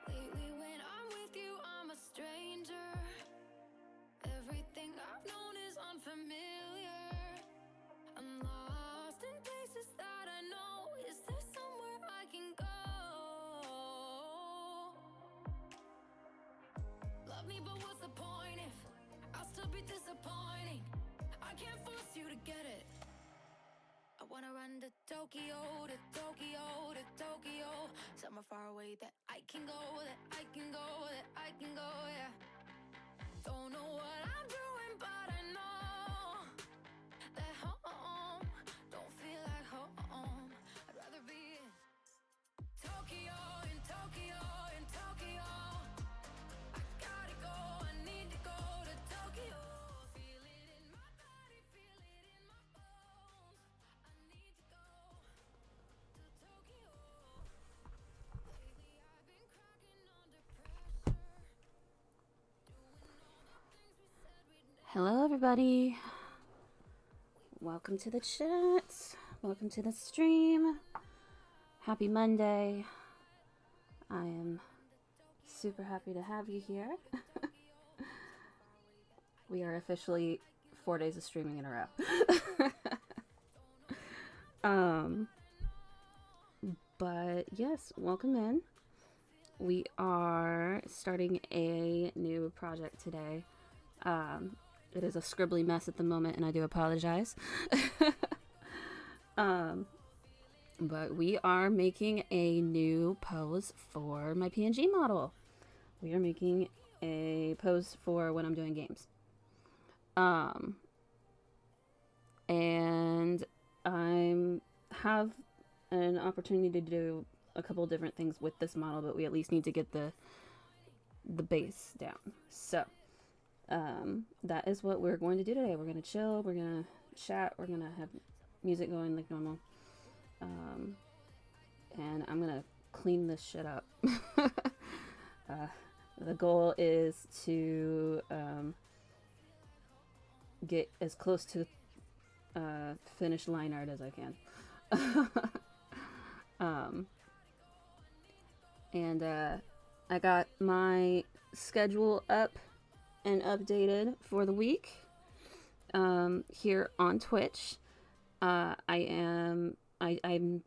Lately when I'm with you, I'm a stranger. Everything I've known is unfamiliar. I'm lost in places that I know. Is there somewhere I can go? Love me, but what's the point if I'll still be disappointing? I can't force you to get it. I wanna run to Tokyo, to Tokyo, to Tokyo. Somewhere far away that I can go, that I can go, that I can go, yeah. Don't know what I'm doing, but I know that home don't feel like home. I'd rather be in Tokyo, in Tokyo, in Tokyo. I gotta go, I need to go to Tokyo. Feel it in my body, feel it in my bones. I need to go to Tokyo. Lately I've been cracking under pressure, doing all the things we said we'd never. Hello everybody, Welcome to the chat. Welcome to the stream. Happy Monday. I am super happy to have you here. We are officially 4 days of streaming in a row. But yes, welcome in. We are starting a new project today. It is a scribbly mess at the moment, and I do apologize. But we are making a new pose for my PNG model. We are making a pose for when I'm doing games. And I have an opportunity to do a couple different things with this model, but we at least need to get the base down. So that is what we're going to do today. We're going to chill, we're going to chat, we're going to have music going like normal. And I'm going to clean this shit up. The goal is to get as close to finished line art as I can. And I got my schedule up and updated for the week here on Twitch. I'm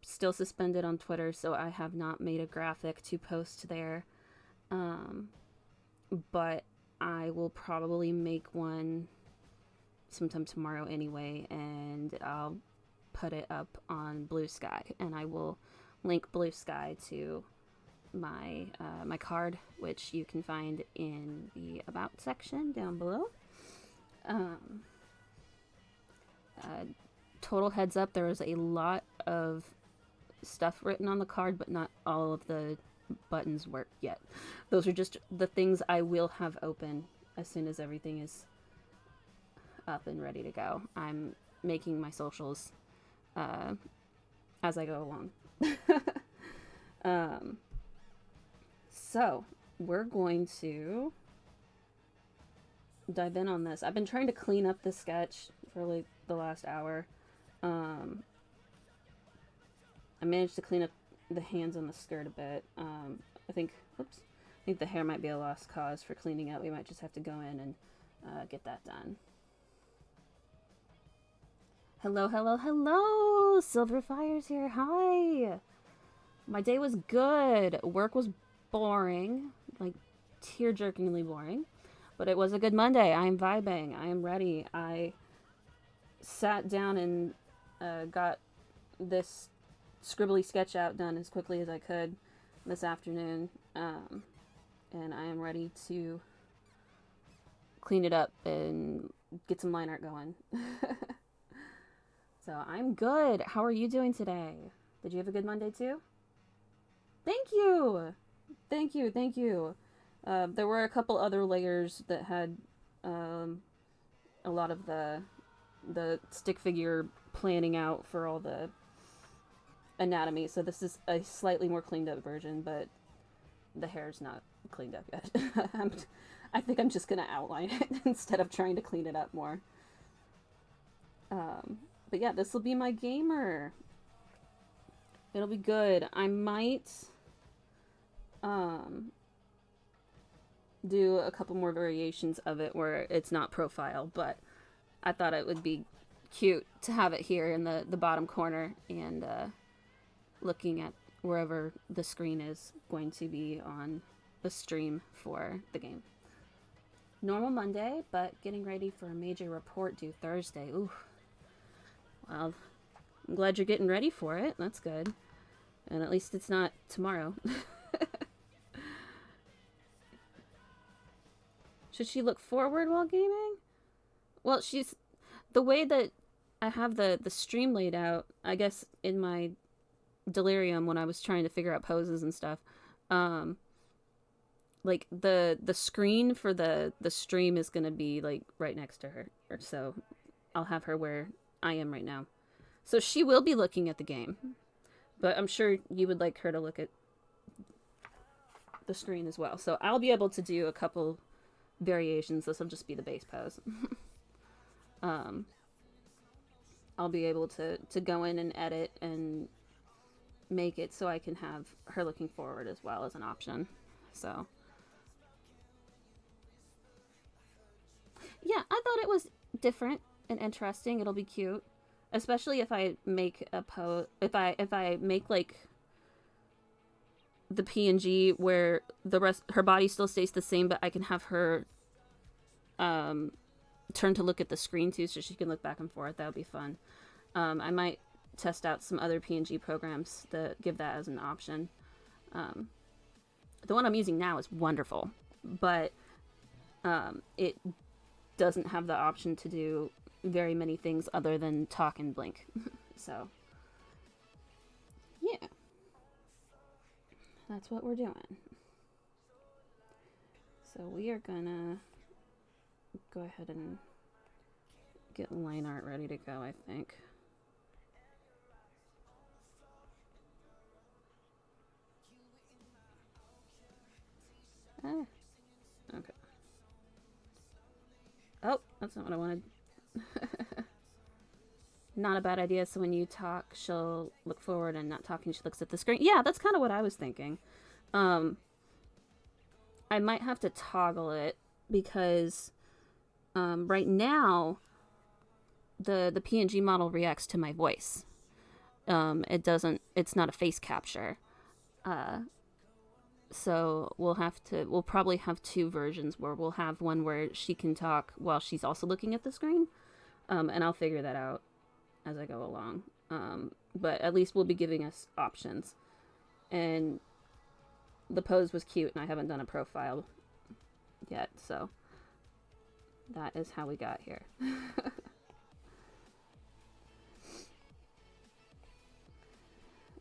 still suspended on Twitter, so I have not made a graphic to post there. But I will probably make one sometime tomorrow anyway, and I'll put it up on Blue Sky, and I will link Blue Sky to my my card, which you can find in the About section down below. Total heads up, there is a lot of stuff written on the card, but not all of the buttons work yet. Those are just the things I will have open as soon as everything is up and ready to go. I'm making my socials as I go along. So we're going to dive in on this. I've been trying to clean up the sketch for like the last hour. I managed to clean up the hands on the skirt a bit. I think the hair might be a lost cause for cleaning up. We might just have to go in and get that done. Hello, hello, hello! Silverfire's here. Hi! My day was good. Work was boring, like tear-jerkingly boring, but it was a good Monday. I am vibing. I am ready. I sat down and got this scribbly sketch out done as quickly as I could this afternoon, and I am ready to clean it up and get some line art going. So I'm good. How are you doing today? Did you have a good Monday too? Thank you. Thank you. Thank you. There were a couple other layers that had a lot of the stick figure planning out for all the anatomy. So this is a slightly more cleaned up version, but the hair's not cleaned up yet. I think I'm just going to outline it instead of trying to clean it up more. But yeah, this will be my gamer. It'll be good. I might do a couple more variations of it where it's not profile, but I thought it would be cute to have it here in the bottom corner and looking at wherever the screen is going to be on the stream for the game. Normal Monday, but getting ready for a major report due Thursday. Ooh. Well, I'm glad you're getting ready for it. That's good. And at least it's not tomorrow. Should she look forward while gaming? Well, she's... The way that I have the stream laid out, I guess in my delirium when I was trying to figure out poses and stuff, like the screen for the stream is going to be like right next to her. So I'll have her where I am right now. So she will be looking at the game, but I'm sure you would like her to look at the screen as well. So I'll be able to do a couple variations. This will just be the base pose. I'll be able to go in and edit and make it so I can have her looking forward as well as an option. So yeah, I thought it was different and interesting. It'll be cute, especially if I make a if I make like the PNG where the rest her body still stays the same, but I can have her turn to look at the screen too, so she can look back and forth. That would be fun. I might test out some other PNG programs that give that as an option. The one I'm using now is wonderful, but it doesn't have the option to do very many things other than talk and blink. So yeah, that's what we're doing. So we are gonna go ahead and get line art ready to go, I think. Okay. Oh, that's not what I wanted. Not a bad idea, so when you talk, she'll look forward, and not talking, she looks at the screen. Yeah, that's kind of what I was thinking. I might have to toggle it, because right now, the PNG model reacts to my voice. It's not a face capture. So we'll probably have two versions where we'll have one where she can talk while she's also looking at the screen. And I'll figure that out as I go along. But at least we'll be giving us options. And the pose was cute, and I haven't done a profile yet, so that is how we got here.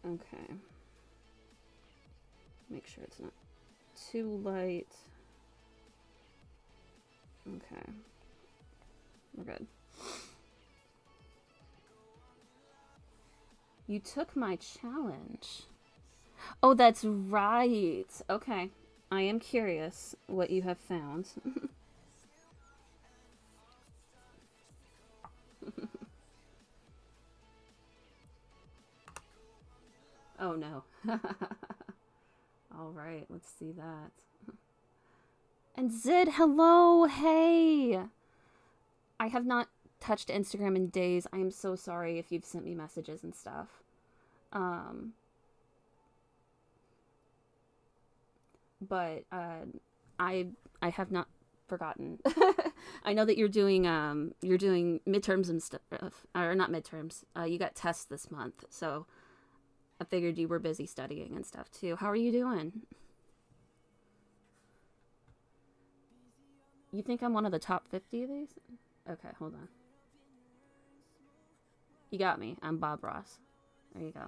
Okay. Make sure it's not too light. Okay. We're good. You took my challenge. Oh, that's right. Okay. I am curious what you have found. Oh no. All right, let's see that. And Zid, hello, hey! I have not touched Instagram in days. I am so sorry if you've sent me messages and stuff. But I have not forgotten. I know that you're doing midterms and stuff, or not midterms. You got tests this month, so I figured you were busy studying and stuff too. How are you doing? You think I'm one of the top 50 of these? Okay, hold on. You got me. I'm Bob Ross. There you go.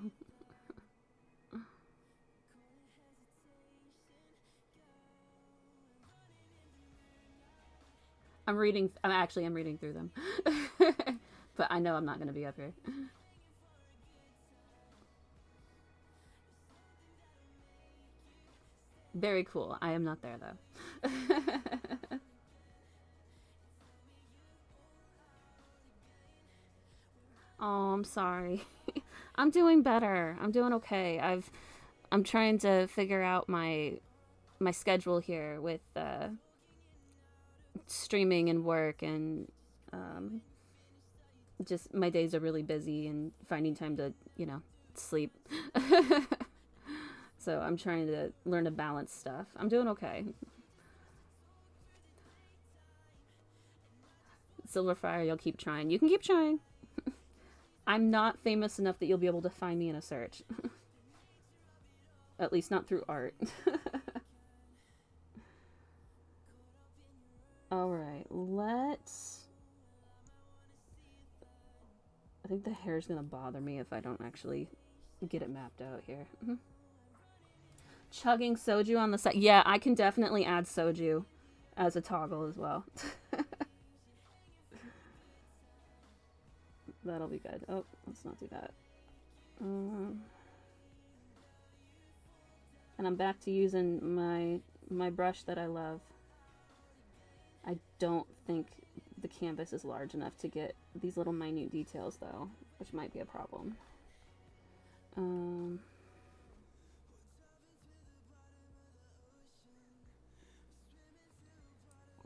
I'm reading through them. But I know I'm not going to be up here. Very cool. I am not there, though. Oh, I'm sorry. I'm doing better. I'm doing okay. I'm trying to figure out my schedule here with streaming and work, and just my days are really busy, and finding time to, sleep. So I'm trying to learn to balance stuff. I'm doing okay. Silverfire, you'll keep trying. You can keep trying. I'm not famous enough that you'll be able to find me in a search. At least not through art. Alright, I think the hair's gonna bother me if I don't actually get it mapped out here. Chugging soju on the side. Yeah, I can definitely add soju as a toggle as well. That'll be good. Oh, let's not do that. And I'm back to using my brush that I love. I don't think the canvas is large enough to get these little minute details though, which might be a problem.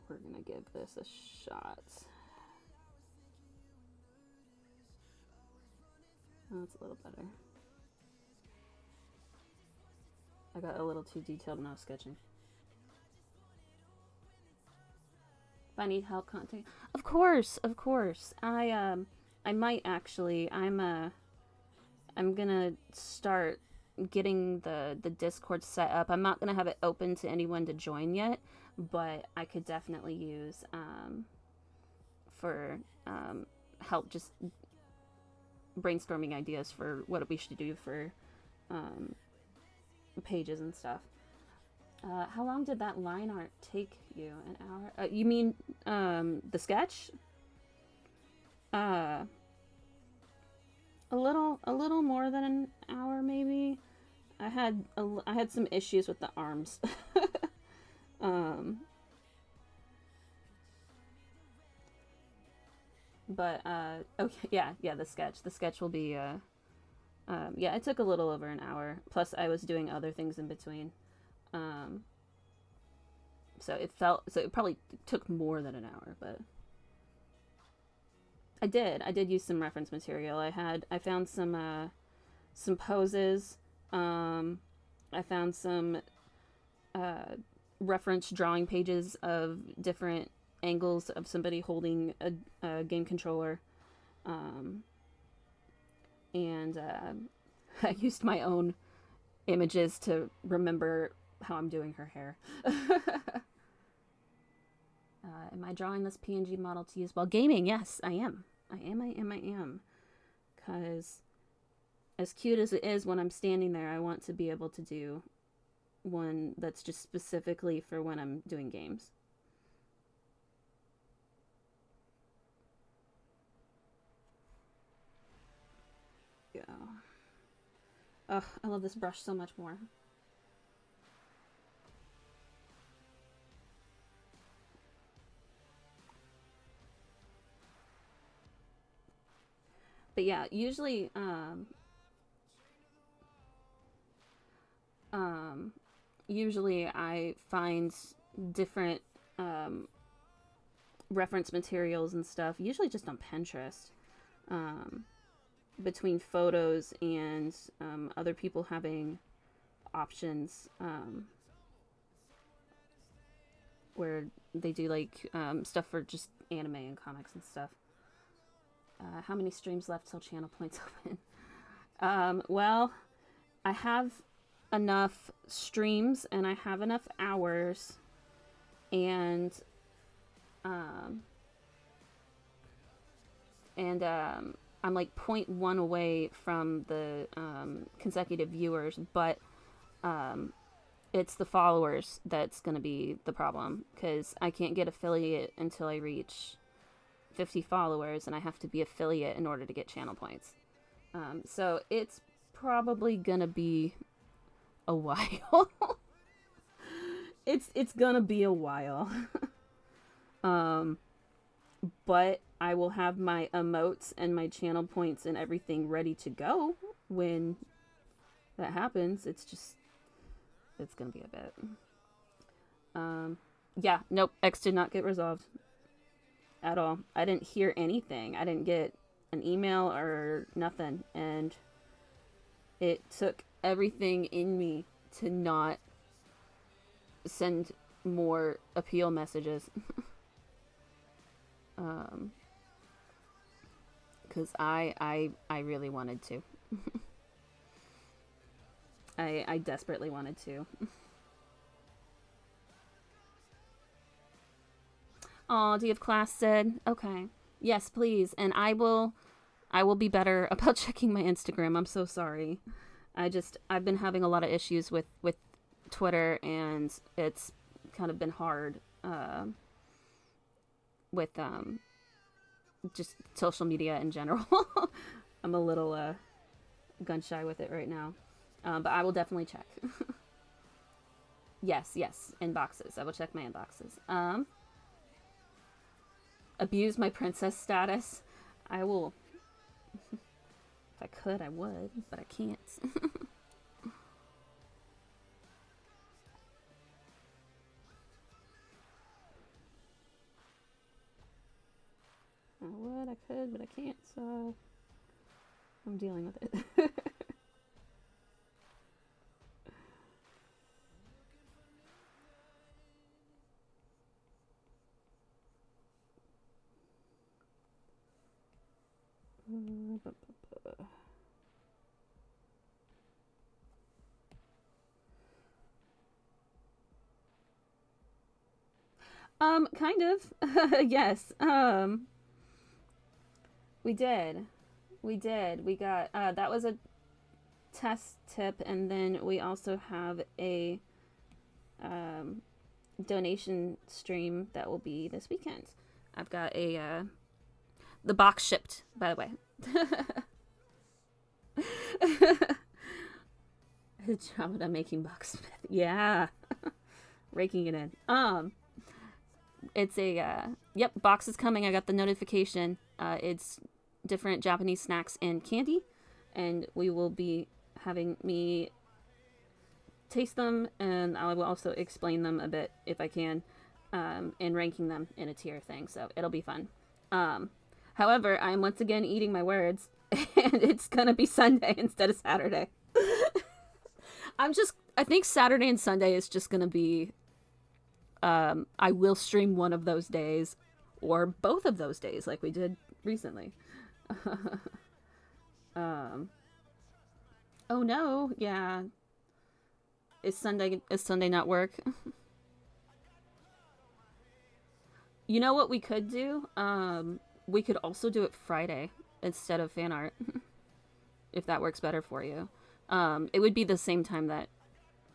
We're gonna give this a shot. Oh, that's a little better. I got a little too detailed when I was sketching. If I need help contacting, of course. I might actually. I'm gonna start getting the Discord set up. I'm not gonna have it open to anyone to join yet, but I could definitely use for help just brainstorming ideas for what we should do for pages and stuff. How long did that line art take you? An hour? You mean the sketch? A little more than an hour, maybe. I had some issues with the arms. But okay, yeah, the sketch will be yeah, it took a little over an hour. Plus, I was doing other things in between. So it probably took more than an hour, but I did use some reference material. I found some poses. I found some reference drawing pages of different angles of somebody holding a game controller. And I used my own images to remember how I'm doing her hair. Am I drawing this PNG model to use while gaming? Yes, I am. I am. Because as cute as it is when I'm standing there, I want to be able to do one that's just specifically for when I'm doing games. Yeah. Ugh, I love this brush so much more. But yeah, usually usually I find different reference materials and stuff, usually just on Pinterest, between photos and other people having options where they do like stuff for just anime and comics and stuff. How many streams left till channel points open? Well, I have enough streams and I have enough hours, and I'm like 0.1 away from the consecutive viewers, but it's the followers that's going to be the problem, because I can't get affiliate until I reach 50 followers, and I have to be affiliate in order to get channel points. So it's probably gonna be a while. it's gonna be a while. But I will have my emotes and my channel points and everything ready to go when that happens. It's gonna be a bit. Yeah, nope, X did not get resolved at all. I didn't hear anything. I didn't get an email or nothing, and it took everything in me to not send more appeal messages. Because I really wanted to. I desperately wanted to. Oh, do you have class, Sid? Okay. Yes, please. And I will be better about checking my Instagram. I'm so sorry. I've been having a lot of issues with Twitter, and it's kind of been hard with just social media in general. I'm a little gun shy with it right now. But I will definitely check. Yes, inboxes. I will check my inboxes. abuse my princess status. I will. If I could, I would, but I can't. I would, I could, but I can't, so I'm dealing with it. Kind of. Yes. We did. We did. We got, that was a test tip, and then we also have a, donation stream that will be this weekend. I've got a, the box shipped, by the way. Good job at making Bucksmith. Yeah. Raking it in. It's a, yep, box is coming. I got the notification. It's different Japanese snacks and candy, and we will be having me taste them, and I will also explain them a bit if I can, and ranking them in a tier thing, so it'll be fun. However, I'm once again eating my words, and it's gonna be Sunday instead of Saturday. I think Saturday and Sunday is just gonna be, I will stream one of those days, or both of those days, like we did recently. Oh no, yeah. Is Sunday not work? You know what we could do? We could also do it Friday instead of fan art. If that works better for you. It would be the same time that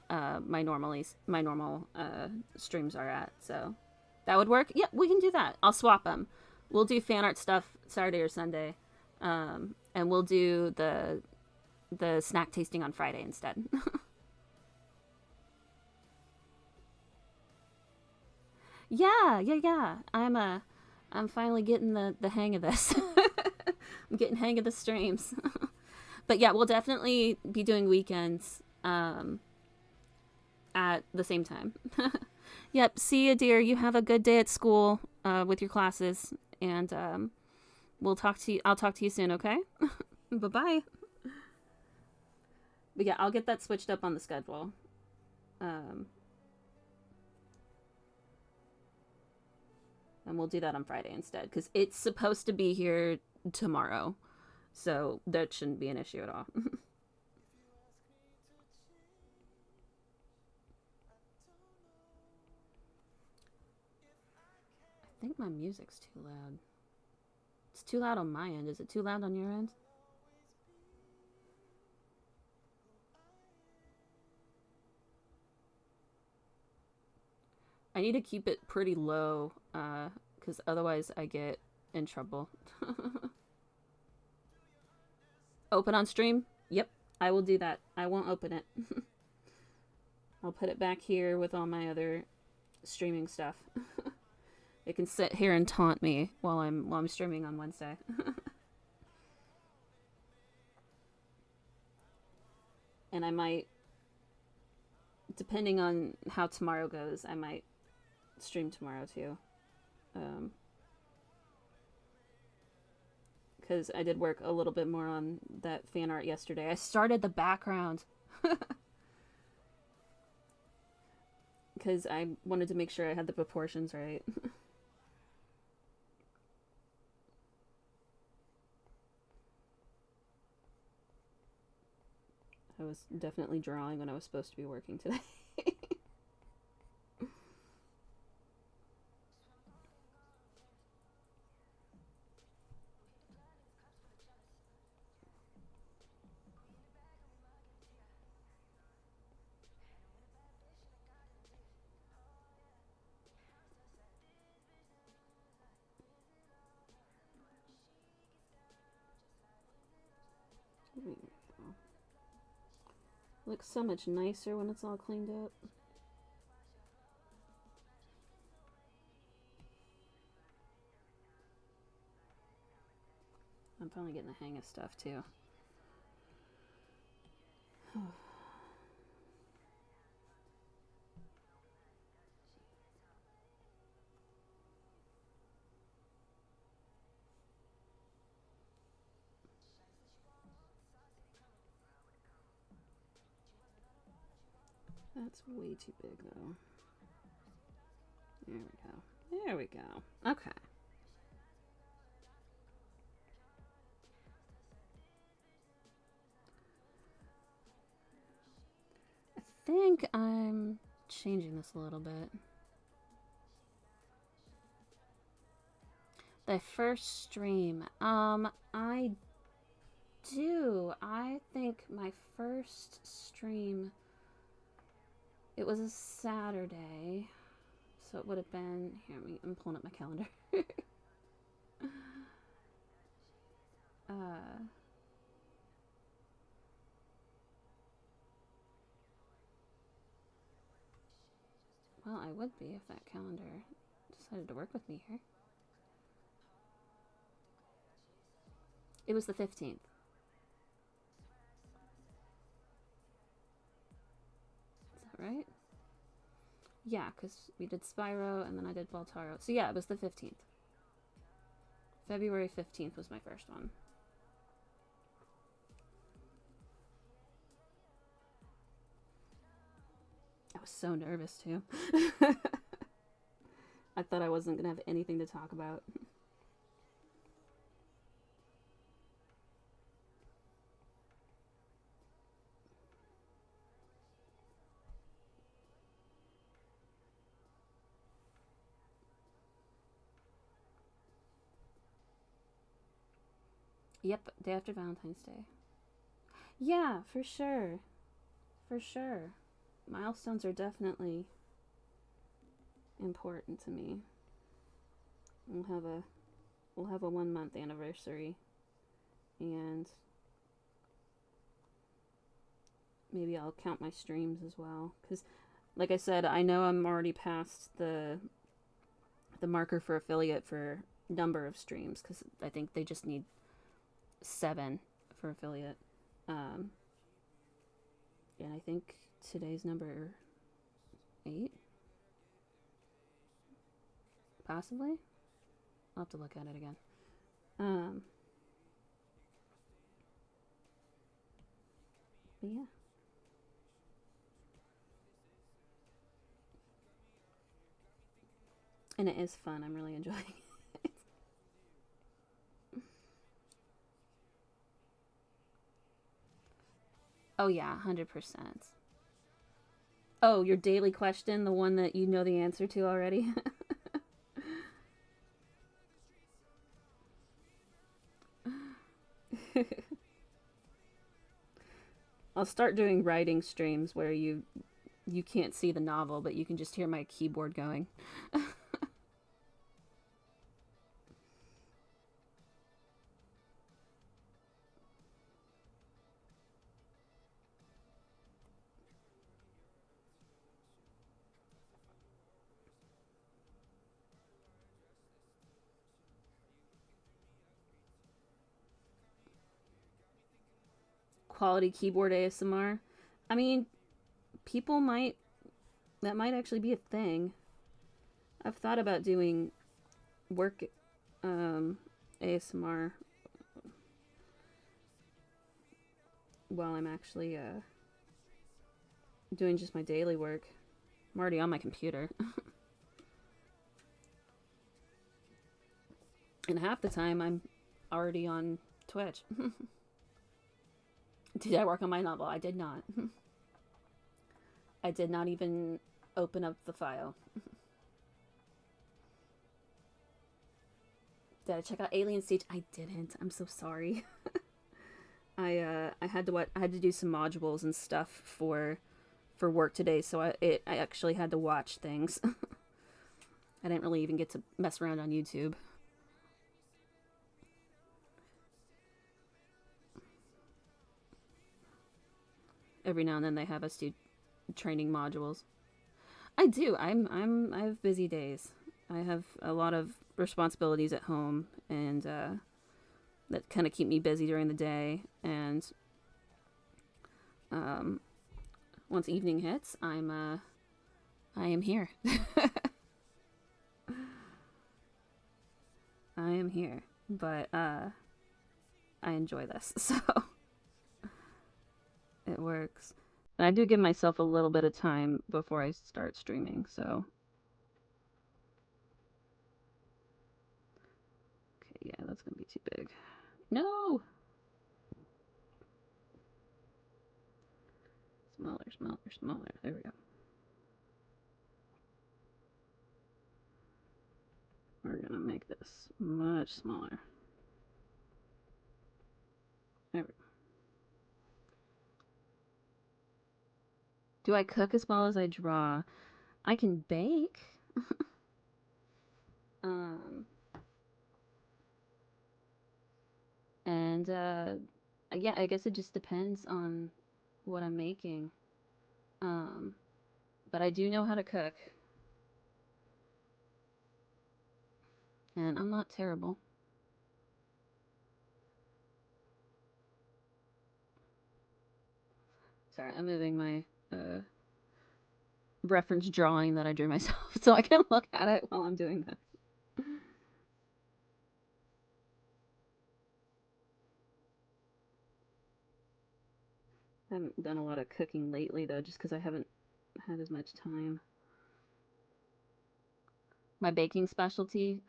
my normal streams are at, so that would work. Yeah, we can do that. I'll swap them. We'll do fan art stuff Saturday or Sunday, and we'll do the snack tasting on Friday instead. Yeah. I'm finally getting the hang of this. I'm getting hang of the streams. But yeah, we'll definitely be doing weekends at the same time. Yep, see you, dear. You have a good day at school with your classes, and I'll talk to you soon, okay? Bye-bye. But yeah, I'll get that switched up on the schedule. And we'll do that on Friday instead, because it's supposed to be here tomorrow. So that shouldn't be an issue at all. I think my music's too loud. It's too loud on my end. Is it too loud on your end? I need to keep it pretty low, because otherwise I get in trouble. Open on stream? Yep, I will do that. I won't open it. I'll put it back here with all my other streaming stuff. It can sit here and taunt me while I'm streaming on Wednesday. And I might, depending on how tomorrow goes, I might stream tomorrow too. Because I did work a little bit more on that fan art yesterday. I started the background. Because I wanted to make sure I had the proportions right. I was definitely drawing when I was supposed to be working today. Looks so much nicer when it's all cleaned up. I'm finally getting the hang of stuff too. That's way too big though. There we go. There we go. Okay. I think I'm changing this a little bit. The first stream. I do. I think my first stream, it was a Saturday. So it would have been, here, I'm pulling up my calendar. Well, I would be if that calendar decided to work with me here. It was the 15th. Is that right? Yeah, because we did Spyro and then I did Baltaro. So yeah, it was the 15th. February 15th was my first one. I was so nervous too. I thought I wasn't gonna have anything to talk about. Yep, day after Valentine's Day. Yeah, for sure. For sure. Milestones are definitely important to me. We'll have a 1 month anniversary, and maybe I'll count my streams as well, because like I said, I know I'm already past the marker for affiliate for number of streams, because I think they just need 7 for affiliate, and I think today's number 8, possibly. I'll have to look at it again. But yeah. And it is fun. I'm really enjoying it. Oh yeah, 100%. Oh, your daily question, the one that you know the answer to already? I'll start doing writing streams where you can't see the novel, but you can just hear my keyboard going. Quality keyboard ASMR. I mean, people might, that might actually be a thing. I've thought about doing work ASMR while I'm actually doing just my daily work. I'm already on my computer. And half the time I'm already on Twitch. Did I work on my novel? I did not. I did not even open up the file. Did I check out Alien Stage? I didn't. I'm so sorry. I had to do some modules and stuff for work today, so I actually had to watch things. I didn't really even get to mess around on YouTube. Every now and then they have us do training modules. I do. I have busy days. I have a lot of responsibilities at home, and that kind of keep me busy during the day. And once evening hits, I am here. I am here, but I enjoy this, so it works. And I do give myself a little bit of time before I start streaming, so. Okay, yeah, that's gonna be too big. No! Smaller, smaller, smaller. There we go. We're gonna make this much smaller. There we go. Do I cook as well as I draw? I can bake. And yeah, I guess it just depends on what I'm making. But I do know how to cook. And I'm not terrible. Sorry, I'm moving my reference drawing that I drew myself so I can look at it while I'm doing this. I haven't done a lot of cooking lately though, just because I haven't had as much time. My baking specialty,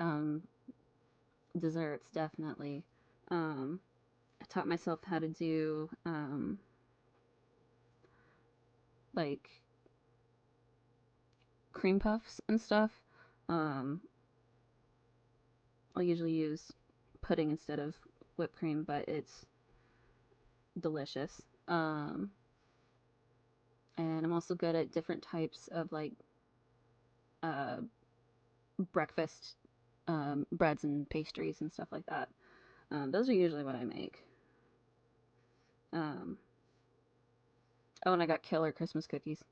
desserts, definitely. I taught myself how to do like cream puffs and stuff. I'll usually use pudding instead of whipped cream, but it's delicious. And I'm also good at different types of like uh, breakfast breads and pastries and stuff like that. Those are usually what I make. Um, oh, and I got killer Christmas cookies.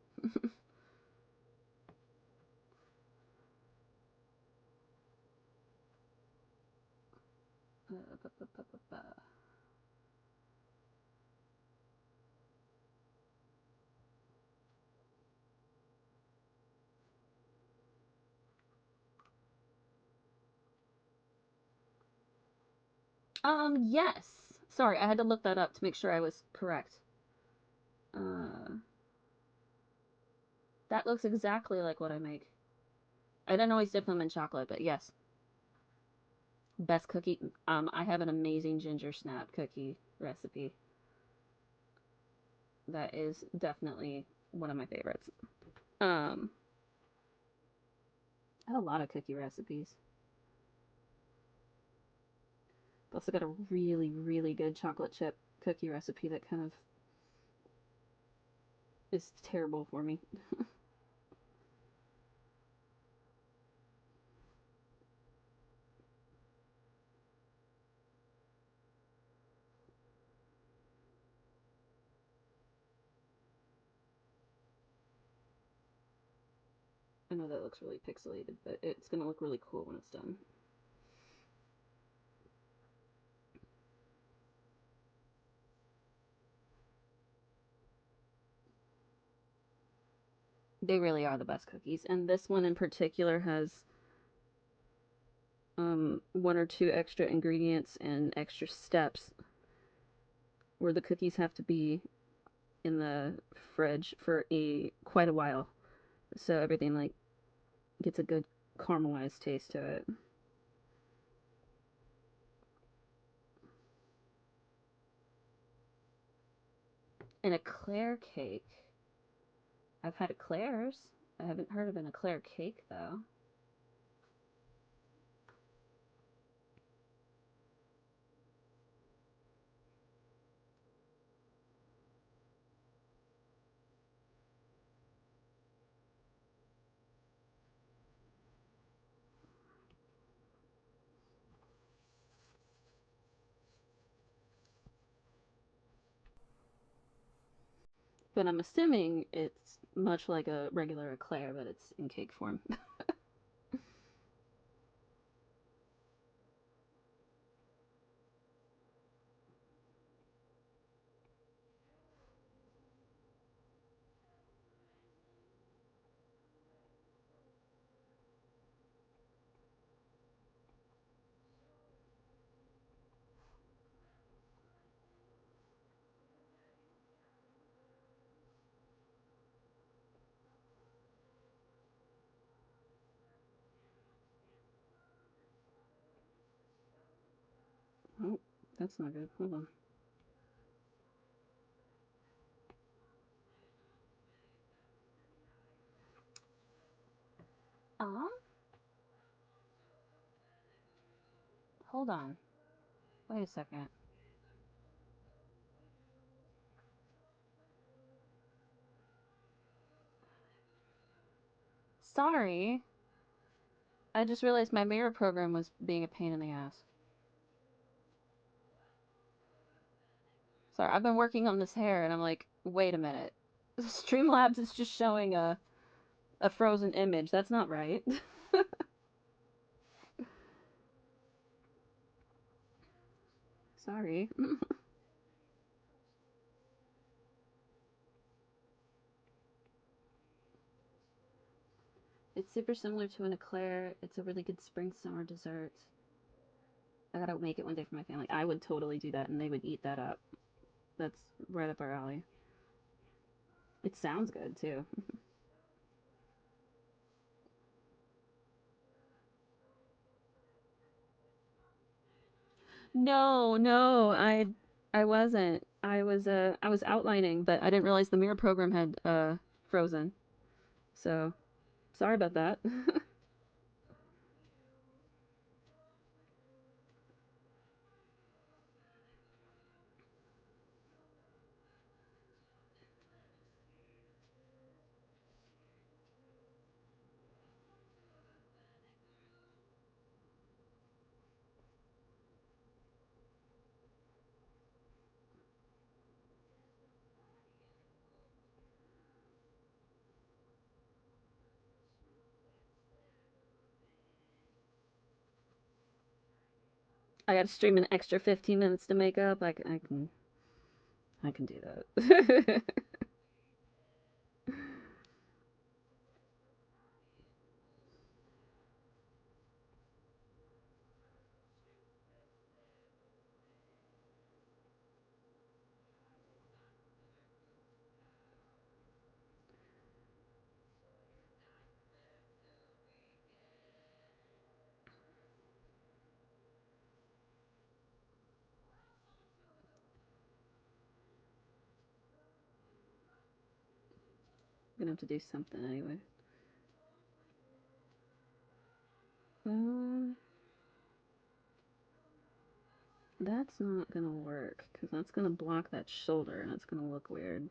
Yes. Sorry, I had to look that up to make sure I was correct. That looks exactly like what I make. I don't always dip them in chocolate, but yes. Best cookie. I have an amazing ginger snap cookie recipe. That is definitely one of my favorites. I have a lot of cookie recipes. I've also got a really, really good chocolate chip cookie recipe that kind of is terrible for me. I know that looks really pixelated, but it's going to look really cool when it's done. They really are the best cookies, and this one in particular has one or two extra ingredients and extra steps where the cookies have to be in the fridge for quite a while, so everything like gets a good caramelized taste to it. An eclair cake. I've had eclairs. I haven't heard of an eclair cake though. But I'm assuming it's much like a regular eclair, but it's in cake form. That's not good. Hold on. Hold on. Wait a second. Sorry. I just realized my mirror program was being a pain in the ass. Sorry, I've been working on this hair and I'm like, wait a minute. Streamlabs is just showing a frozen image. That's not right. Sorry. It's super similar to an eclair. It's a really good spring summer dessert. I gotta make it one day for my family. I would totally do that and they would eat that up. That's right up our alley. It sounds good too. No, no, I wasn't. I was outlining, but I didn't realize the mirror program had frozen. So, sorry about that. I got to stream an extra 15 minutes to make up. I can do that. I'm gonna have to do something anyway. Uh, that's not gonna work because that's gonna block that shoulder and it's gonna look weird.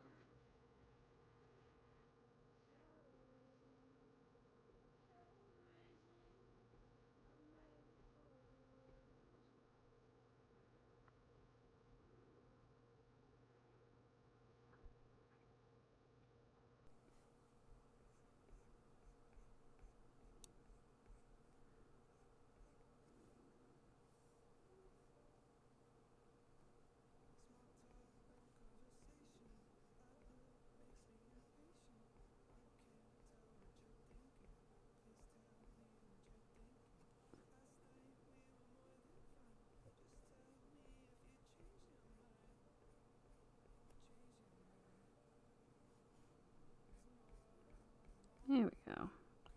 There we go.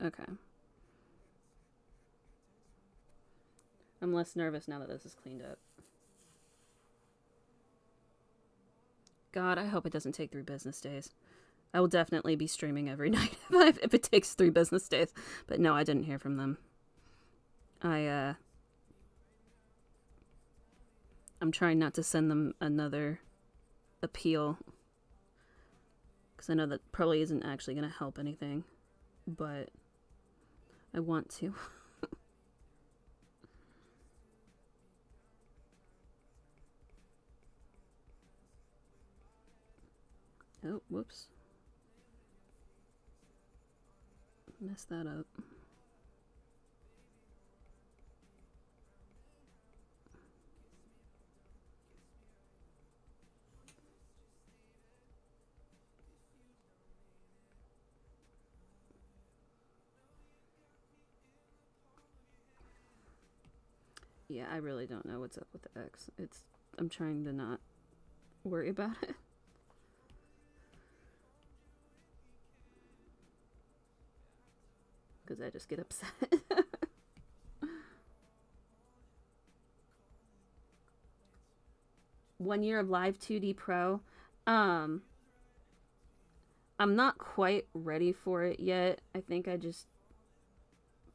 Okay. I'm less nervous now that this is cleaned up. God, I hope it doesn't take 3 business days. I will definitely be streaming every night if it takes 3 business days. But no, I didn't hear from them. I'm trying not to send them another appeal because I know that probably isn't actually going to help anything, but I want to. Oh, whoops. Messed that up. Yeah, I really don't know what's up with the X. I'm trying to not worry about it. Because I just get upset. 1 year of Live 2D Pro. I'm not quite ready for it yet. I think I just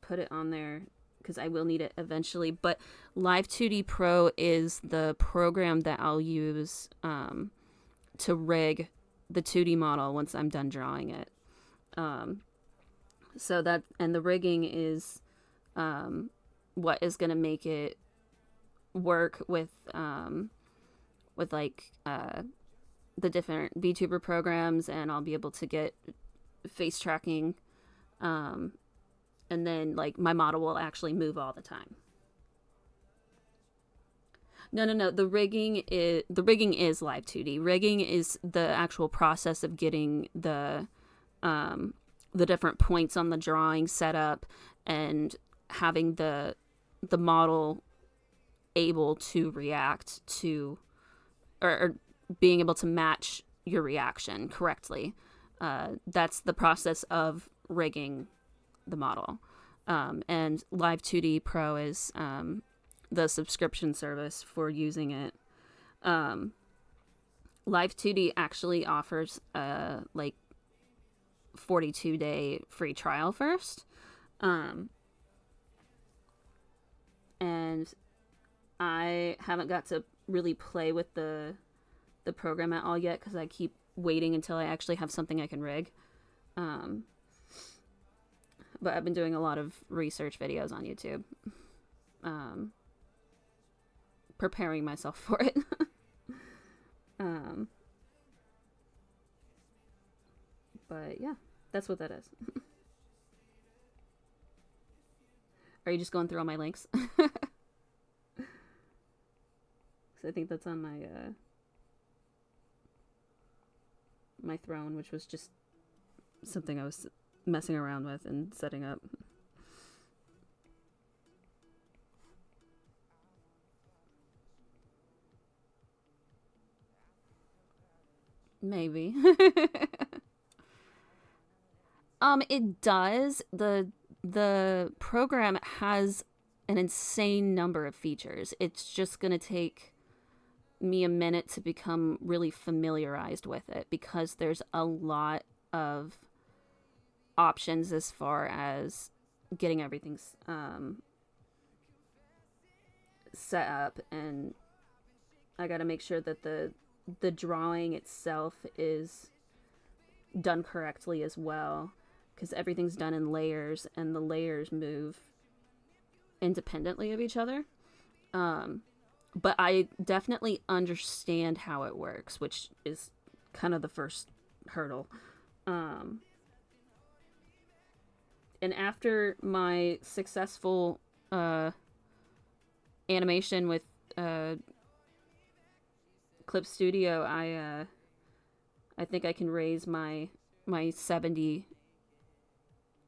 put it on there because I will need it eventually. But Live 2D Pro is the program that I'll use to rig the 2D model once I'm done drawing it. So that, and the rigging is what is going to make it work with like the different VTuber programs, and I'll be able to get face tracking, and then like my model will actually move all the time. No. The rigging is Live 2D. Rigging is the actual process of getting the different points on the drawing set up and having the model able to react to, or being able to match your reaction correctly. That's the process of rigging the model. And Live 2D Pro is the subscription service for using it. Live 2D actually offers like 42-day free trial first. And I haven't got to really play with the program at all yet because I keep waiting until I actually have something I can rig. But I've been doing a lot of research videos on YouTube, preparing myself for it. But yeah, that's what that is. Are you just going through all my links? Because I think that's on my my throne, which was just something I was messing around with and setting up. Maybe. It does. The program has an insane number of features. It's just gonna take me a minute to become really familiarized with it because there's a lot of options as far as getting everything set up, and I gotta make sure that the drawing itself is done correctly as well, because everything's done in layers and the layers move independently of each other. But I definitely understand how it works, which is kind of the first hurdle. And after my successful animation with Clip Studio, I think I can raise my 70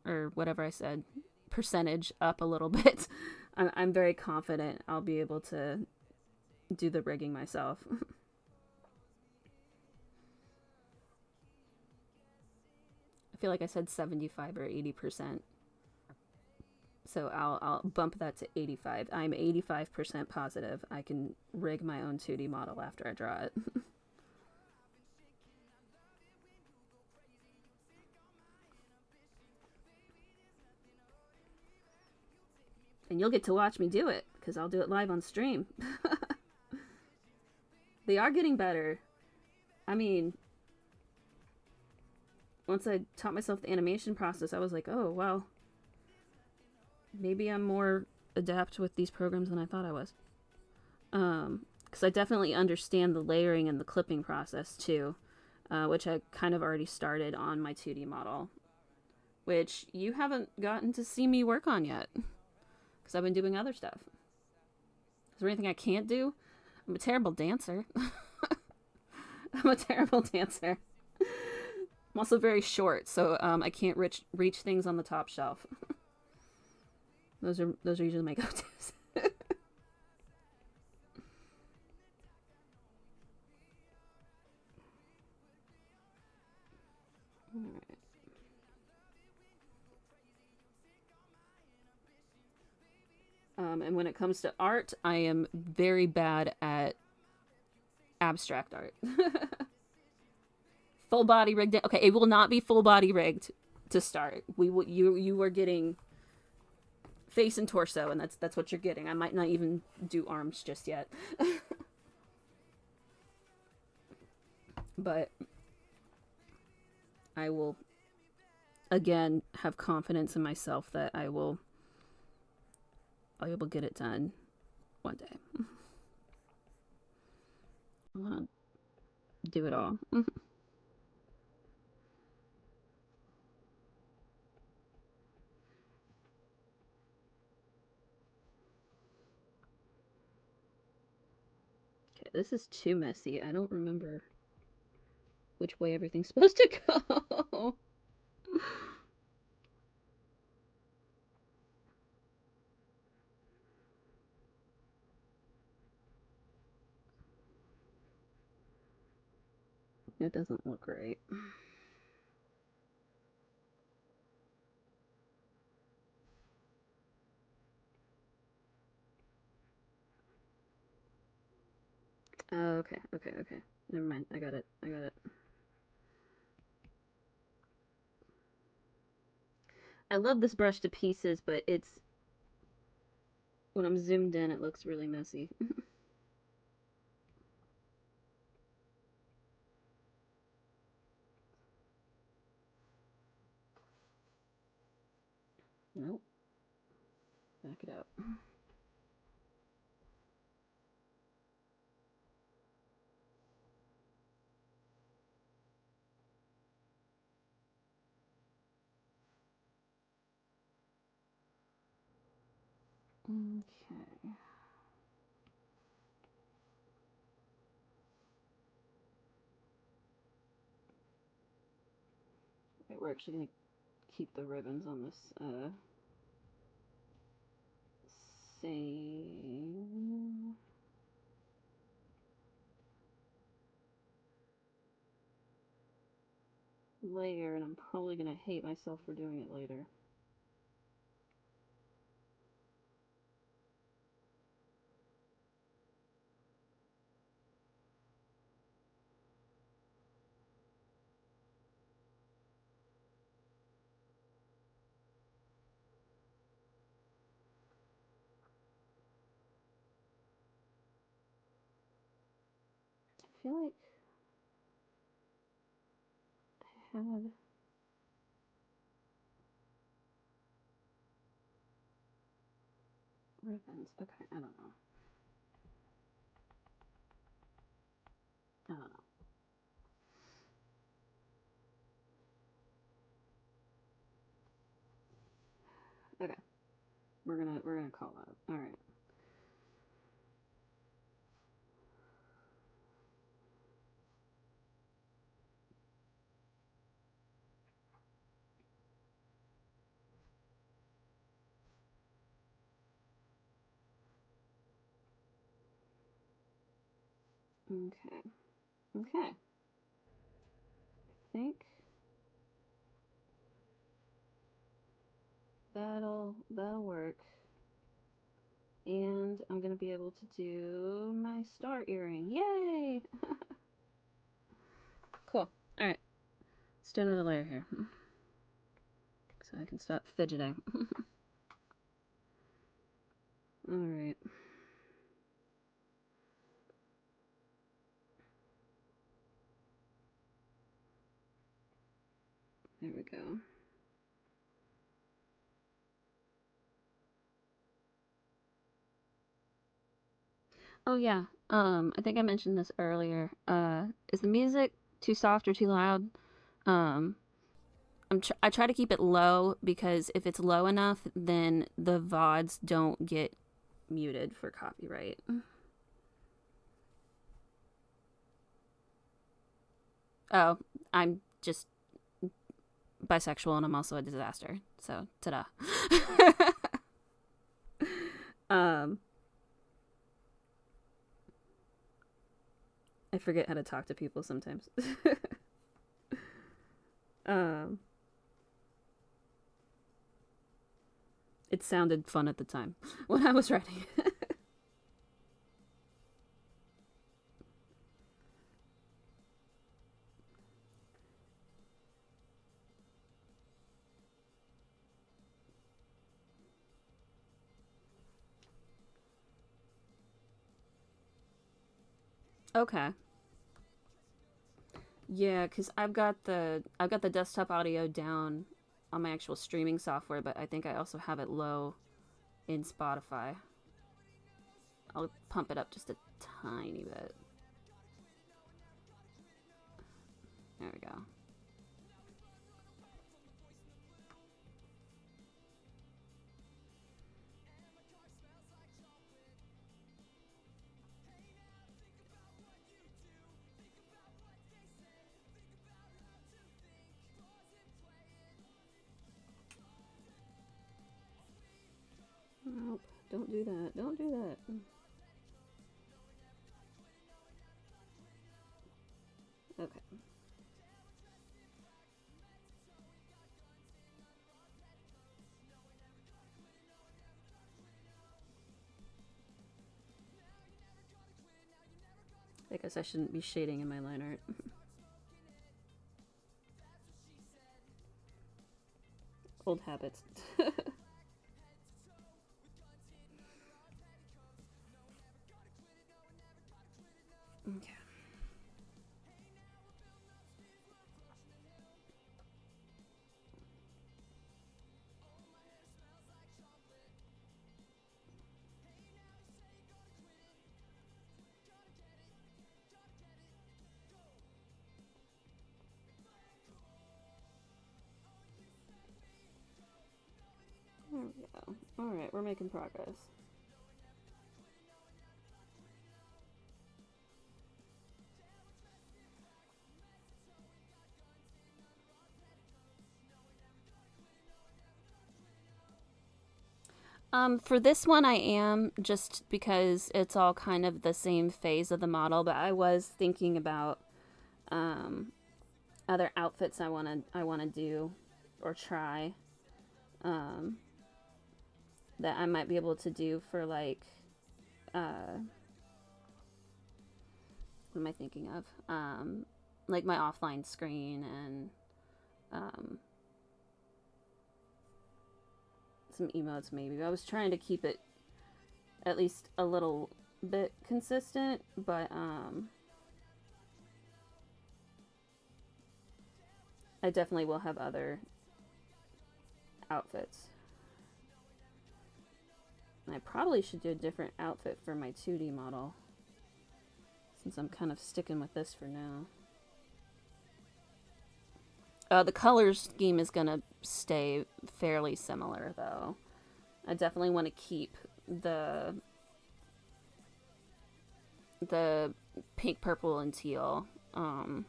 or whatever I said percentage up a little bit. I'm very confident I'll be able to do the rigging myself. I feel like I said 75 or 80%. So I'll bump that to 85. I'm 85% positive I can rig my own 2D model after I draw it. And you'll get to watch me do it, because I'll do it live on stream. They are getting better. I mean, once I taught myself the animation process, I was like, oh, well, maybe I'm more adept with these programs than I thought I was. Because I definitely understand the layering and the clipping process too, which I kind of already started on my 2D model, which you haven't gotten to see me work on yet, because I've been doing other stuff. Is there anything I can't do? I'm a terrible dancer. I'm a terrible dancer. I'm also very short, so I can't reach things on the top shelf. Those are usually my go-tos. Alright. And when it comes to art, I am very bad at abstract art. Full body rigged. Okay, it will not be full body rigged to start. We will. You are getting face and torso, and that's what you're getting. I might not even do arms just yet. But I will again have confidence in myself that I'll be able to get it done one day. I want to do it all. Okay, this is too messy. I don't remember which way everything's supposed to go. It doesn't look right. Okay. Never mind. I got it. I love this brush to pieces, but it's when I'm zoomed in, it looks really messy. Nope. Back it up. Okay. Right, we're actually gonna keep the ribbons on this same layer, and I'm probably gonna hate myself for doing it later. I feel like I had ribbons. Okay, I don't know. Okay, we're gonna call that. All right. Okay. Okay. I think that'll work. And I'm gonna be able to do my star earring. Yay! Cool. Alright. Let's do another layer here. So I can stop fidgeting. Alright. There we go. Oh yeah. I think I mentioned this earlier. Is the music too soft or too loud? Um, I try to keep it low because if it's low enough, then the VODs don't get muted for copyright. Oh, I'm just bisexual and I'm also a disaster. So, ta-da. um, I forget how to talk to people sometimes. um, it sounded fun at the time when I was writing. Okay. Yeah, cause I've got the desktop audio down on my actual streaming software, but I think I also have it low in Spotify. I'll pump it up just a tiny bit. There we go. Nope, don't do that. Don't do that. Okay. I guess I shouldn't be shading in my line art. Old habits. Okay. There we go. Alright, we're making progress. For this one I am, just because it's all kind of the same phase of the model, but I was thinking about other outfits I wanna do or try. That I might be able to do for like what am I thinking of? Like my offline screen and some emotes maybe. I was trying to keep it at least a little bit consistent, but I definitely will have other outfits. And I probably should do a different outfit for my 2D model, since I'm kind of sticking with this for now. The color scheme is gonna stay fairly similar, though. I definitely want to keep the pink, purple, and teal. And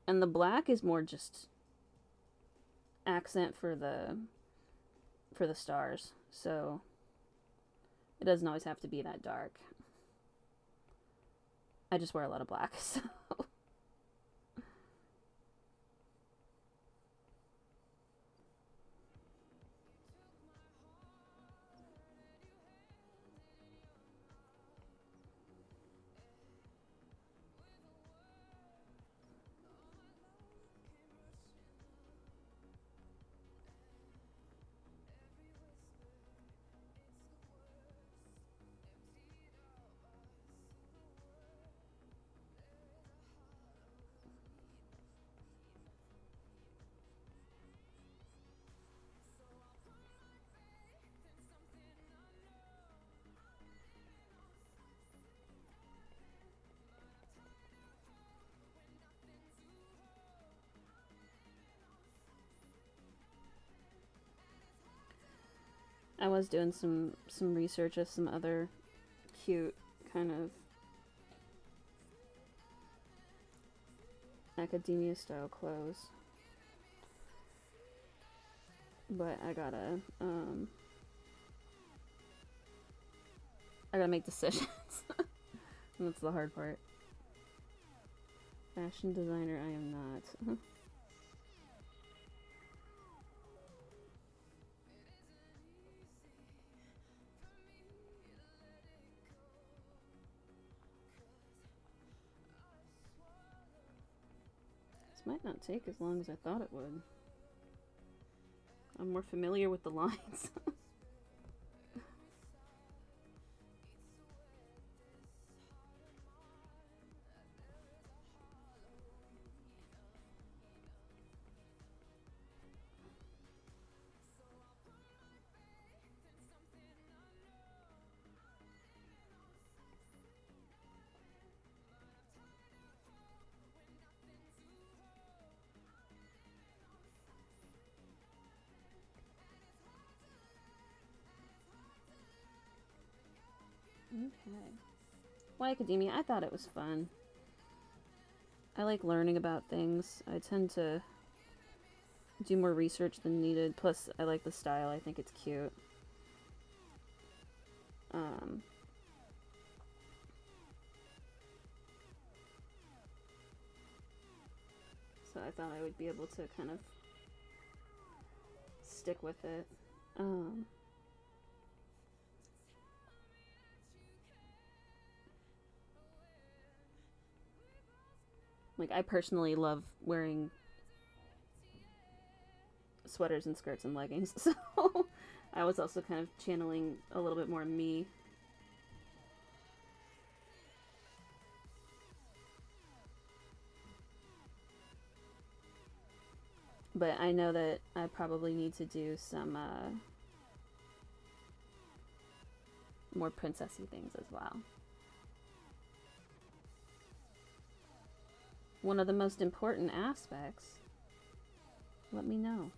the black is more just accent for the stars, so it doesn't always have to be that dark. I just wear a lot of black, so. I was doing some research of some other cute kind of academia style clothes, but I gotta make decisions. That's the hard part. Fashion designer, I am not. This might not take as long as I thought it would. I'm more familiar with the lines. Okay. Why academia? I thought it was fun. I like learning about things. I tend to do more research than needed. Plus, I like the style. I think it's cute. So I thought I would be able to kind of stick with it. Like, I personally love wearing sweaters and skirts and leggings, so I was also kind of channeling a little bit more me. But I know that I probably need to do some more princessy things as well. One of the most important aspects. Let me know.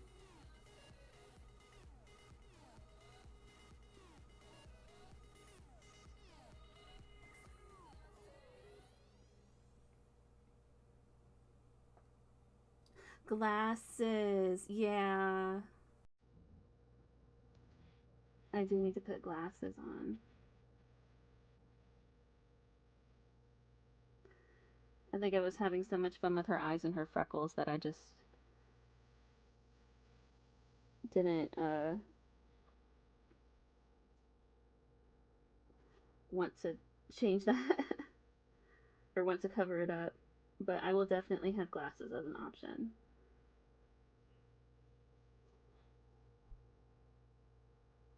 Glasses, yeah. I do need to put glasses on. I think I was having so much fun with her eyes and her freckles that I just didn't want to change that or want to cover it up. But I will definitely have glasses as an option.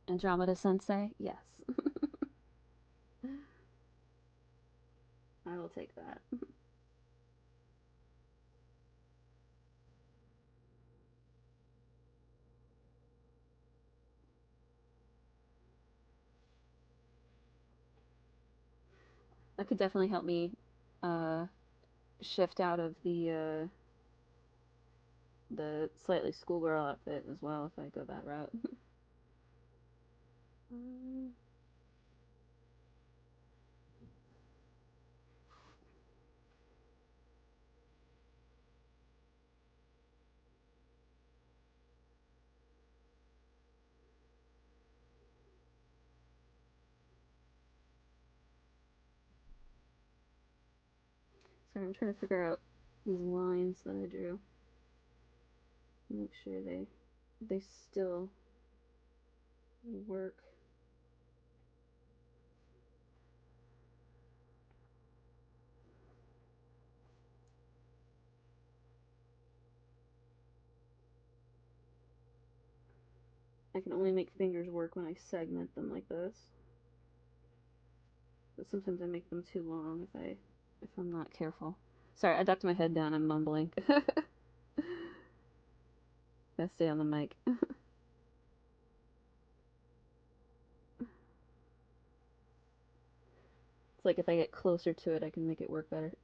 Andromeda Sensei? Yes. I will take that. That could definitely help me uh, shift out of the slightly schoolgirl outfit as well if I go that route. Sorry, I'm trying to figure out these lines that I drew. Make sure they still work. I can only make fingers work when I segment them like this. But sometimes I make them too long if I'm not careful. Sorry, I ducked my head down. I'm mumbling. Gotta stay on the mic. It's like if I get closer to it, I can make it work better.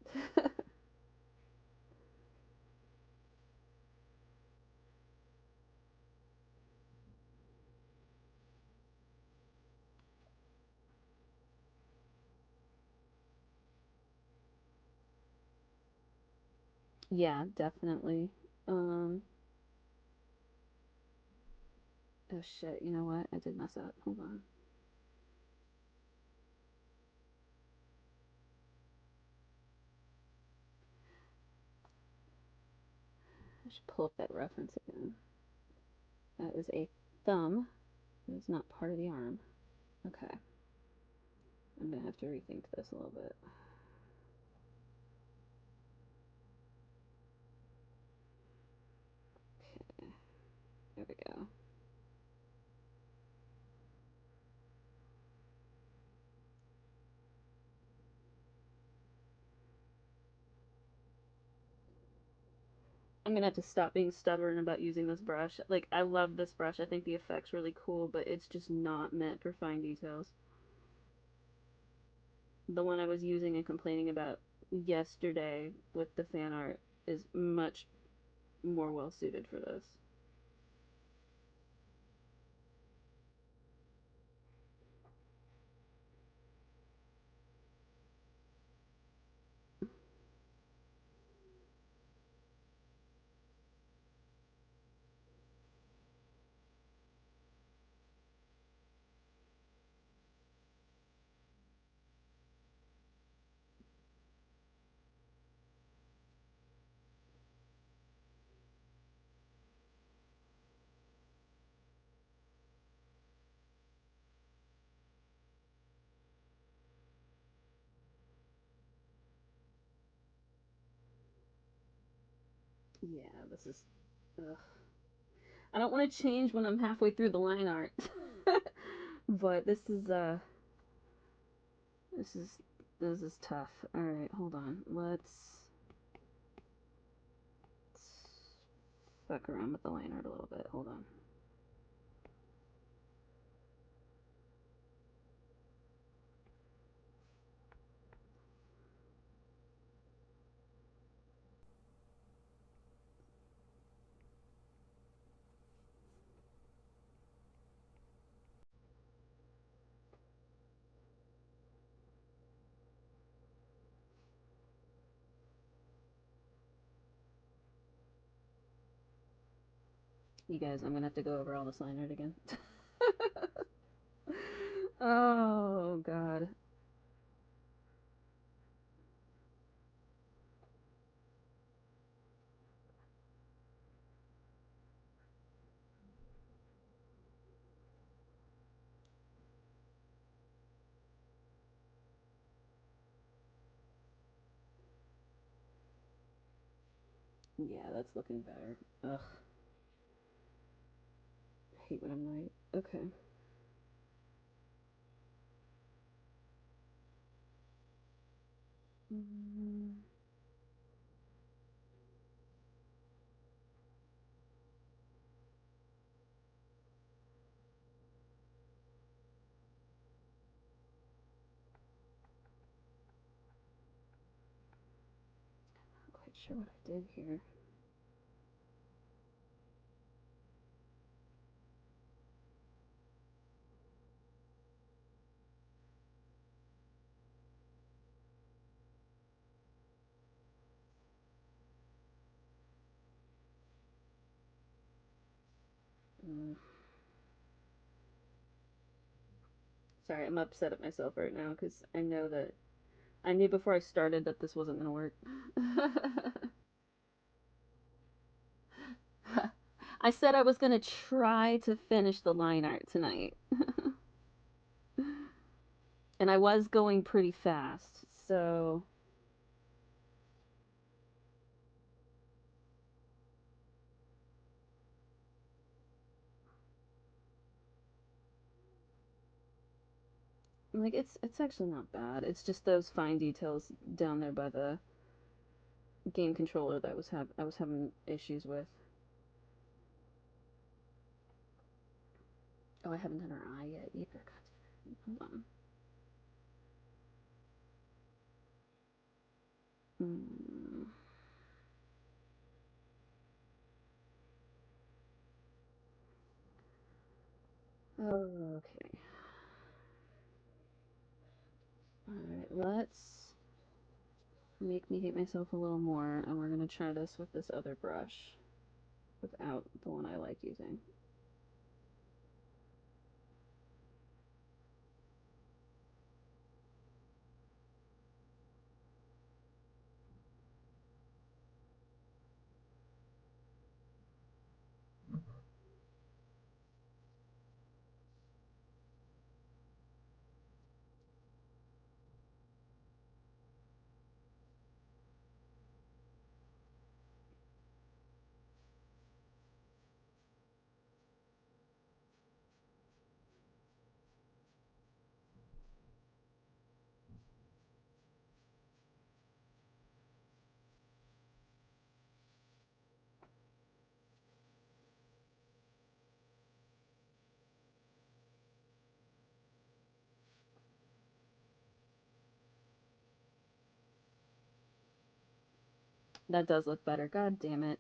Yeah, definitely. Oh shit, you know what? I did mess up. Hold on. I should pull up that reference again. That is a thumb. It is not part of the arm. Okay. I'm gonna have to rethink this a little bit. Okay. There we go. I'm gonna have to stop being stubborn about using this brush. Like, I love this brush. I think the effect's really cool, but it's just not meant for fine details. The one I was using and complaining about yesterday with the fan art is much more well suited for this. Yeah, this is. Ugh. I don't want to change when I'm halfway through the line art, but this is this is tough. All right, hold on. Let's fuck around with the line art a little bit. Hold on. You guys, I'm gonna have to go over all this line art again. Oh God. Yeah, that's looking better. Ugh. I hate when I'm right. Okay. Mm, not quite sure what I did here. Mm. Sorry, I'm upset at myself right now because I knew before I started that this wasn't gonna work. I said I was gonna try to finish the line art tonight, and I was going pretty fast. So, like, it's actually not bad. It's just those fine details down there by the game controller that I was having issues with. Oh, I haven't done her eye yet either. God, hold on. Mm. Okay. All right. Let's make me hate myself a little more, and we're gonna try this with this other brush without the one I like using. That does look better. God damn it.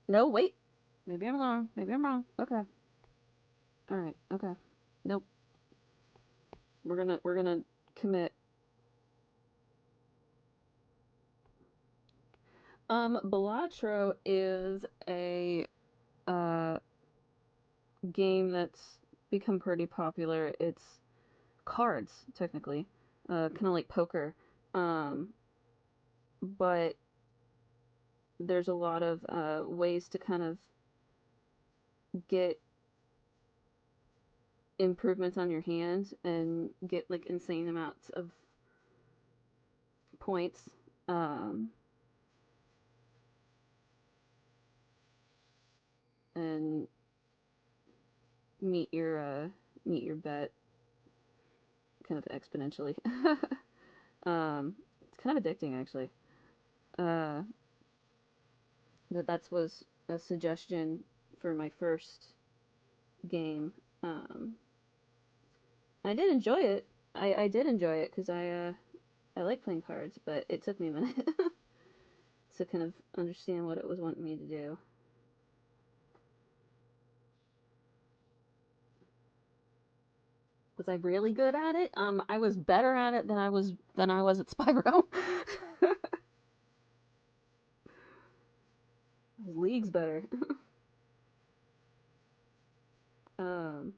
No, wait. Maybe I'm wrong. Maybe I'm wrong. Okay. All right. Okay. Nope. We're gonna commit. Balatro is a uh game that's become pretty popular. It's cards technically, kind of like poker, um, but there's a lot of ways to kind of get improvements on your hand and get like insane amounts of points. And meet your bet kind of exponentially. It's kind of addicting actually. Uh, that was a suggestion for my first game. I did enjoy it. I did enjoy it because I like playing cards, but it took me a minute to kind of understand what it was wanting me to do. Was I really good at it? I was better at it than I was at Spyro. I was leagues better. um,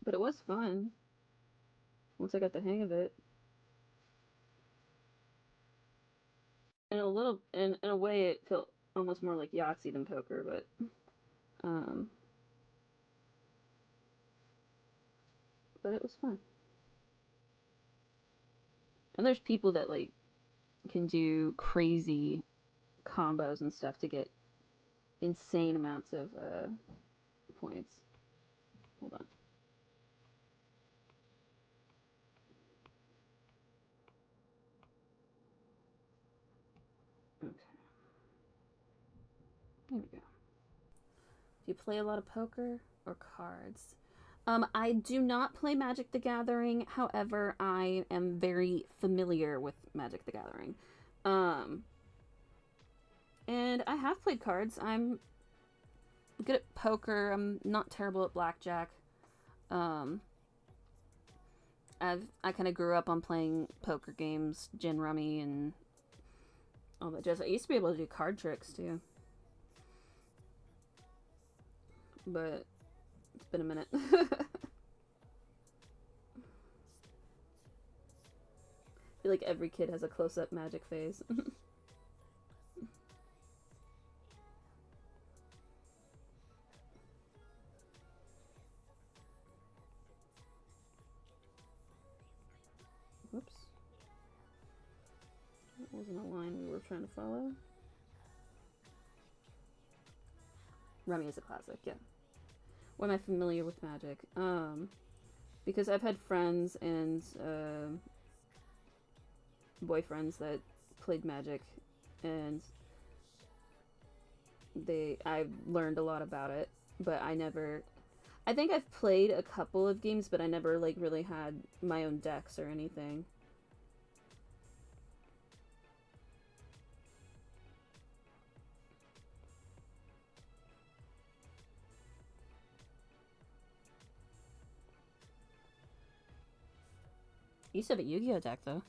but it was fun once I got the hang of it. In a way, it felt almost more like Yahtzee than poker, um, but it was fun. And there's people that like can do crazy combos and stuff to get insane amounts of points. Hold on. Okay. There we go. Do you play a lot of poker or cards? I do not play Magic the Gathering. However, I am very familiar with Magic the Gathering. And I have played cards. I'm good at poker. I'm not terrible at blackjack. I kind of grew up on playing poker games, gin rummy, and all that jazz. I used to be able to do card tricks too, but it's been a minute. I feel like every kid has a close-up Magic phase. Whoops. That wasn't a line we were trying to follow. Rummy is a classic, yeah. Why am I familiar with Magic? Because I've had friends and boyfriends that played Magic, and I've learned a lot about it, but I think I've played a couple of games, but I never like really had my own decks or anything. I used to have a Yu-Gi-Oh deck though.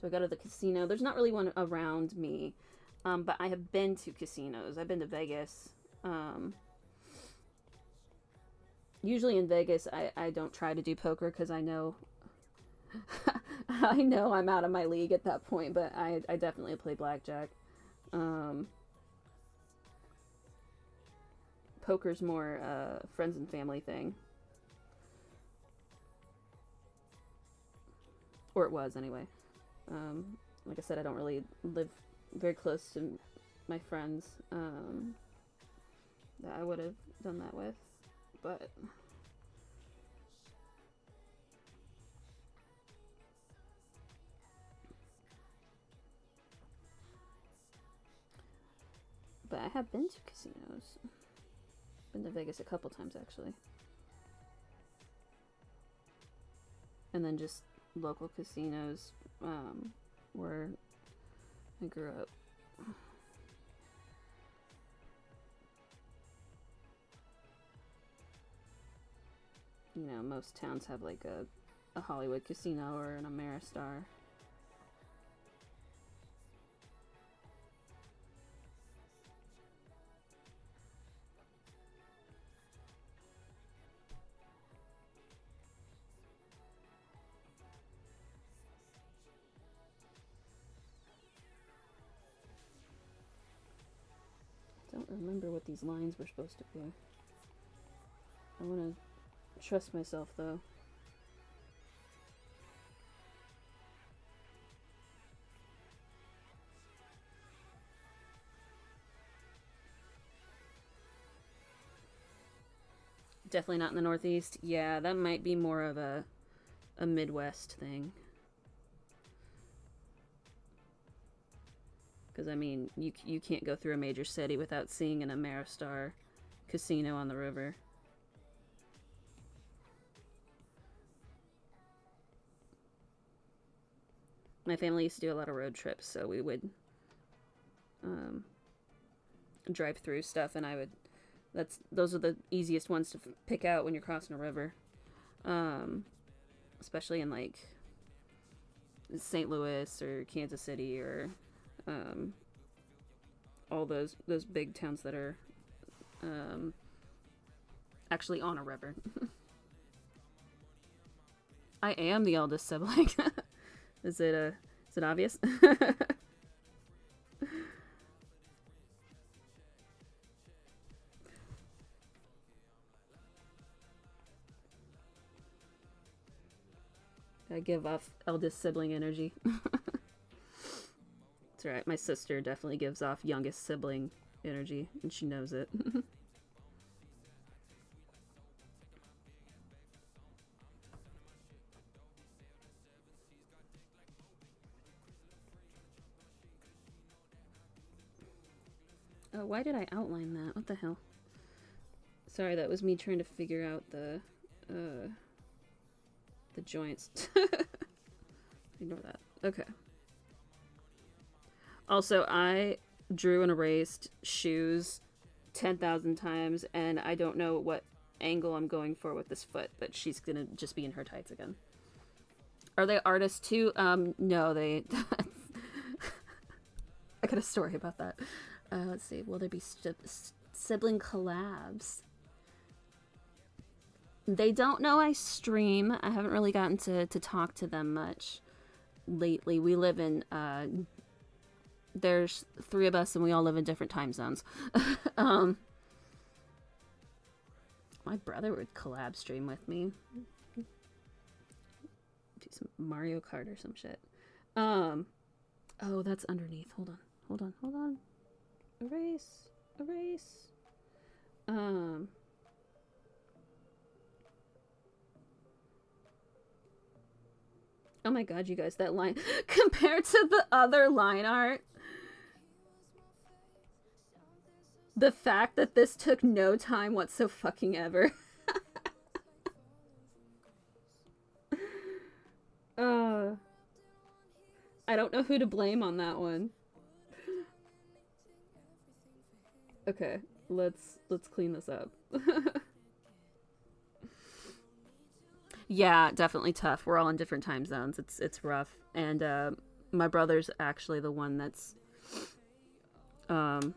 So I go to the casino. There's not really one around me, but I have been to casinos. I've been to Vegas. Usually in Vegas, I don't try to do poker because I know I know I'm out of my league at that point. But I definitely play blackjack. Poker's more friends and family thing, or it was anyway. Like I said, I don't really live very close to my friends that I would have done that with, but I have been to casinos. Been to Vegas a couple times actually, and then just local casinos where I grew up. You know, most towns have like a Hollywood casino or an Ameristar. I don't remember what these lines were supposed to be. I want to trust myself, though. Definitely not in the Northeast. Yeah, that might be more of a Midwest thing. Because, I mean, you can't go through a major city without seeing an Ameristar casino on the river. My family used to do a lot of road trips, so we would drive through stuff, and I would... Those are the easiest ones to pick out when you're crossing a river. Especially in, like, St. Louis or Kansas City or all those big towns that are actually on a river. I am the eldest sibling. Is it obvious? I give off eldest sibling energy. That's right. My sister definitely gives off youngest sibling energy, and she knows it. Oh, why did I outline that? What the hell? Sorry, that was me trying to figure out the joints. Ignore that. Okay. Also, I drew and erased shoes 10,000 times, and I don't know what angle I'm going for with this foot, but she's gonna just be in her tights again. Are they artists too? No, they... I got a story about that. Let's see. Will there be sibling collabs? They don't know I stream. I haven't really gotten to talk to them much lately. We live in... there's 3 of us, and we all live in different time zones. My brother would collab stream with me. Do some Mario Kart or some shit. Oh, that's underneath. Hold on. Erase. Oh my god, you guys, that line compared to the other line art. The fact that this took no time whatsoever. I don't know who to blame on that one. Okay, let's clean this up. Yeah, definitely tough. We're all in different time zones. It's rough. And my brother's actually the one that's blame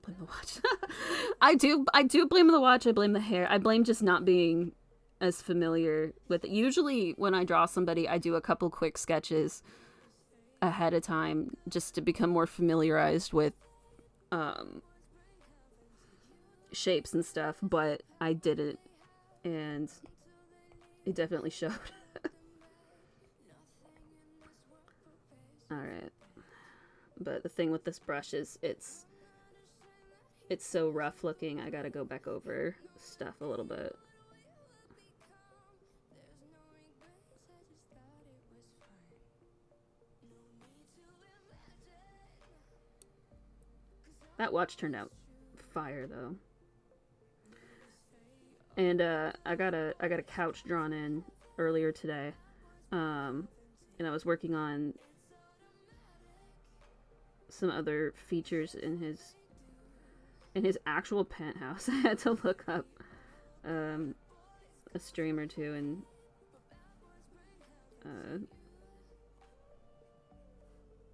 the watch. I do blame the watch. I blame the hair. I blame just not being as familiar with it. Usually when I draw somebody, I do a couple quick sketches ahead of time just to become more familiarized with shapes and stuff, but I didn't, and it definitely showed. Alright. But the thing with this brush is it's so rough looking, I gotta go back over stuff a little bit. That watch turned out fire though. And I got a couch drawn in earlier today. And I was working on some other features in his actual penthouse. I had to look up a stream or two and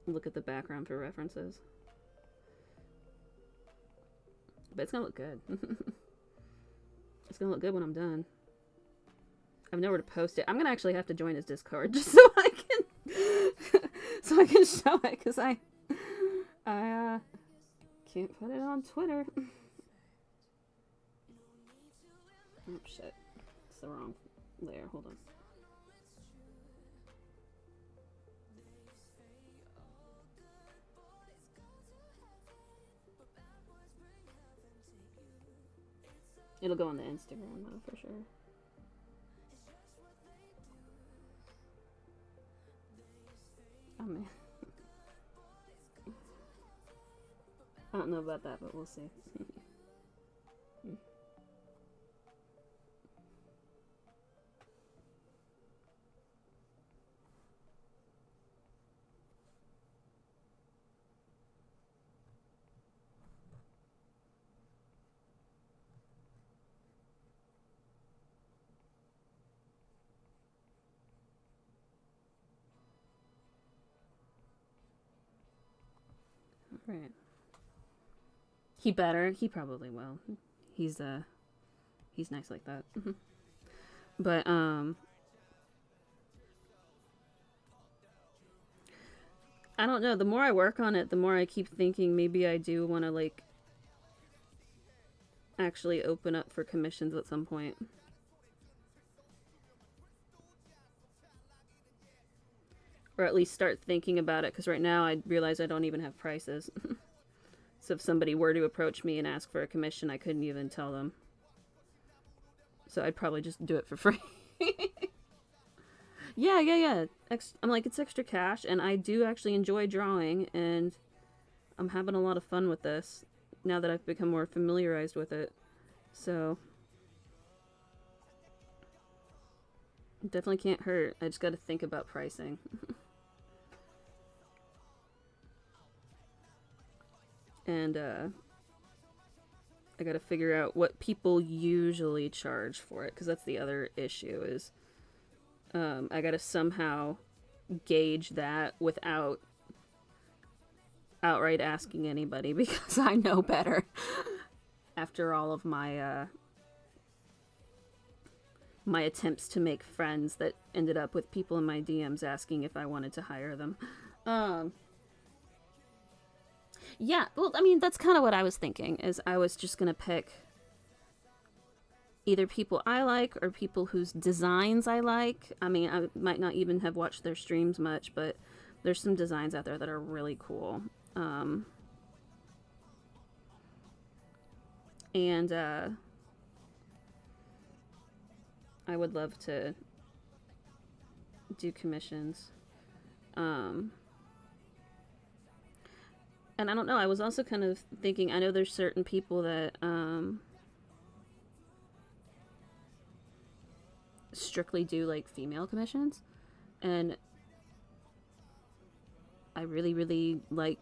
look at the background for references. But it's gonna look good. It's gonna look good when I'm done. I have nowhere to post it. I'm gonna actually have to join his Discord just so I can show it, because I can't put it on Twitter. shit. It's the wrong layer. Hold on. It'll go on the Instagram though, for sure. Oh man. I don't know about that, but we'll see. Right. He better. He probably will. He's nice like that. But I don't know. The more I work on it, the more I keep thinking maybe I do want to like actually open up for commissions at some point. Or at least start thinking about it, because right now I realize I don't even have prices. So if somebody were to approach me and ask for a commission, I couldn't even tell them. So I'd probably just do it for free. Yeah. I'm like, it's extra cash, and I do actually enjoy drawing, and I'm having a lot of fun with this now that I've become more familiarized with it. So it definitely can't hurt. I just got to think about pricing. And I gotta figure out what people usually charge for it, because that's the other issue is I gotta somehow gauge that without outright asking anybody, because I know better after all of my my attempts to make friends that ended up with people in my DMs asking if I wanted to hire them. Yeah, well, I mean, that's kind of what I was thinking, is I was just going to pick either people I like or people whose designs I like. I mean, I might not even have watched their streams much, but there's some designs out there that are really cool. And I would love to do commissions. And I don't know, I was also kind of thinking, I know there's certain people that strictly do like female commissions, and I really, really like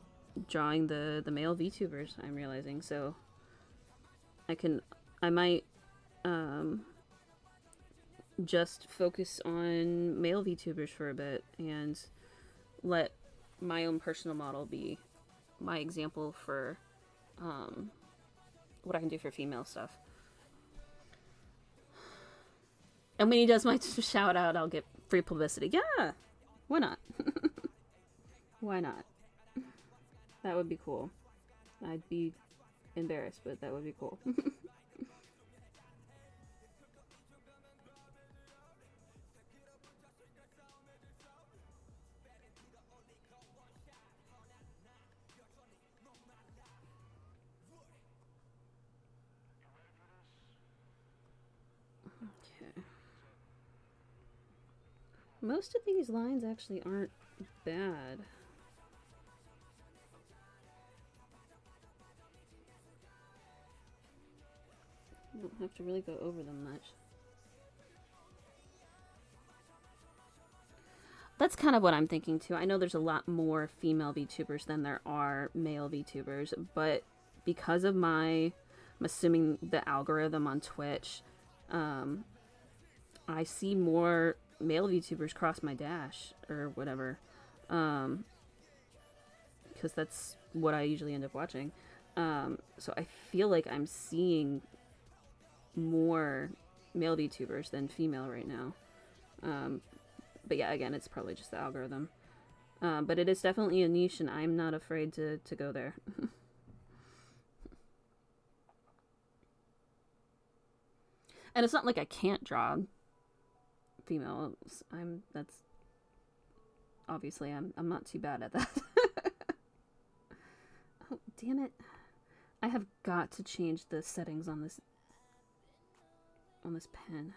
drawing the male VTubers, I'm realizing, so I might just focus on male VTubers for a bit and let my own personal model be my example for what I can do for female stuff. And when he does my shout out, I'll get free publicity. Yeah, why not? Why not? That would be cool. I'd be embarrassed, but that would be cool. Okay. Most of these lines actually aren't bad. You don't have to really go over them much. That's kind of what I'm thinking too. I know there's a lot more female VTubers than there are male VTubers, but because of I'm assuming the algorithm on Twitch, I see more male VTubers cross my dash or whatever, because that's what I usually end up watching. So I feel like I'm seeing more male VTubers than female right now. But yeah, again, it's probably just the algorithm. But it is definitely a niche, and I'm not afraid to go there. And it's not like I can't draw females. That's obviously I'm not too bad at that. Oh, damn it. I have got to change the settings on this pen.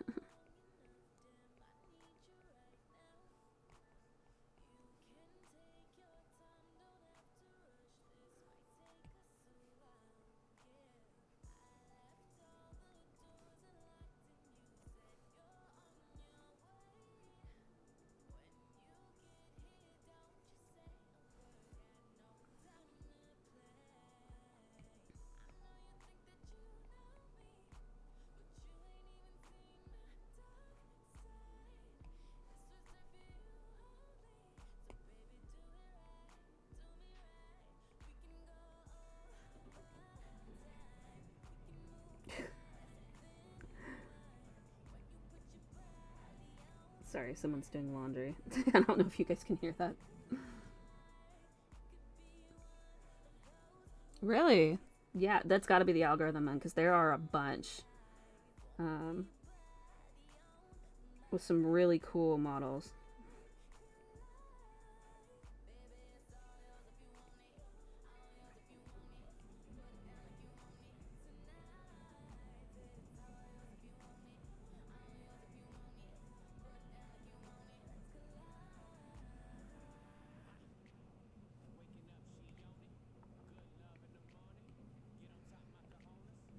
Sorry, someone's doing laundry. I don't know if you guys can hear that. Really? Yeah, that's got to be the algorithm then, because there are a bunch with some really cool models.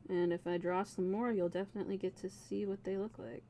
And if I draw some more, you'll definitely get to see what they look like.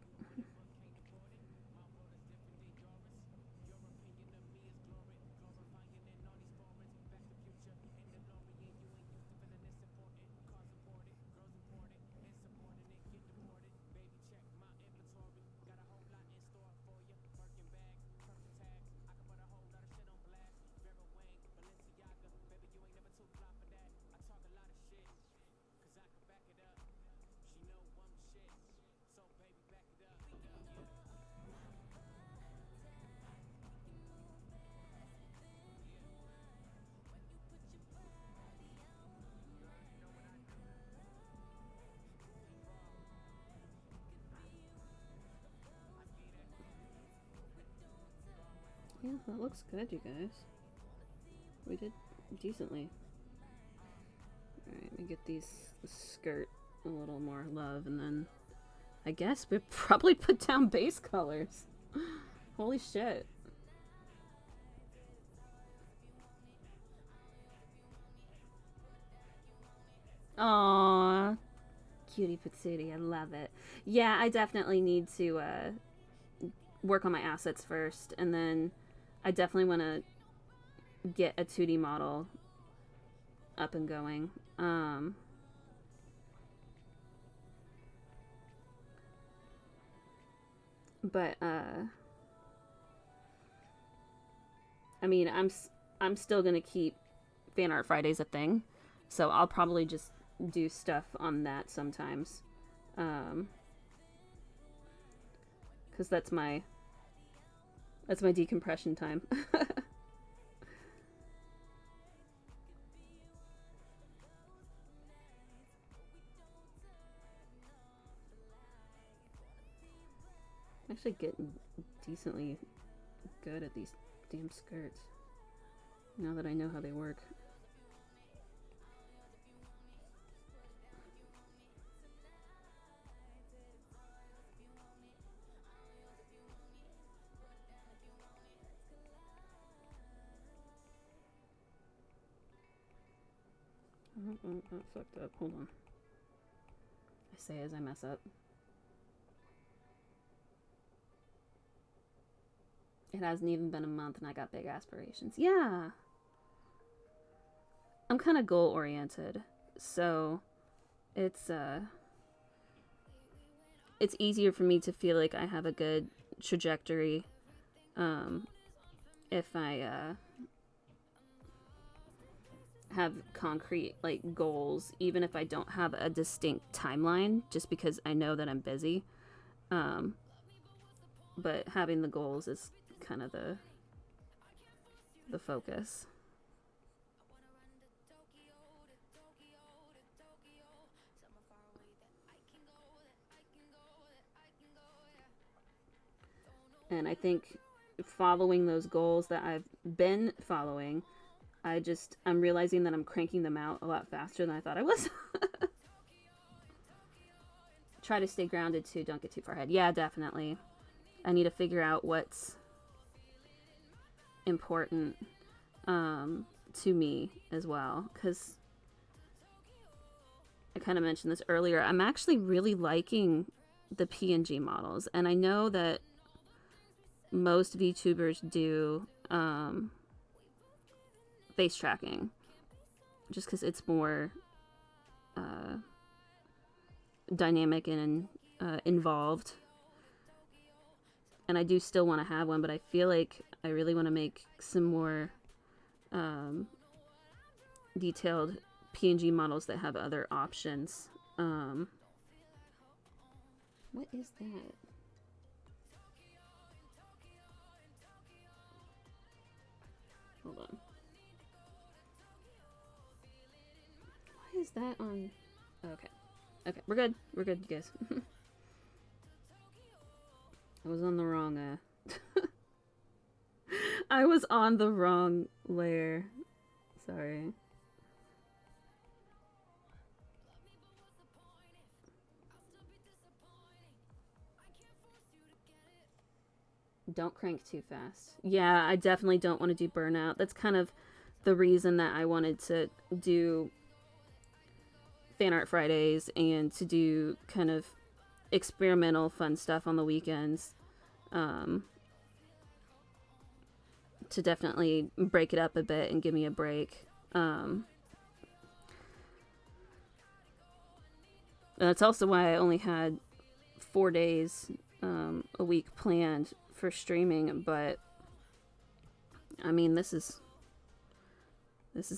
Yeah, that looks good, you guys. We did decently. Alright, let me get the skirt a little more love, and then I guess we probably put down base colors. Holy shit. Aww. Cutie patootie, I love it. Yeah, I definitely need to work on my assets first, and then I definitely want to get a 2D model up and going. But I mean, I'm still gonna keep Fan Art Fridays a thing, so I'll probably just do stuff on that sometimes, because that's my decompression time. I'm actually getting decently good at these damn skirts now that I know how they work. Oh, fucked up. Hold on. I say as I mess up. It hasn't even been a month and I got big aspirations. Yeah. I'm kind of goal oriented, so it's easier for me to feel like I have a good trajectory if I have concrete like goals, even if I don't have a distinct timeline, just because I know that I'm busy. But having the goals is kind of the focus. And I think following those goals that I've been following, I'm realizing that I'm cranking them out a lot faster than I thought I was. Try to stay grounded too, don't get too far ahead. Yeah, definitely. I need to figure out what's important to me as well, because I kind of mentioned this earlier. I'm actually really liking the PNG models, and I know that most VTubers do face tracking just because it's more dynamic and involved, and I do still want to have one, but I feel like I really want to make some more detailed PNG models that have other options. What is that? Hold on. Why is that on? Okay. Okay, we're good. We're good, you guys. I was on the wrong, I was on the wrong layer. Sorry. Don't crank too fast. Yeah, I definitely don't want to do burnout. That's kind of the reason that I wanted to do Fan Art Fridays and to do kind of experimental fun stuff on the weekends. To definitely break it up a bit and give me a break. And that's also why I only had 4 days a week planned for streaming, but I mean, this is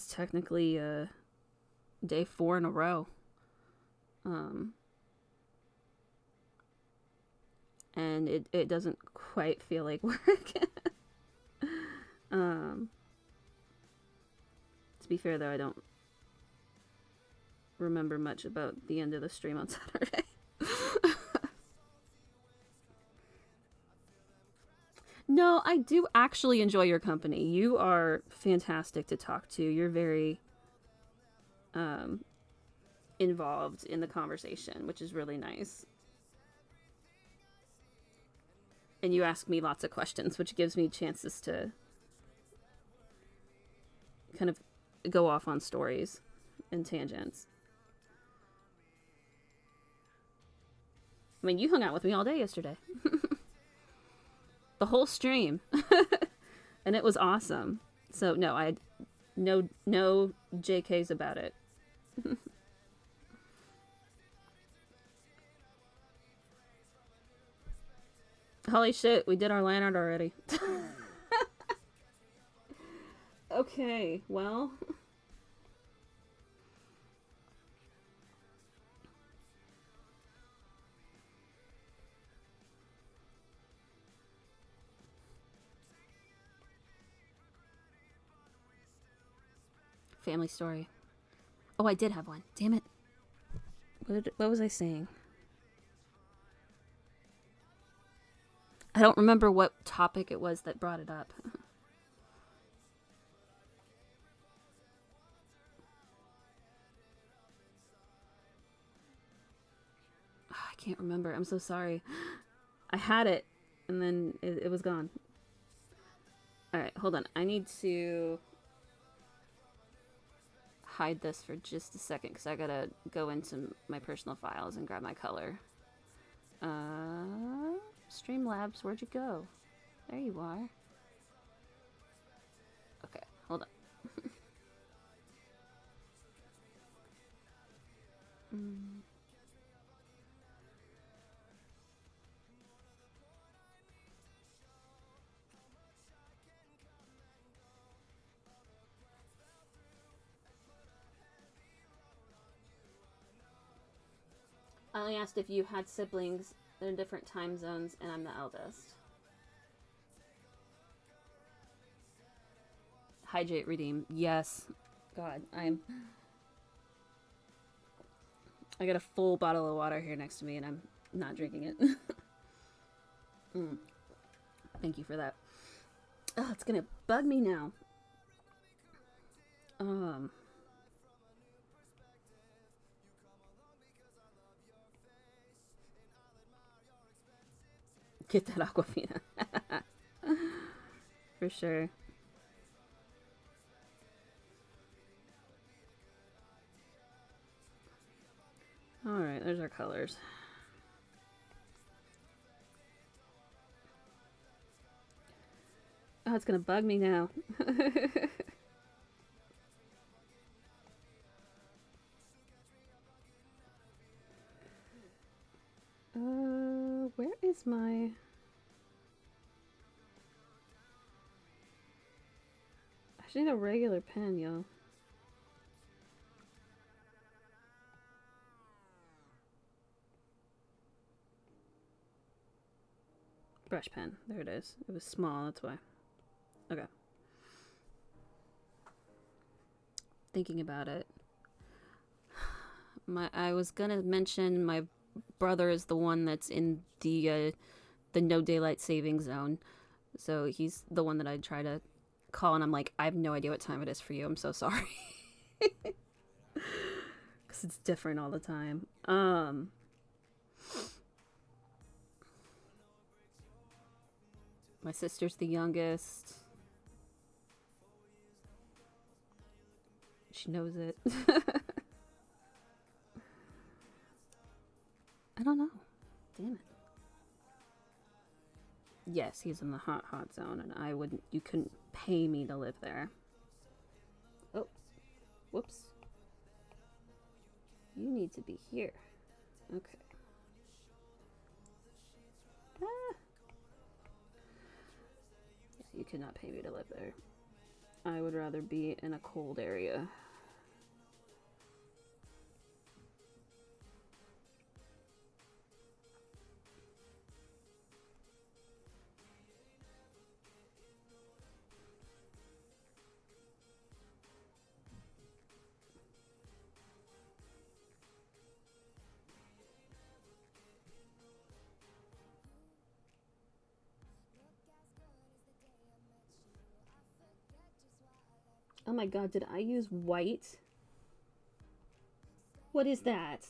technically day 4 in a row. And it doesn't quite feel like work. To be fair though, I don't remember much about the end of the stream on Saturday. No, I do actually enjoy your company. You are fantastic to talk to. You're very involved in the conversation, which is really nice. And you ask me lots of questions, which gives me chances to kind of go off on stories and tangents. I mean, you hung out with me all day yesterday. The whole stream. And it was awesome. So no, I no JKs about it. Holy shit, we did our line art already. Okay, well. Family story. Oh, I did have one. Damn it. What was I saying? I don't remember what topic it was that brought it up. I can't remember. I'm so sorry. I had it, and then it was gone. Alright, hold on. I need to hide this for just a second, because I gotta go into my personal files and grab my color. Streamlabs, where'd you go? There you are. Okay, hold on. I only asked if you had siblings. They're in different time zones, and I'm the eldest. Hydrate, redeem. Yes. God, I got a full bottle of water here next to me, and I'm not drinking it. Thank you for that. Oh, it's gonna bug me now. Get that Aquafina. For sure. Alright, there's our colors. Oh, it's gonna bug me now. Where is my... I should need a regular pen, yo. Brush pen. There it is. It was small, that's why. Okay. Thinking about it. I was gonna mention my brother is the one that's in the no daylight saving zone. So he's the one that I try to call, and I'm like, I have no idea what time it is for you. I'm so sorry. Because it's different all the time. My sister's the youngest. She knows it. I don't know. Damn it. Yes, he's in the hot zone, and I wouldn't. You couldn't pay me to live there. Oh, whoops. You need to be here. Okay. Ah. Yeah, you could not pay me to live there. I would rather be in a cold area. Oh my god, did I use white? What is that?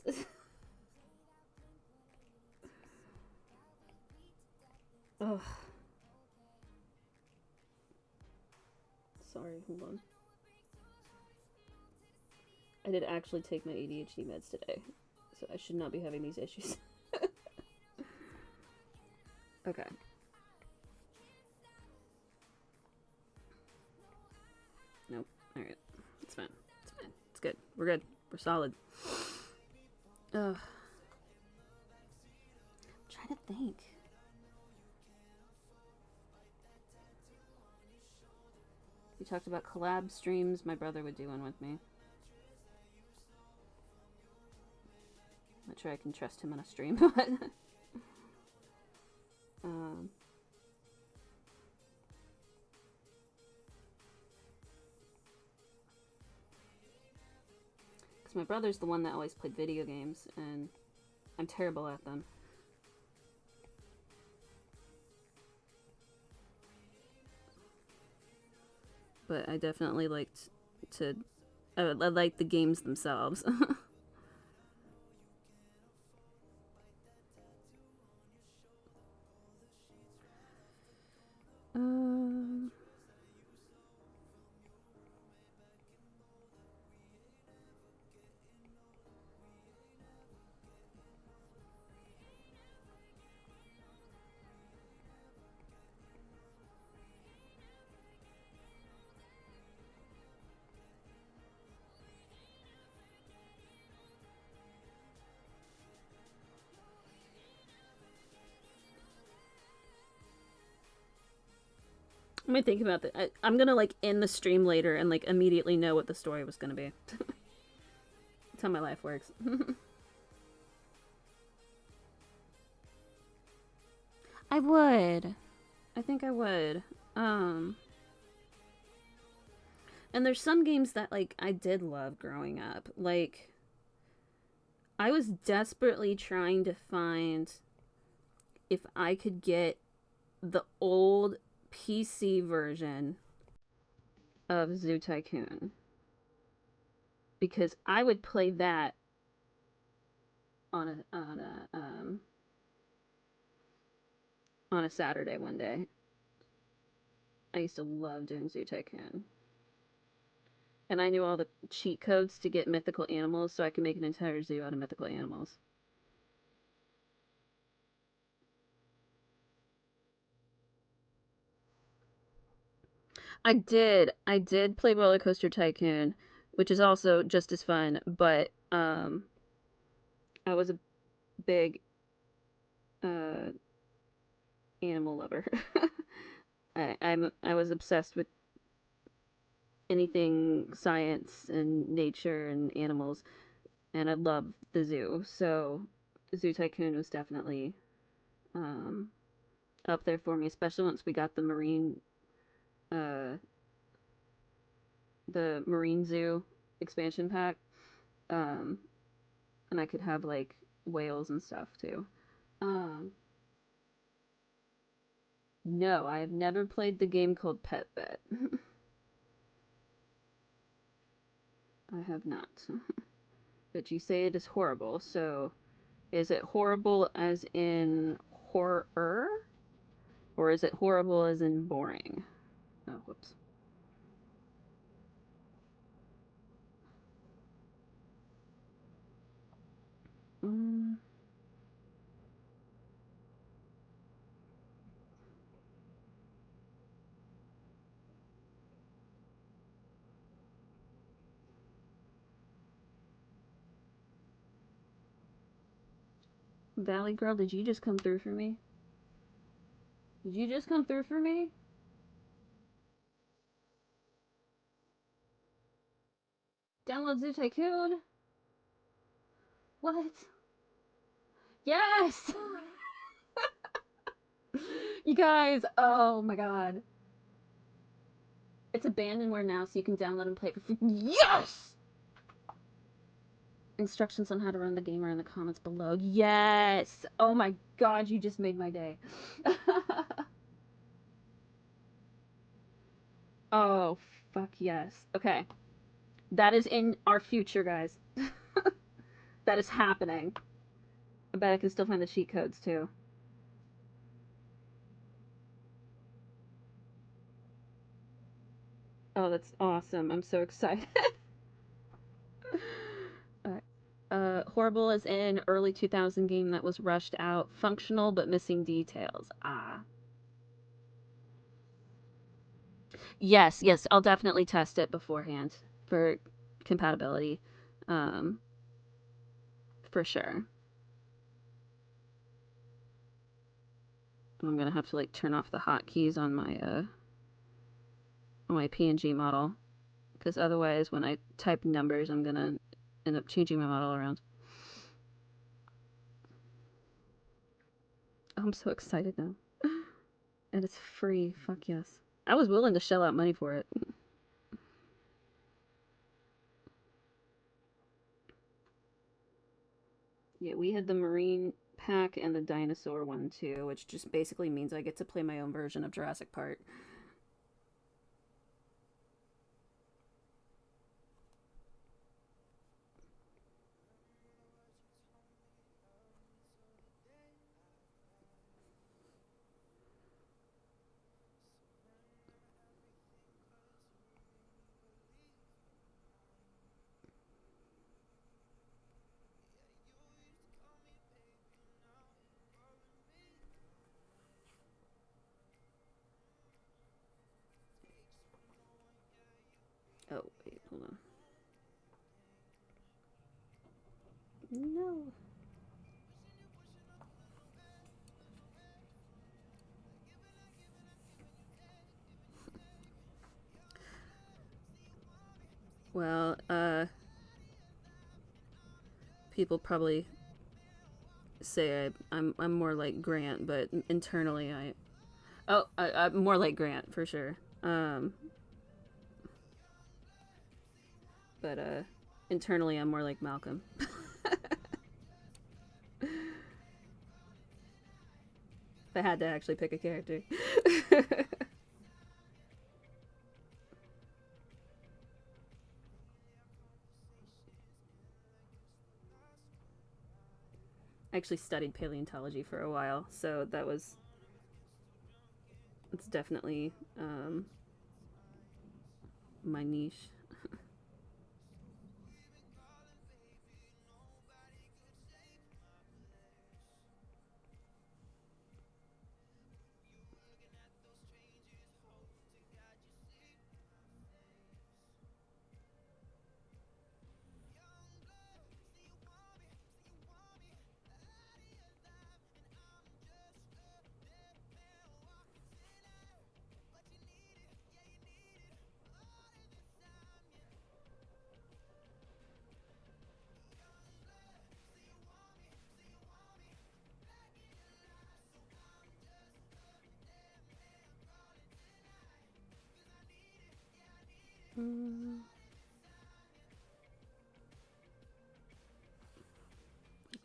Ugh. Sorry, hold on. I did actually take my ADHD meds today, so I should not be having these issues. Okay. Nope. Alright. It's fine. It's fine. It's good. We're good. We're solid. Ugh. I'm trying to think. We talked about collab streams. My brother would do one with me. Not sure I can trust him on a stream, but... my brother's the one that always played video games, and I'm terrible at them. But I definitely liked to... I liked the games themselves. Let me think about that. I'm gonna like end the stream later and like immediately know what the story was gonna be. That's how my life works. I would. I think I would. And there's some games that like I did love growing up. Like I was desperately trying to find if I could get the old PC version of Zoo Tycoon, because I would play that on a Saturday one day. I used to love doing Zoo Tycoon. And I knew all the cheat codes to get mythical animals, so I could make an entire zoo out of mythical animals. I did. I did play Roller Coaster Tycoon, which is also just as fun, but I was a big uh animal lover. I was obsessed with anything science and nature and animals, and I love the zoo. So Zoo Tycoon was definitely um, up there for me, especially once we got uh, the marine zoo expansion pack, um, and I could have like whales and stuff too. Um, no, I have never played the game called Pet Bet. I have not. But you say it is horrible, so is it horrible as in horror? Or is it horrible as in boring? Oh, whoops. Mm. Valley Girl, did you just come through for me? Did you just come through for me? Download Zoo Tycoon? What? Yes! You guys, oh my god. It's abandonware now, so you can download and play it for free. Yes! Instructions on how to run the game are in the comments below. Yes! Oh my god, you just made my day. Oh, fuck yes. Okay. That is in our future, guys. That is happening. I bet I can still find the cheat codes, too. Oh, that's awesome. I'm so excited. Alright. Horrible as in early 2000 game that was rushed out. Functional but missing details. Ah. Yes, yes. I'll definitely test it beforehand for compatibility. Um, for sure. I'm gonna have to like turn off the hotkeys on my PNG model, because otherwise when I type numbers I'm gonna end up changing my model around. Oh, I'm so excited now. And it's free. Fuck yes. I was willing to shell out money for it. Yeah, we had the marine pack and the dinosaur one too, which just basically means I get to play my own version of Jurassic Park. Oh, wait, hold on. No. Well, people probably say I'm more like Grant, but internally I'm more like Grant for sure. But internally I'm more like Malcolm. I had to actually pick a character. I actually studied paleontology for a while, so it's definitely my niche.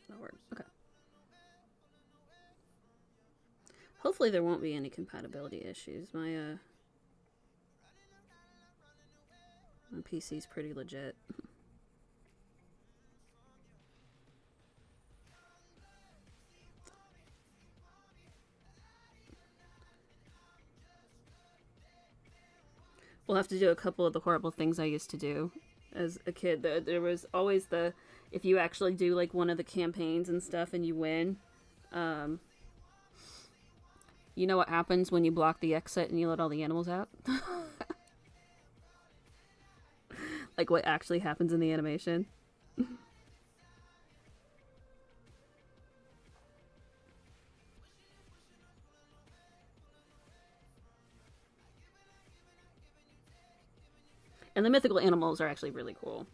That'll work. Okay. Hopefully there won't be any compatibility issues. My PC's pretty legit. We'll have to do a couple of the horrible things I used to do as a kid. There was always if you actually do like one of the campaigns and stuff and you win, you know what happens when you block the exit and you let all the animals out? Like what actually happens in the animation. And the mythical animals are actually really cool.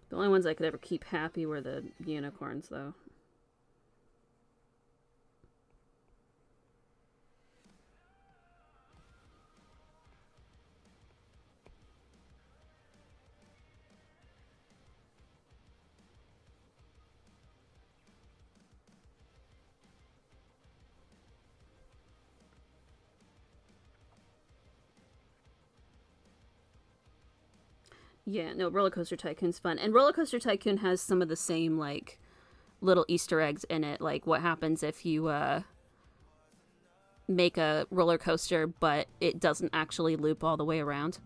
The only ones I could ever keep happy were the unicorns, though. Yeah, no, Roller Coaster Tycoon's fun. And Roller Coaster Tycoon has some of the same, like, little Easter eggs in it. Like, what happens if you, make a roller coaster, but it doesn't actually loop all the way around?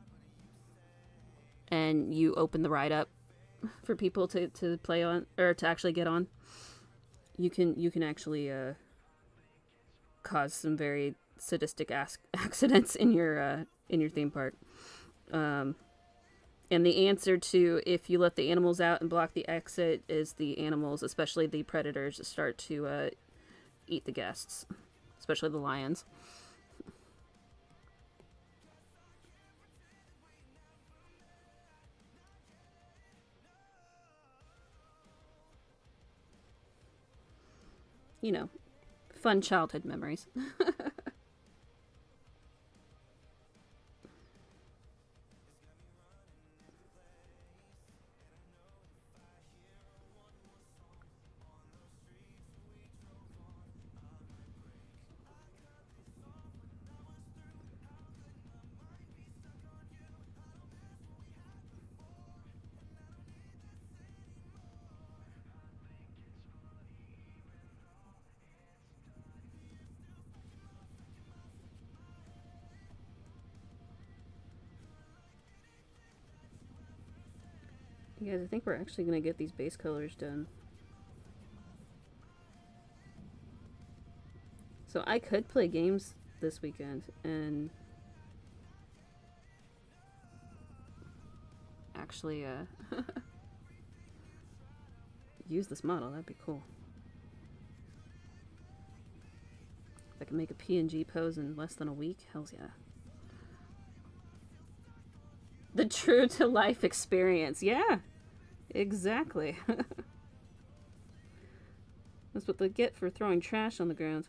And you open the ride up for people to play on, or to actually get on. You can actually, cause some very sadistic accidents in your theme park. And the answer to if you let the animals out and block the exit is the animals, especially the predators, start to eat the guests, especially the lions. You know, fun childhood memories. You guys, I think we're actually going to get these base colors done. So I could play games this weekend and actually use this model. That'd be cool. If I can make a PNG pose in less than a week, hells yeah. The true to life experience. Yeah, exactly. That's what they get for throwing trash on the ground.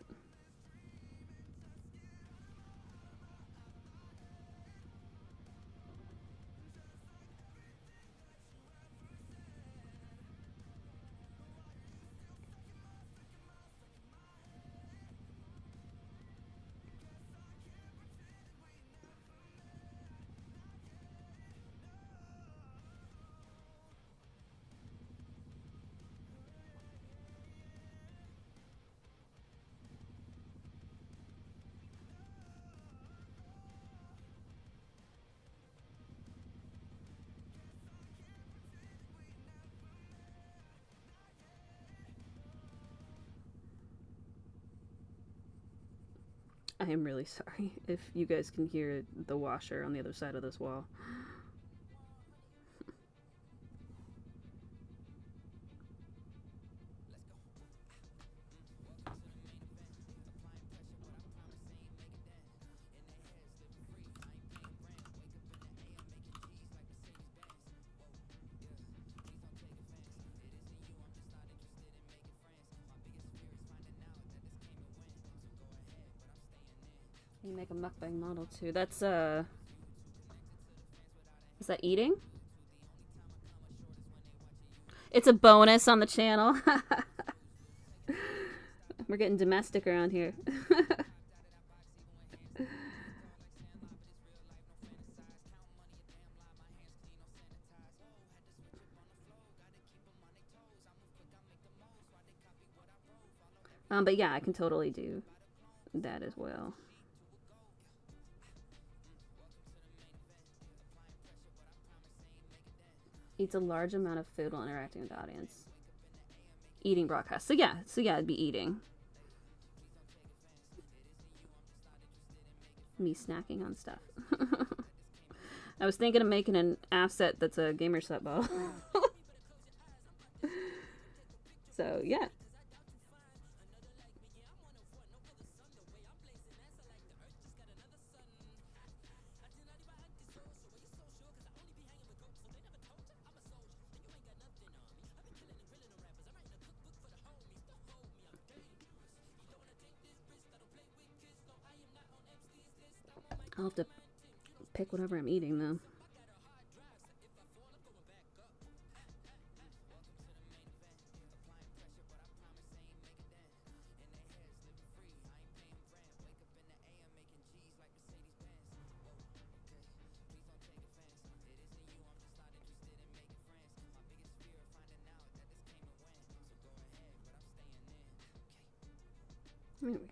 I am really sorry if you guys can hear the washer on the other side of this wall. You make a mukbang model too. That's is that eating? It's a bonus on the channel. We're getting domestic around here. But yeah, I can totally do that as well. Eats a large amount of food while interacting with the audience. Eating broadcast. So yeah, it'd be eating. Me snacking on stuff. I was thinking of making an asset that's a gamer set ball. So yeah. I'll have to pick whatever I'm eating though. There we go.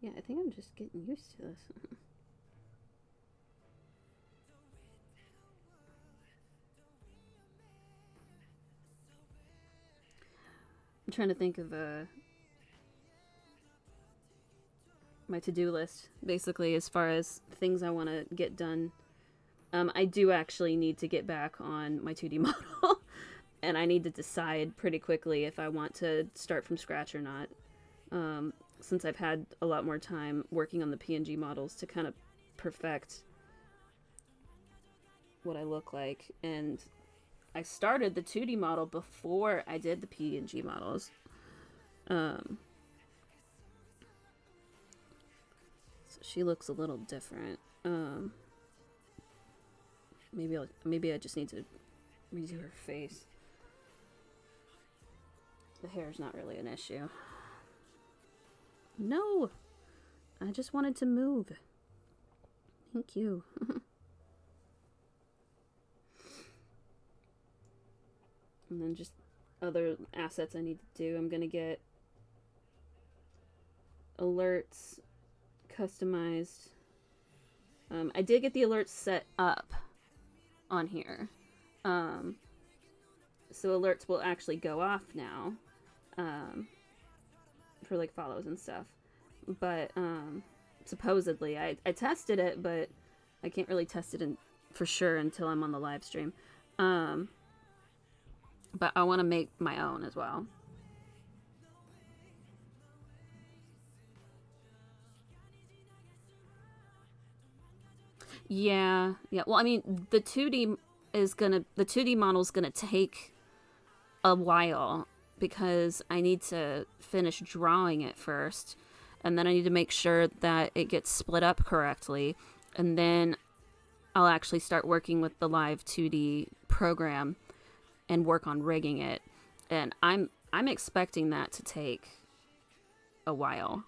Yeah, I think I'm just getting used to this. I'm trying to think of my to-do list, basically, as far as things I want to get done. I do actually need to get back on my 2D model, and I need to decide pretty quickly if I want to start from scratch or not. Since I've had a lot more time working on the PNG models to kind of perfect what I look like. And I started the 2D model before I did the PNG models. So she looks a little different. Maybe I just need to redo her face. The hair's not really an issue. No! I just wanted to move. Thank you. And then just other assets I need to do. I'm gonna get alerts customized. I did get the alerts set up on here. So alerts will actually go off now. For like follows and stuff. But supposedly I tested it, but I can't really test it for sure until I'm on the live stream. But I want to make my own as well. Yeah. Well, I mean, the 2D model is gonna take a while because I need to finish drawing it first, and then I need to make sure that it gets split up correctly, and then I'll actually start working with the live 2D program and work on rigging it. And I'm expecting that to take a while,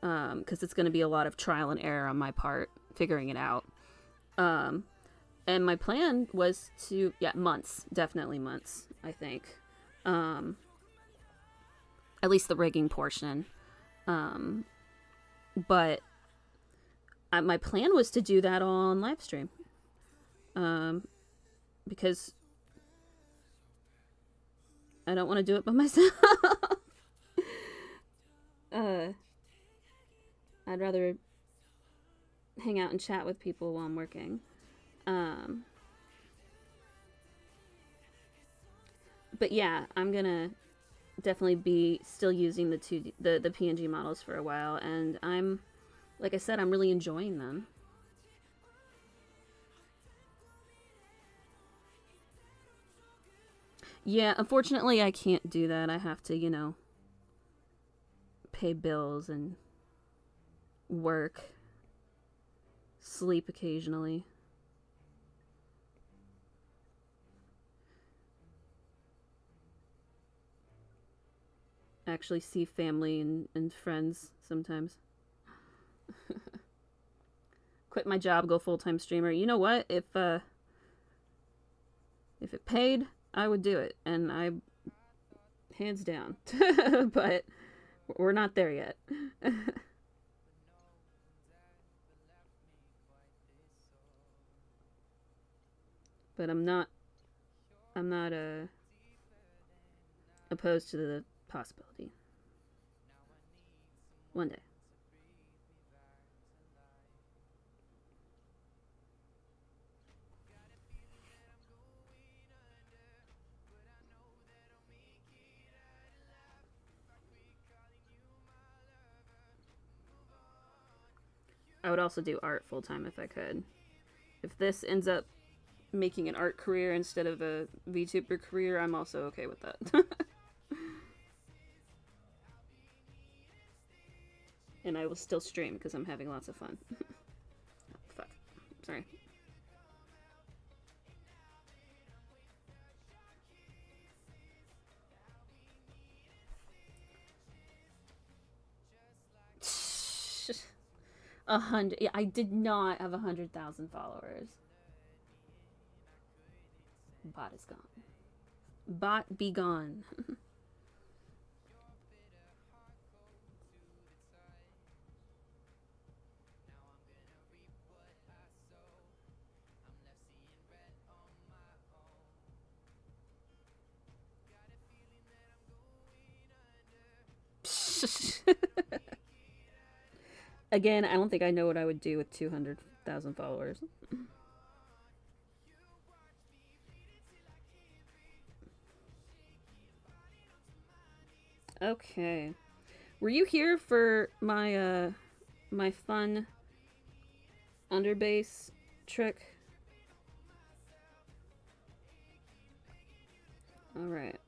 because it's going to be a lot of trial and error on my part figuring it out. And my plan was to, yeah, months, definitely months, I think. At least the rigging portion. But my plan was to do that on live stream. Because I don't want to do it by myself. I'd rather hang out and chat with people while I'm working. But yeah, I'm gonna definitely be still using the PNG models for a while, and I'm, like I said, I'm really enjoying them. Yeah, unfortunately I can't do that. I have to, you know, pay bills and work, sleep occasionally. Actually see family and friends sometimes. Quit my job, go full-time streamer. You know what? If it paid, I would do it. And I, hands down. But we're not there yet. But I'm not opposed to the possibility. One day. I would also do art full-time if I could. If this ends up making an art career instead of a VTuber career, I'm also okay with that. And I will still stream because I'm having lots of fun. Oh, fuck. Sorry. Yeah, I did not have 100,000 followers. Bot is gone. Bot be gone. Again, I don't think I know what I would do with 200,000 followers. Okay. Were you here for my my fun underbase trick? All right.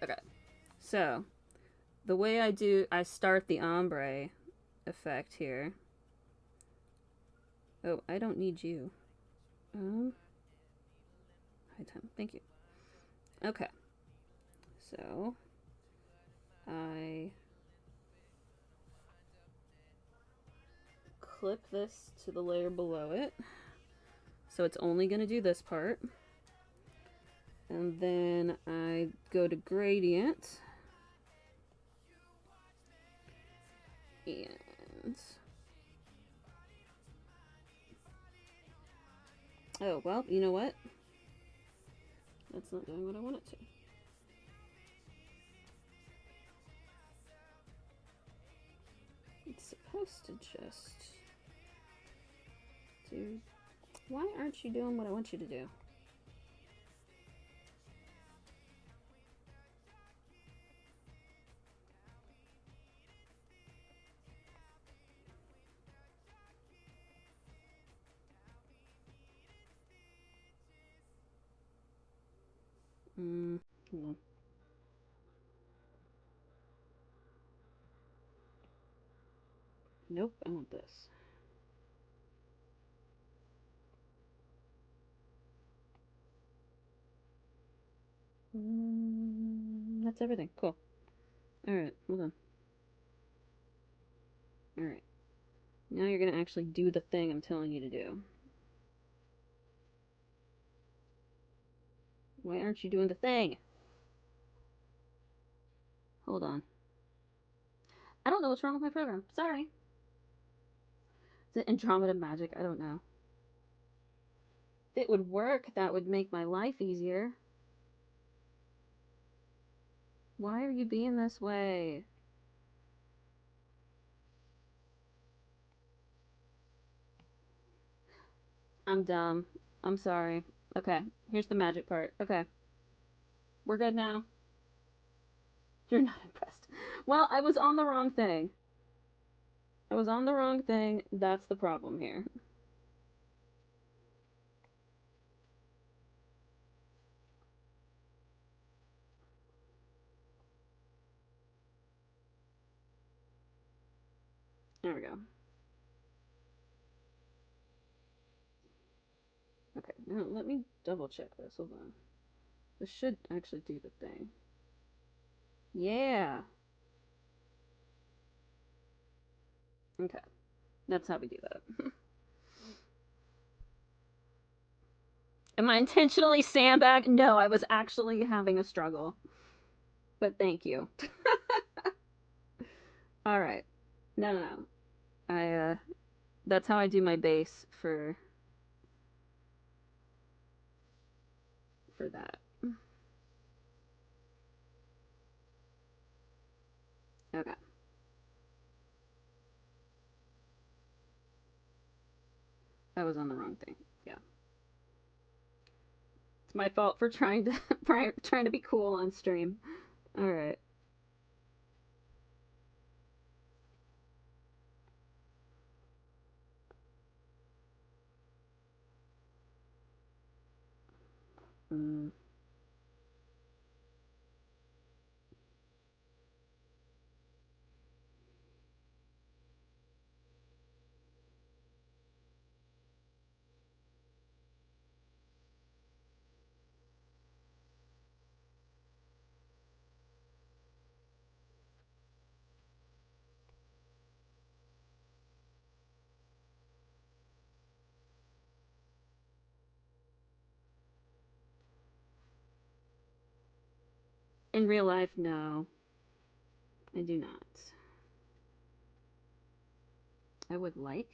Okay. So, the way I start the ombre effect here. Oh, I don't need you. High time. Thank you. Okay. So, I clip this to the layer below it. So it's only going to do this part. And then I go to gradient. And... oh, well, you know what? That's not doing what I want it to. It's supposed to just do... why aren't you doing what I want you to do? Hold on. Nope, I want this. That's everything. Cool. Alright, hold on. Alright. Now you're gonna actually do the thing I'm telling you to do. Why aren't you doing the thing? Hold on. I don't know what's wrong with my program. Sorry. Is it Andromeda magic? I don't know. If it would work, that would make my life easier. Why are you being this way? I'm dumb. I'm sorry. Okay, here's the magic part. Okay. We're good now. You're not impressed. Well, I was on the wrong thing. I was on the wrong thing. That's the problem here. There we go. Okay, now let me double check this. Hold on. This should actually do the thing. Yeah. Okay. That's how we do that. Am I intentionally sandbag? No, I was actually having a struggle. But thank you. Alright. No. That's how I do my base for that. Okay. I was on the wrong thing. Yeah. It's my fault for trying to be cool on stream. Alright. Mm. In real life, no. I do not. I would like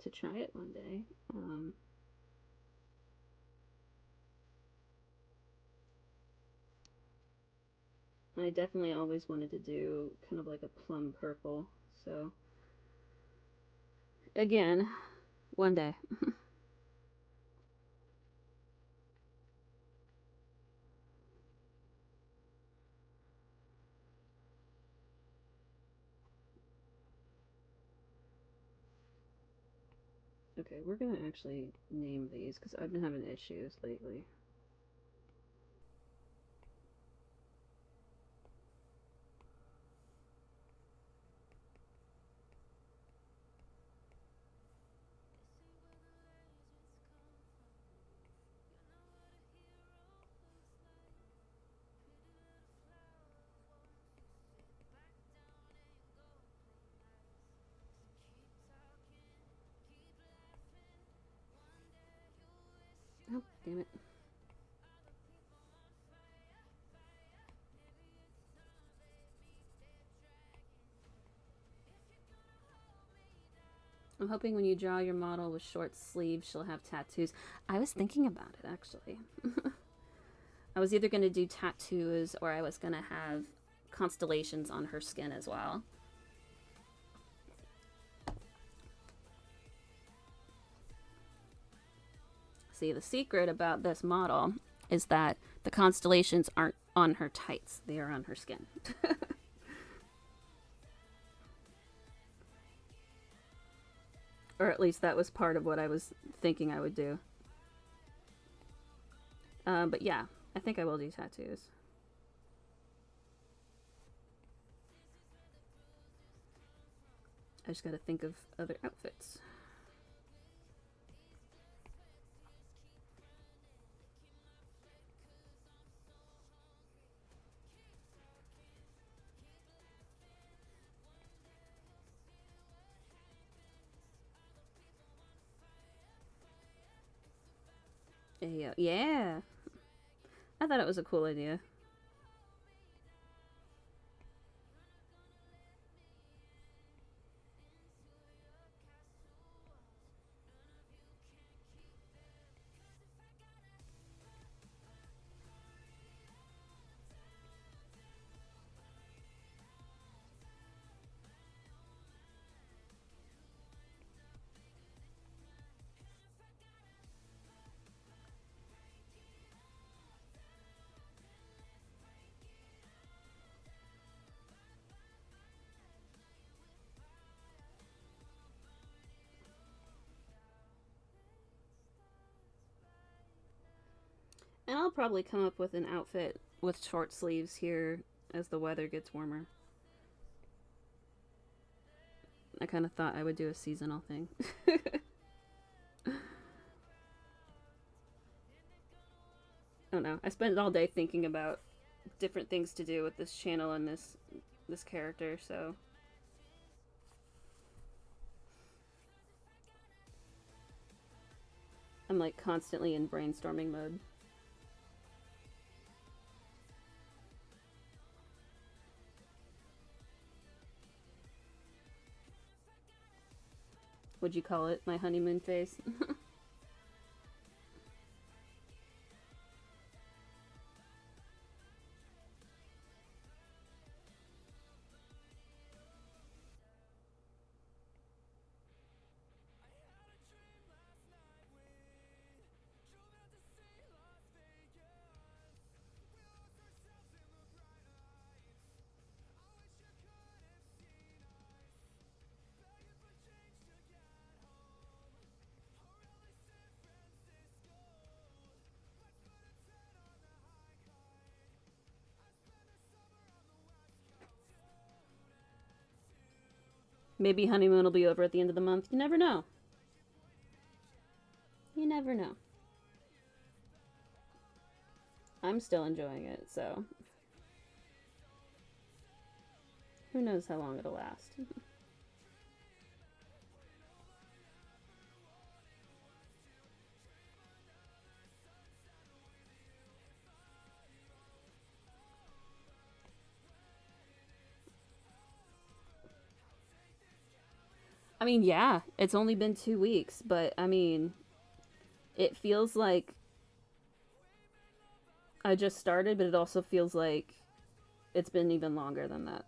to try it one day. I definitely always wanted to do kind of like a plum purple. So, again, one day. Okay, we're gonna actually name these because I've been having issues lately. Oh, damn it. I'm hoping when you draw your model with short sleeves, she'll have tattoos. I was thinking about it, actually. I was either going to do tattoos or I was going to have constellations on her skin as well. See, the secret about this model is that the constellations aren't on her tights, they are on her skin. Or at least that was part of what I was thinking I would do. But yeah, I think I will do tattoos. I just gotta think of other outfits. Yeah. I thought it was a cool idea. And I'll probably come up with an outfit with short sleeves here as the weather gets warmer. I kind of thought I would do a seasonal thing. I don't know. I spent all day thinking about different things to do with this channel and this character, so I'm like constantly in brainstorming mode. Would you call it my honeymoon phase? Maybe honeymoon will be over at the end of the month. You never know. You never know. I'm still enjoying it, so who knows how long it'll last. I mean, yeah, it's only been 2 weeks, but I mean, it feels like I just started, but it also feels like it's been even longer than that.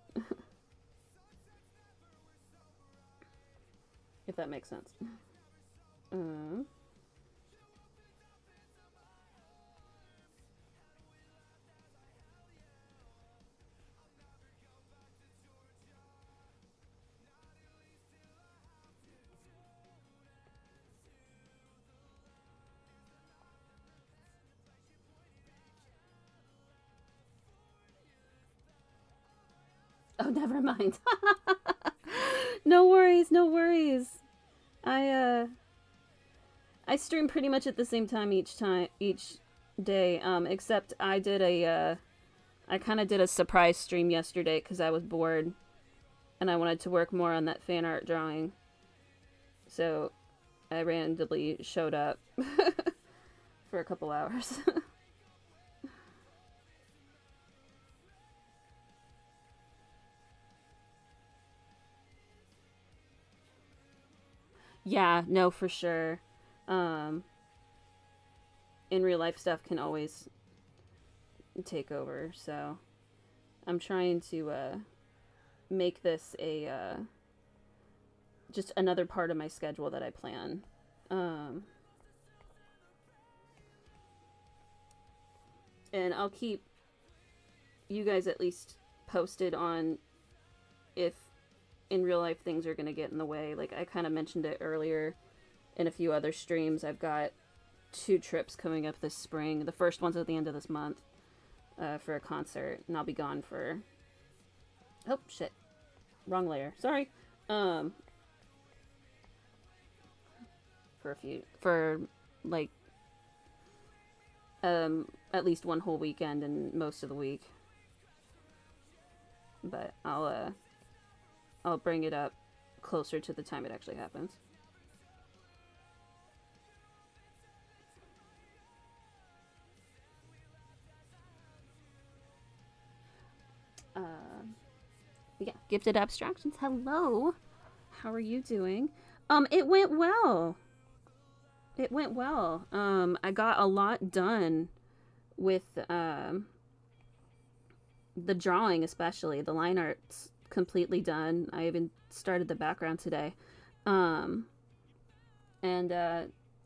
If that makes sense. Uh, oh, never mind. No worries, no worries. I I stream pretty much at the same time each day. Except I kind of did a surprise stream yesterday because I was bored, and I wanted to work more on that fan art drawing. So, I randomly showed up for a couple hours. Yeah, no, for sure. Um, in real life stuff can always take over, so I'm trying to make this a just another part of my schedule that I plan. Um, and I'll keep you guys at least posted on if in real life things are going to get in the way. Like I kind of mentioned it earlier in a few other streams. I've got 2 trips coming up this spring. The first one's at the end of this month for a concert, and I'll be gone for. Oh shit, wrong layer. Sorry. For like at least one whole weekend and most of the week. But I'll bring it up closer to the time it actually happens. Yeah, Gifted Abstractions. Hello. How are you doing? It went well. It went well. I got a lot done with the drawing, especially the line art's completely done. I even started the background today. And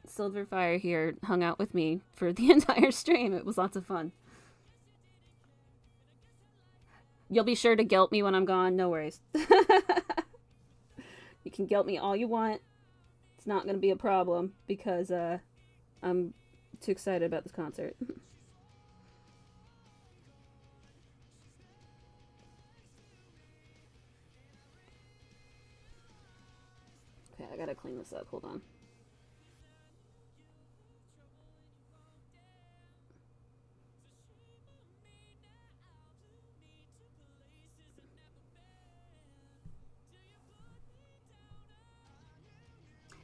Silverfire here hung out with me for the entire stream. It was lots of fun. You'll be sure to guilt me when I'm gone. No worries. You can guilt me all you want. It's not going to be a problem because I'm too excited about this concert. Okay, I gotta clean this up. Hold on.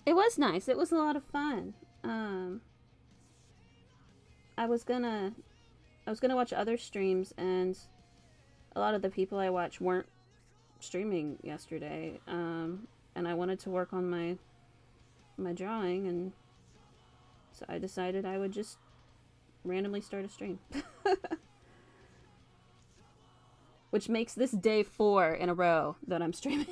It was nice. It was a lot of fun. I was gonna watch other streams, and a lot of the people I watch weren't streaming yesterday. And I wanted to work on my drawing, and so I decided I would just randomly start a stream. Which makes this day 4 in a row that I'm streaming.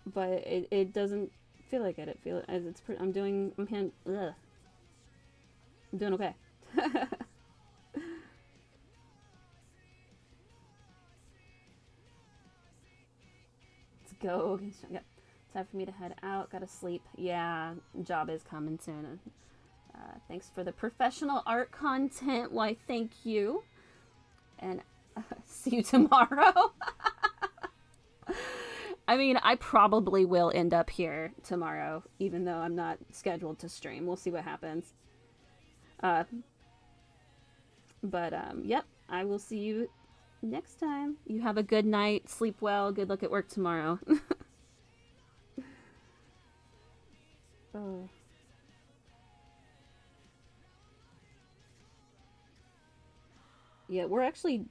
But it doesn't feel like it. It feels as it's. I'm doing okay. Let's go. Yep. Time for me to head out. Gotta sleep. Yeah, job is coming soon. Thanks for the professional art content. Why, thank you. And see you tomorrow. I mean, I probably will end up here tomorrow, even though I'm not scheduled to stream. We'll see what happens. Yep, I will see you next time. You have a good night. Sleep well. Good luck at work tomorrow. Oh. Yeah, we're actually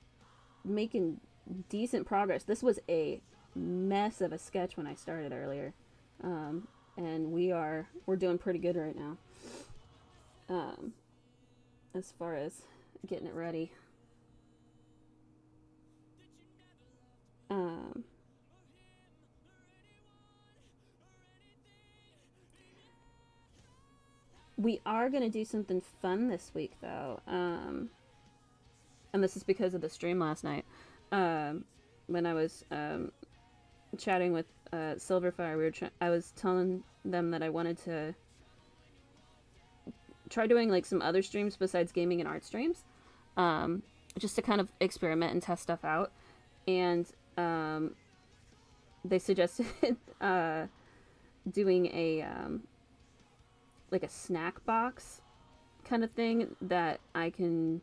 making decent progress. This was a mess of a sketch when I started earlier, and we're doing pretty good right now, as far as getting it ready. We are gonna do something fun this week, though, and this is because of the stream last night. When I was chatting with Silverfire, I was telling them that I wanted to try doing like some other streams besides gaming and art streams, just to kind of experiment and test stuff out. And they suggested doing a like a snack box kind of thing that I can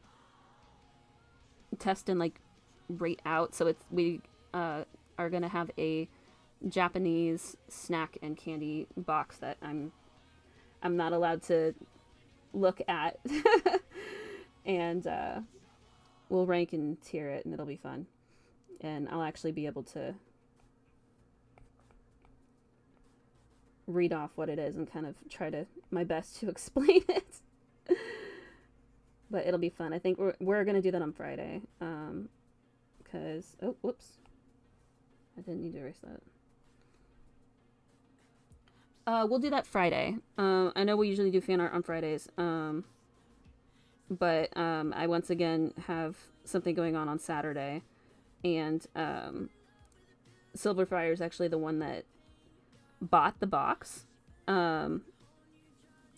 test and like rate out. So we are gonna have a Japanese snack and candy box that I'm not allowed to look at, and we'll rank and tier it, and it'll be fun. And I'll actually be able to read off what it is and kind of try to my best to explain it. But it'll be fun. I think we're gonna do that on Friday. Because oh, whoops, I didn't need to erase that. We'll do that Friday. I know we usually do fan art on Fridays. But I once again have something going on Saturday, and Silverfire is actually the one that bought the box.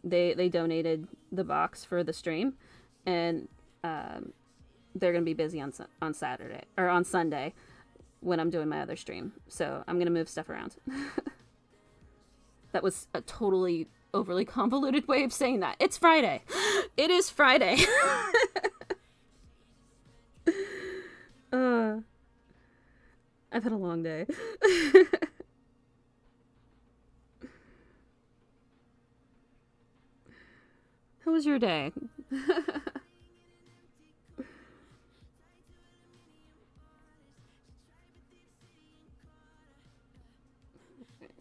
They donated the box for the stream, and they're gonna be busy on Saturday or on Sunday when I'm doing my other stream. So I'm gonna move stuff around. That was a totally overly convoluted way of saying that. It's Friday. It is Friday. I've had a long day. How was your day?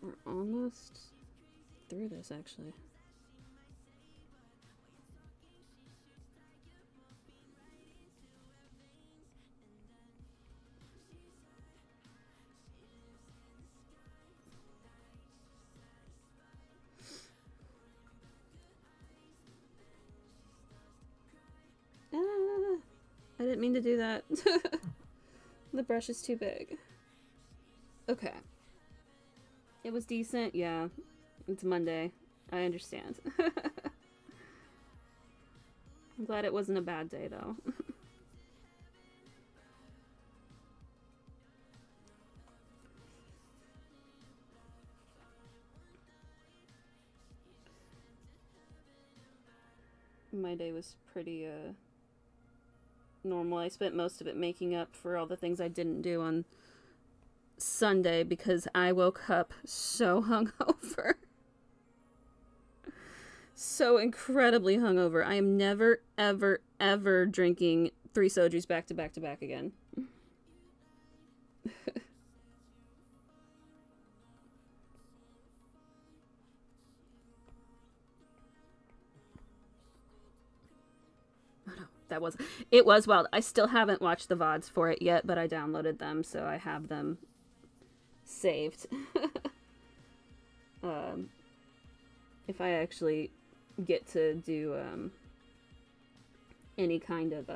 We're almost through this, actually. I didn't mean to do that. The brush is too big. Okay. It was decent, yeah. It's Monday. I understand. I'm glad it wasn't a bad day, though. My day was pretty, normal. I spent most of it making up for all the things I didn't do on Sunday because I woke up so hungover. So incredibly hungover. I am never, ever, ever drinking 3 sojus back to back to back again. It was wild. I still haven't watched the VODs for it yet, but I downloaded them, so I have them saved. If I actually get to do any kind of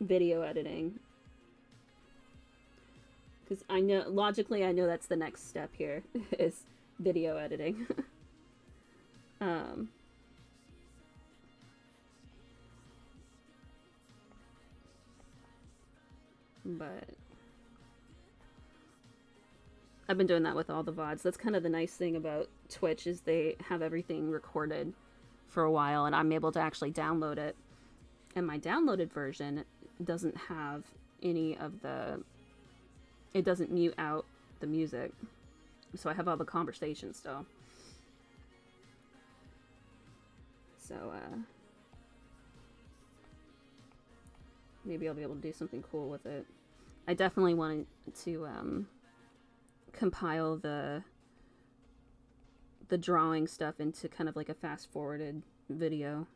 video editing, because I know logically I know that's the next step here is video editing. But I've been doing that with all the VODs. That's kind of the nice thing about Twitch is they have everything recorded for a while and I'm able to actually download it. And my downloaded version doesn't have any of the... It doesn't mute out the music. So I have all the conversations still. So, maybe I'll be able to do something cool with it. I definitely wanted to compile the drawing stuff into kind of like a fast-forwarded video.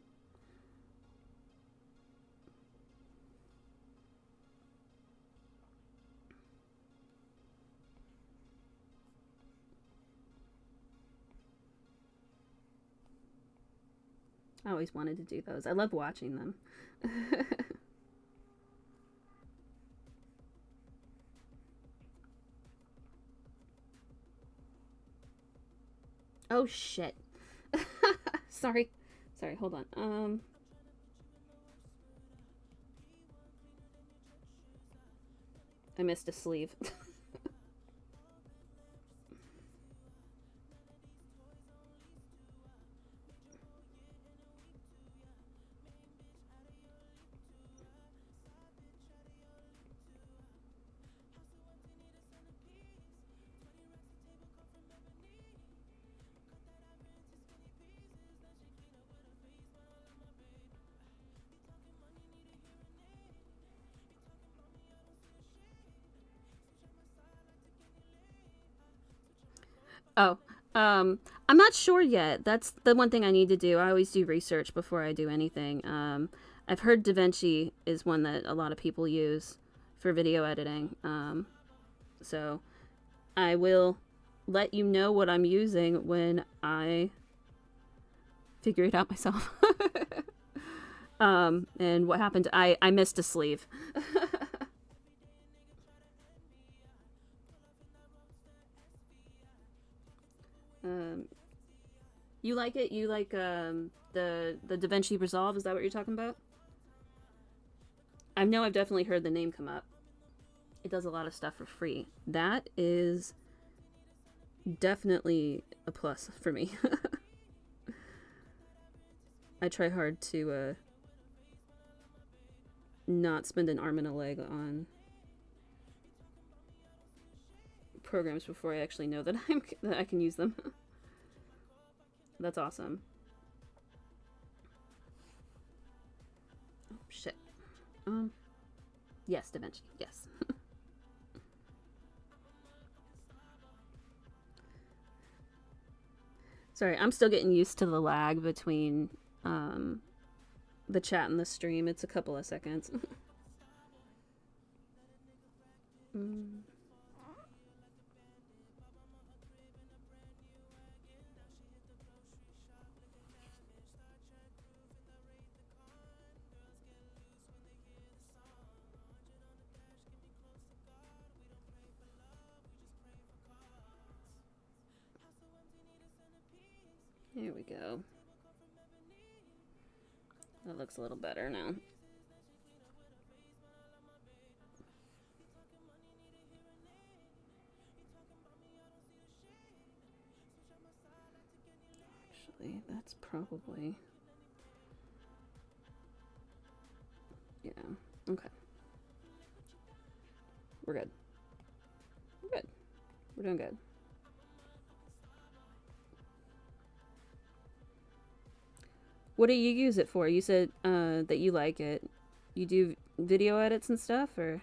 I always wanted to do those. I love watching them. Oh shit. Sorry, hold on. I missed a sleeve. Oh, I'm not sure yet. That's the one thing I need to do. I always do research before I do anything. I've heard DaVinci is one that a lot of people use for video editing. So I will let you know what I'm using when I figure it out myself. And what happened, I missed a sleeve. You like it? You like the DaVinci Resolve? Is that what you're talking about? I know I've definitely heard the name come up. It does a lot of stuff for free. That is definitely a plus for me. I try hard to not spend an arm and a leg on programs before I actually know that that I can use them. That's awesome. shit. Yes, DaVinci. Yes. Sorry, I'm still getting used to the lag between the chat and the stream. It's a couple of seconds. Here we go. That looks a little better now. Actually, that's probably... Yeah, okay. We're good. We're good. We're doing good. What do you use it for? You said that you like it. You do video edits and stuff, or?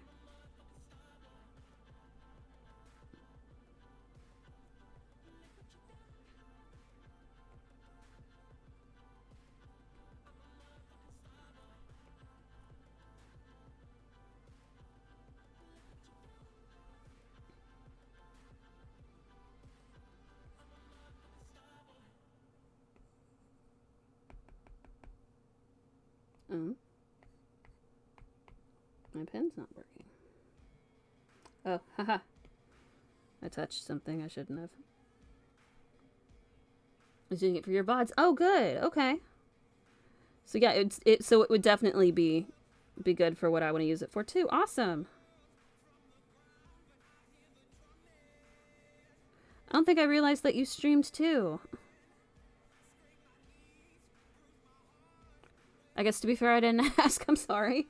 Oh. My pen's not working. Oh, haha. I touched something I shouldn't have. I was doing it for your VODs. Oh, good. Okay. So yeah, so it would definitely be good for what I want to use it for too. Awesome. I don't think I realized that you streamed too. I guess to be fair, I didn't ask. I'm sorry.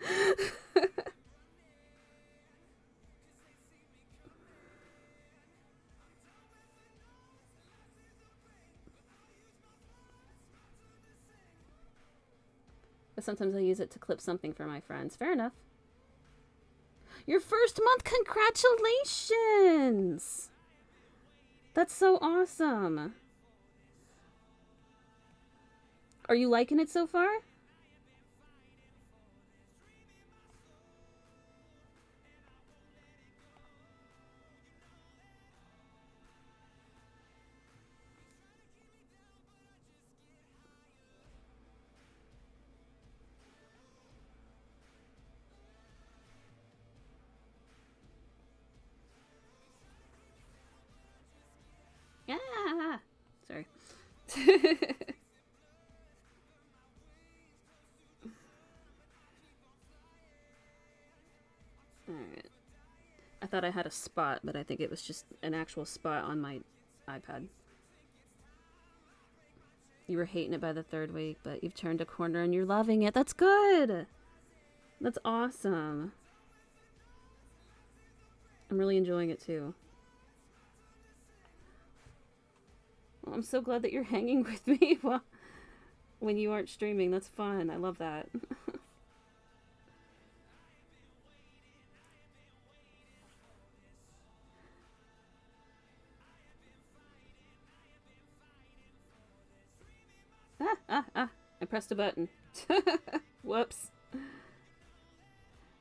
But sometimes I use it to clip something for my friends. Fair enough. Your first month, congratulations! That's so awesome. Are you liking it so far? Yeah. Sorry. Alright. I thought I had a spot, but I think it was just an actual spot on my iPad. You were hating it by the 3rd week, but you've turned a corner and you're loving it. That's good! That's awesome. I'm really enjoying it too. Well, I'm so glad that you're hanging with me when you aren't streaming. That's fun. I love that. I pressed a button. Whoops.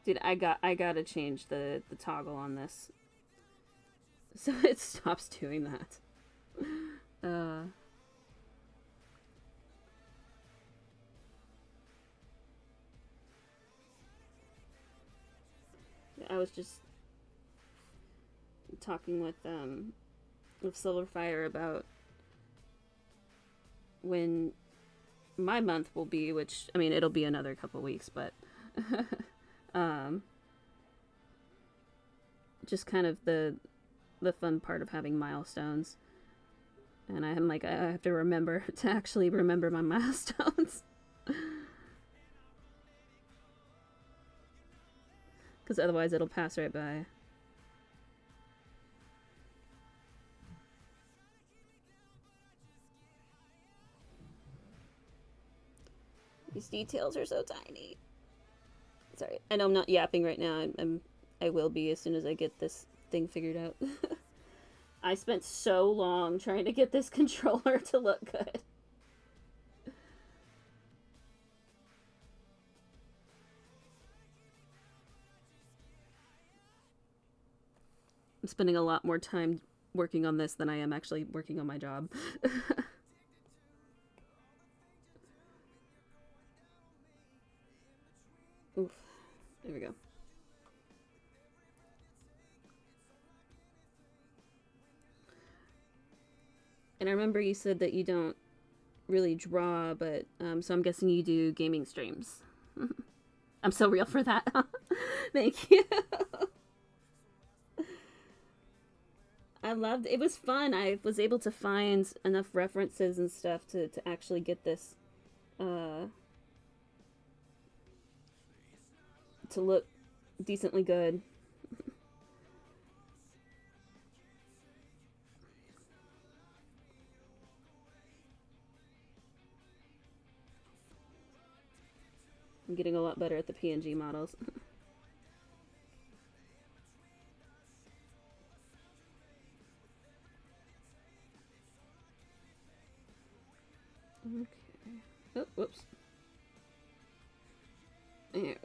Dude, I gotta change the toggle on this so it stops doing that. I was just talking with Silverfire about when my month will be, which, I mean, it'll be another couple weeks, but just kind of the fun part of having milestones. And I'm like, I have to remember to actually remember my milestones. Because otherwise it'll pass right by. These details are so tiny. Sorry, I know I'm not yapping right now. I will be as soon as I get this thing figured out. I spent so long trying to get this controller to look good. I'm spending a lot more time working on this than I am actually working on my job. Oof. There we go. And I remember you said that you don't really draw, but so I'm guessing you do gaming streams. I'm so real for that. Thank you. I loved it. It was fun. I was able to find enough references and stuff to actually get this to look decently good. I'm getting a lot better at the PNG models. Okay. Oh, whoops. There we go.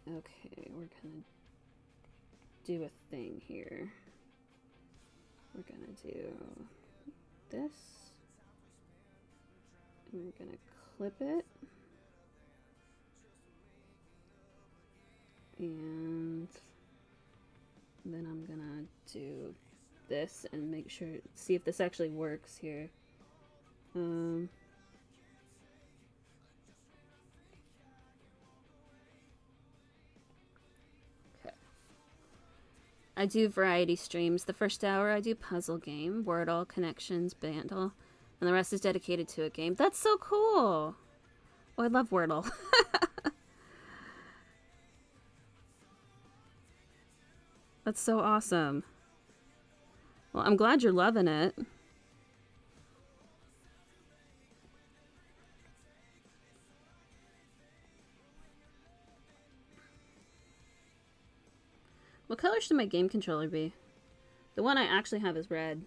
Okay, we're gonna do a thing here. We're gonna do this. And we're gonna clip it. And then I'm gonna do this and make sure, see if this actually works here. Okay. I do variety streams. The first hour I do puzzle game, Wordle, Connections, Bandle, and the rest is dedicated to a game. That's so cool! Oh, I love Wordle. That's so awesome. Well, I'm glad you're loving it. What color should my game controller be? The one I actually have is red.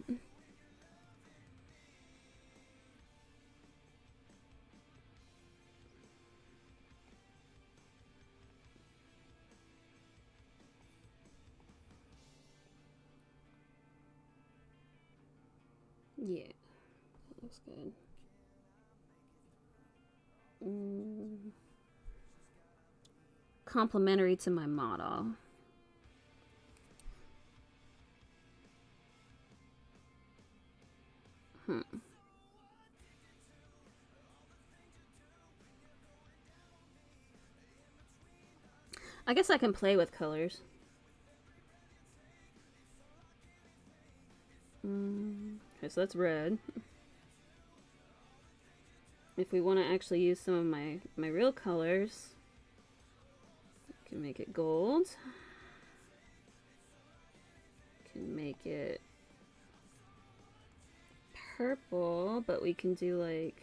Yeah, that looks good. Complementary to my model. I guess I can play with colors. Okay, so that's red. If we want to actually use some of my real colors, we can make it gold. Can make it purple, but we can do like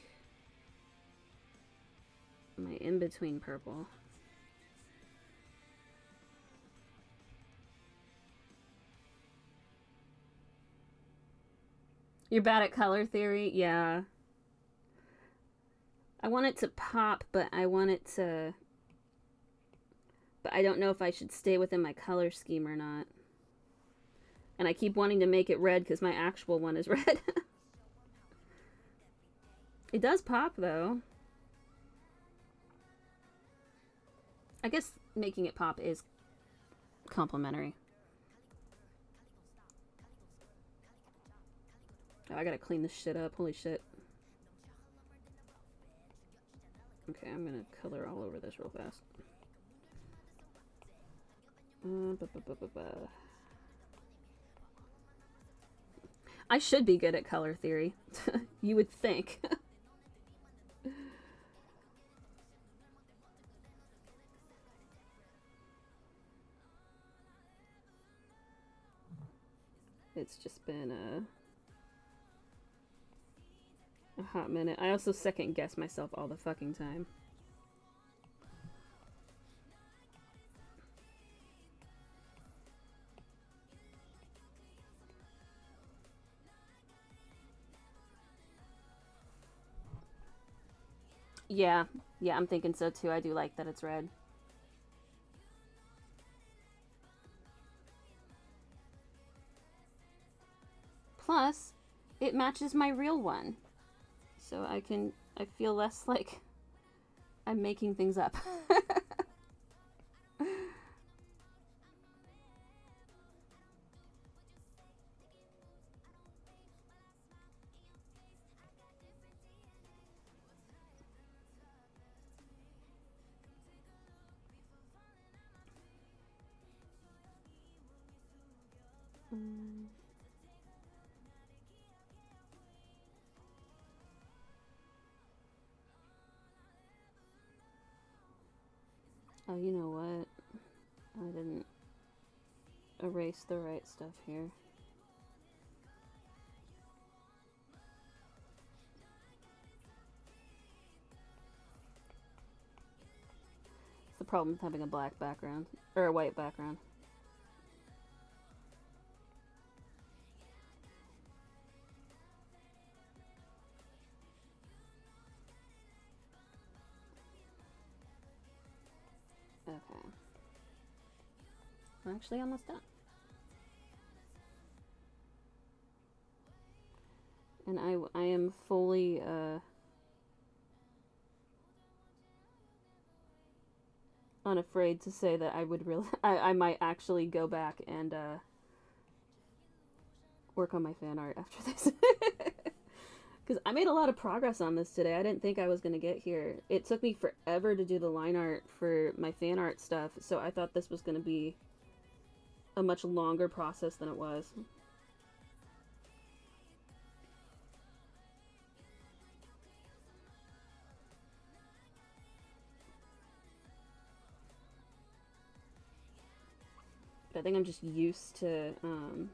my in-between purple. You're bad at color theory? Yeah. I want it to pop, but I want it to... But I don't know if I should stay within my color scheme or not. And I keep wanting to make it red because my actual one is red. It does pop, though. I guess making it pop is complimentary. Oh, I gotta clean this shit up. Holy shit. Okay, I'm gonna color all over this real fast. I should be good at color theory. You would think. It's just been a hot minute. I also second guess myself all the fucking time. Yeah, yeah, I'm thinking so too. I do like that it's red. Plus, it matches my real one. So I feel less like I'm making things up. Oh, you know what? I didn't erase the right stuff here. It's the problem with having a black background, or a white background. Okay. I'm actually almost done. And I am fully, unafraid to say that I would really, I might actually go back and, work on my fan art after this. Because I made a lot of progress on this today. I didn't think I was going to get here. It took me forever to do the line art for my fan art stuff, so I thought this was going to be a much longer process than it was. But I think I'm just used to, hold on.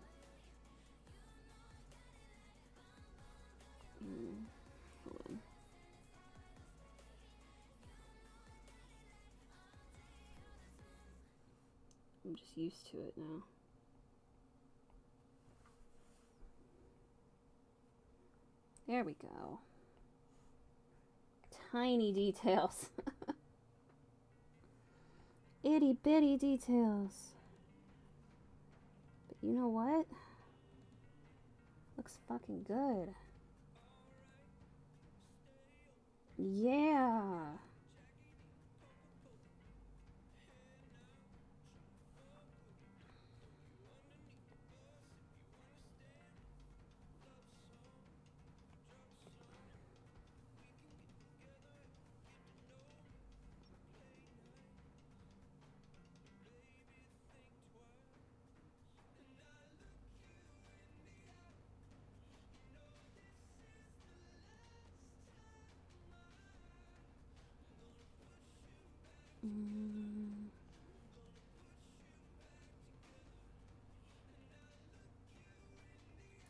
I'm just used to it now. There we go. Tiny details. Itty bitty details. But you know what? Looks fucking good. Yeah.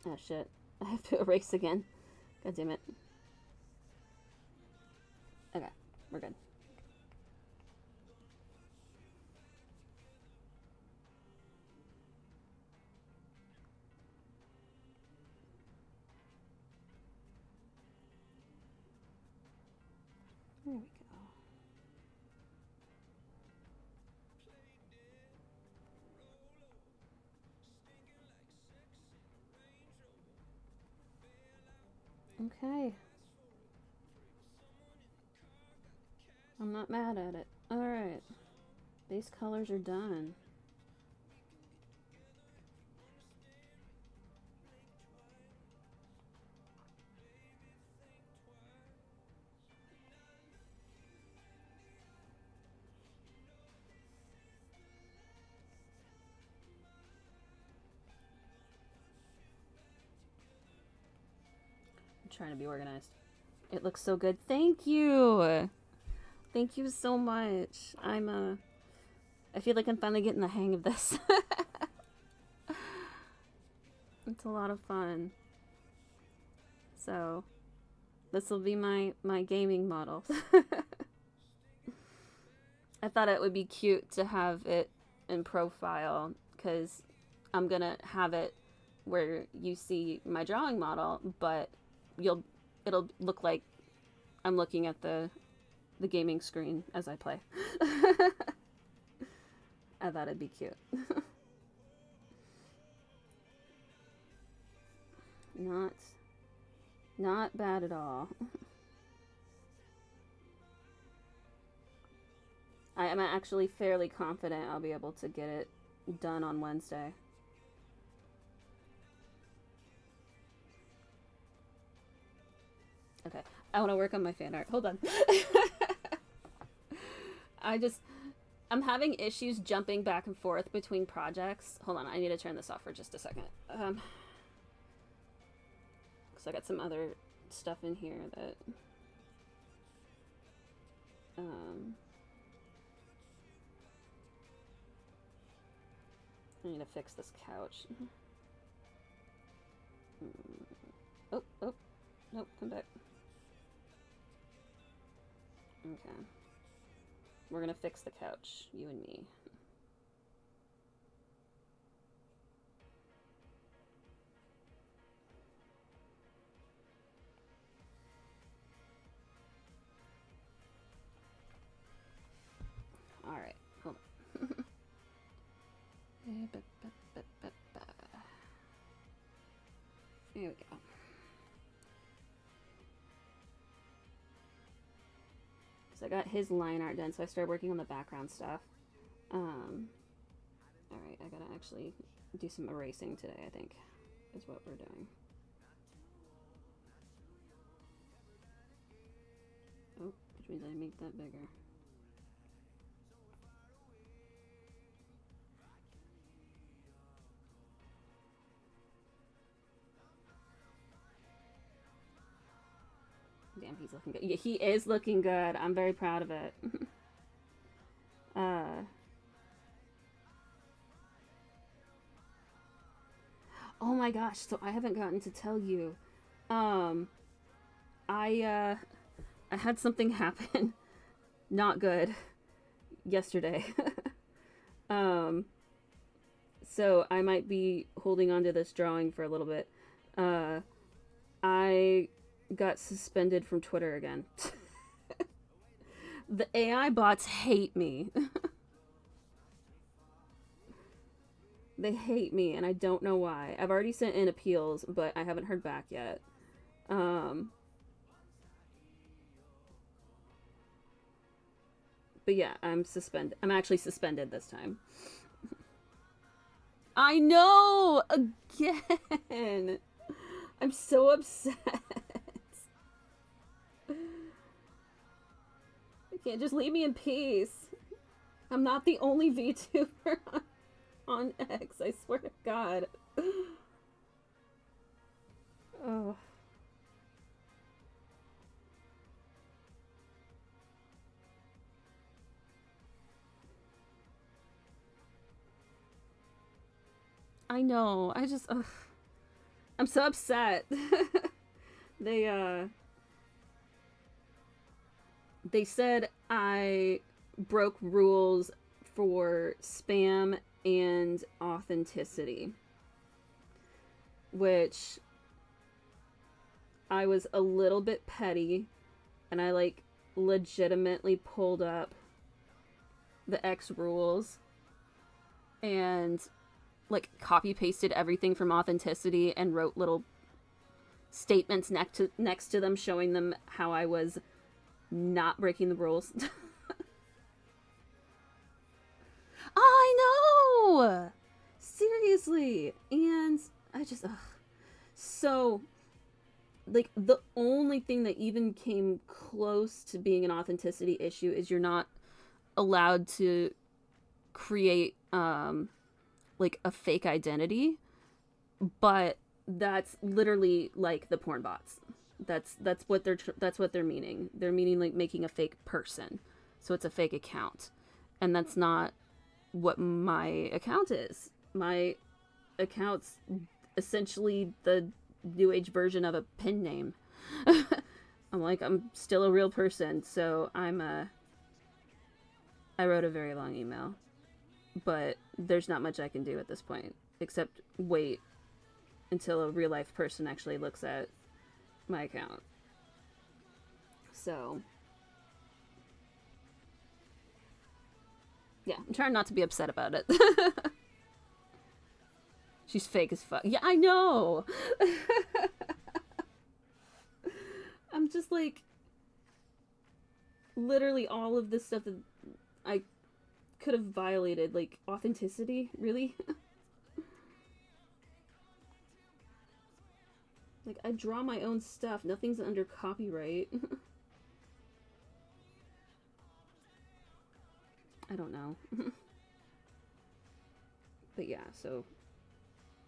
Oh shit. I have to erase again. God damn it. Okay, we're good. There we go. Okay. I'm not mad at it. Alright. Base colors are done. I'm trying to be organized. It looks so good. Thank you! Thank you so much. I feel like I'm finally getting the hang of this. It's a lot of fun. So, This will be my gaming model. I thought it would be cute to have it in profile because I'm gonna have it where you see my drawing model, but it'll look like I'm looking at the gaming screen as I play. I thought it'd be cute. Not bad at all. I am actually fairly confident I'll be able to get it done on Wednesday. Okay, I want to work on my fan art. Hold on. I'm having issues jumping back and forth between projects. Hold on, I need to turn this off for just a second. Because I got some other stuff in here that... I need to fix this couch. Oh, nope, come back. Okay. We're gonna fix the couch, you and me. Alright, hold on. There we go. So I got his line art done, so I started working on the background stuff. Alright, I gotta actually do some erasing today, I think, is what we're doing. Oh, which means I make that bigger. Damn, he's looking good. Yeah, he is looking good. I'm very proud of it. Oh my gosh, so I haven't gotten to tell you. I had something happen not good yesterday. So I might be holding on to this drawing for a little bit. I got suspended from Twitter again. The AI bots hate me. They hate me, and I don't know why. I've already sent in appeals, but I haven't heard back yet. But yeah, I'm suspended. I'm actually suspended this time. I know! Again! I'm so upset. You can't just leave me in peace. I'm not the only VTuber on X, I swear to God. Oh. I know. I'm so upset. They said I broke rules for spam and authenticity, which I was a little bit petty, and I like legitimately pulled up the X rules and like copy pasted everything from authenticity and wrote little statements next to them showing them how I was not breaking the rules. I know! Seriously! And I just, so, like, the only thing that even came close to being an authenticity issue is you're not allowed to create, like, a fake identity, but that's literally, like, the porn bots. That's what they're meaning. They're meaning, like, making a fake person. So it's a fake account. And that's not what my account is. My account's essentially the new age version of a pen name. I'm like, I'm still a real person, so I wrote a very long email, but there's not much I can do at this point except wait until a real life person actually looks at my account. So, yeah, I'm trying not to be upset about it. She's fake as fuck. Yeah, I know. I'm just like, literally all of this stuff that I could have violated, like authenticity, really? Like, I draw my own stuff. Nothing's under copyright. I don't know. But yeah, so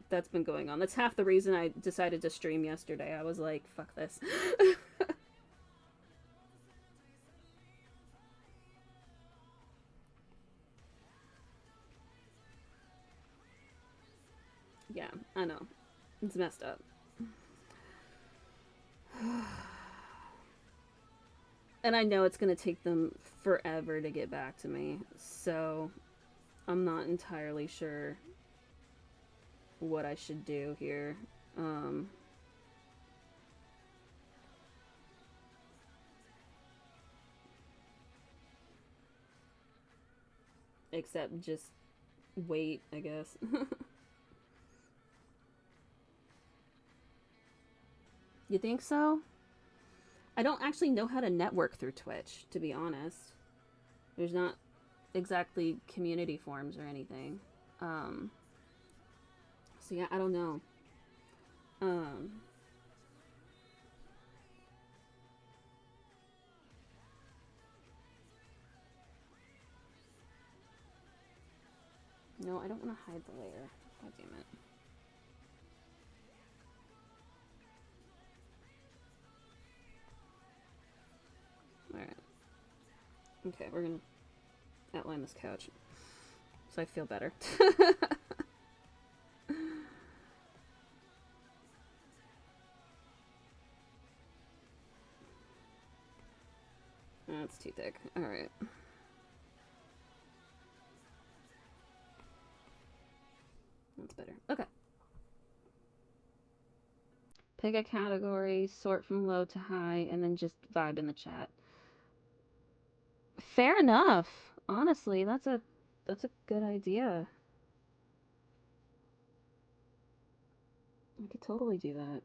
that's been going on. That's half the reason I decided to stream yesterday. I was like, fuck this. Yeah, I know. It's messed up. And I know it's going to take them forever to get back to me. So I'm not entirely sure what I should do here. Except just wait, I guess. You think so? I don't actually know how to network through Twitch, to be honest. There's not exactly community forums or anything. So yeah, I don't know. No, I don't want to hide the layer. God damn it. Alright. Okay, we're gonna outline this couch. So I feel better. That's too thick. Alright. That's better. Okay. Pick a category, sort from low to high, and then just vibe in the chat. Fair enough. Honestly, that's a good idea. I could totally do that.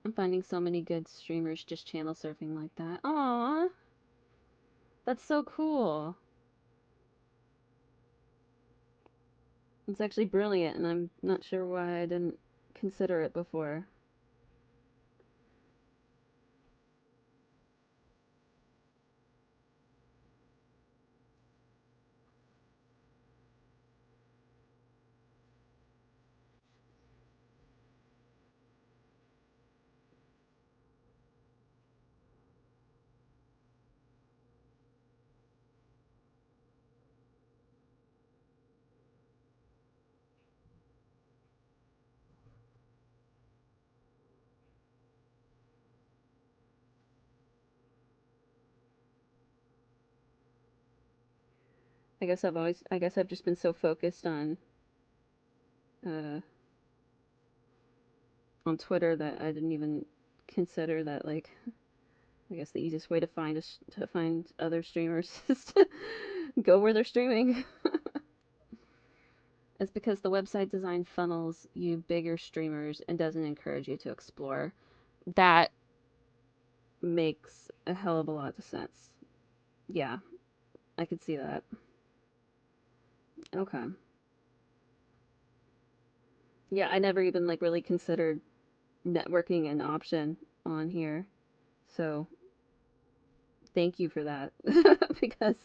I'm finding so many good streamers just channel surfing like that. Aww. That's so cool. It's actually brilliant, and I'm not sure why I didn't consider it before. I guess I've just been so focused uh, on Twitter that I didn't even consider that, like, I guess the easiest way to find other streamers is to go where they're streaming. It's because the website design funnels you bigger streamers and doesn't encourage you to explore. That makes a hell of a lot of sense. Yeah, I could see that. Okay. Yeah, I never even like really considered networking an option on here. So, thank you for that. Because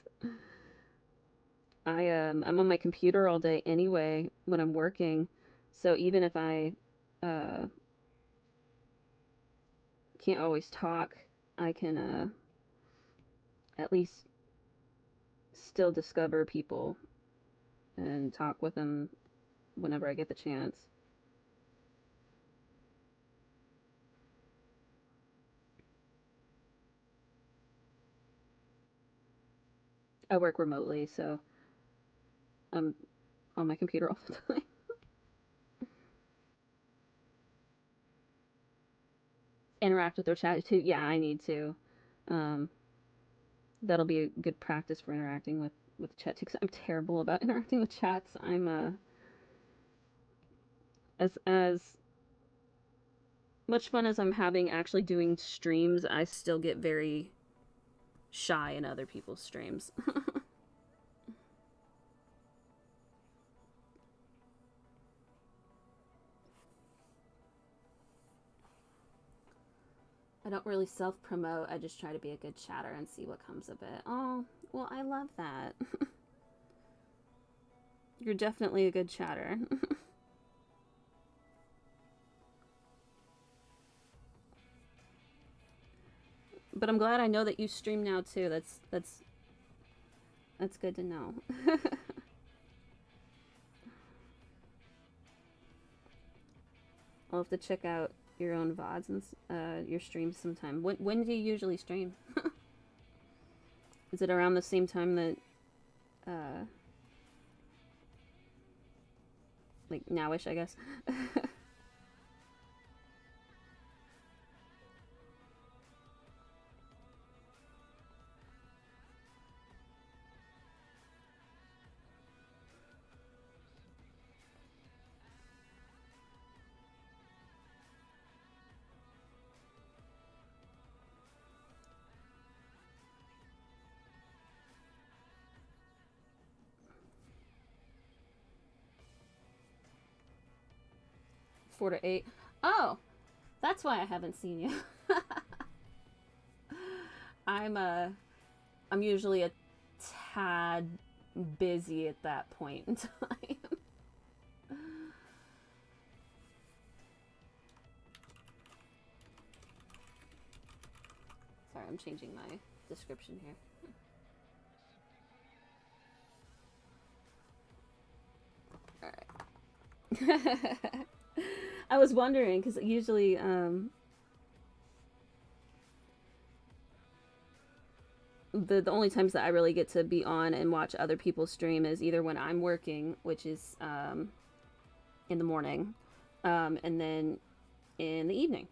I'm on my computer all day anyway when I'm working, so even if I uh, can't always talk, I can at least still discover people and talk with them whenever I get the chance. I work remotely, so I'm on my computer all the time. Interact with their chat too. Yeah, I need to. Um, that'll be a good practice for interacting with chat too. Cause I'm terrible about interacting with chats. I'm as much fun as I'm having actually doing streams, I still get very shy in other people's streams. I don't really self promote. I just try to be a good chatter and see what comes of it. Oh, well, I love that. You're definitely a good chatter. But I'm glad I know that you stream now too. That's good to know. I'll have to check out your own VODs and your streams sometime. When do you usually stream? Is it around the same time that like nowish, I guess? 4 to 8. Oh, that's why I haven't seen you. I'm I'm usually a tad busy at that point in time. Sorry, I'm changing my description here. Alright. I was wondering, because usually, the only times that I really get to be on and watch other people stream is either when I'm working, which is in the morning, and then in the evening,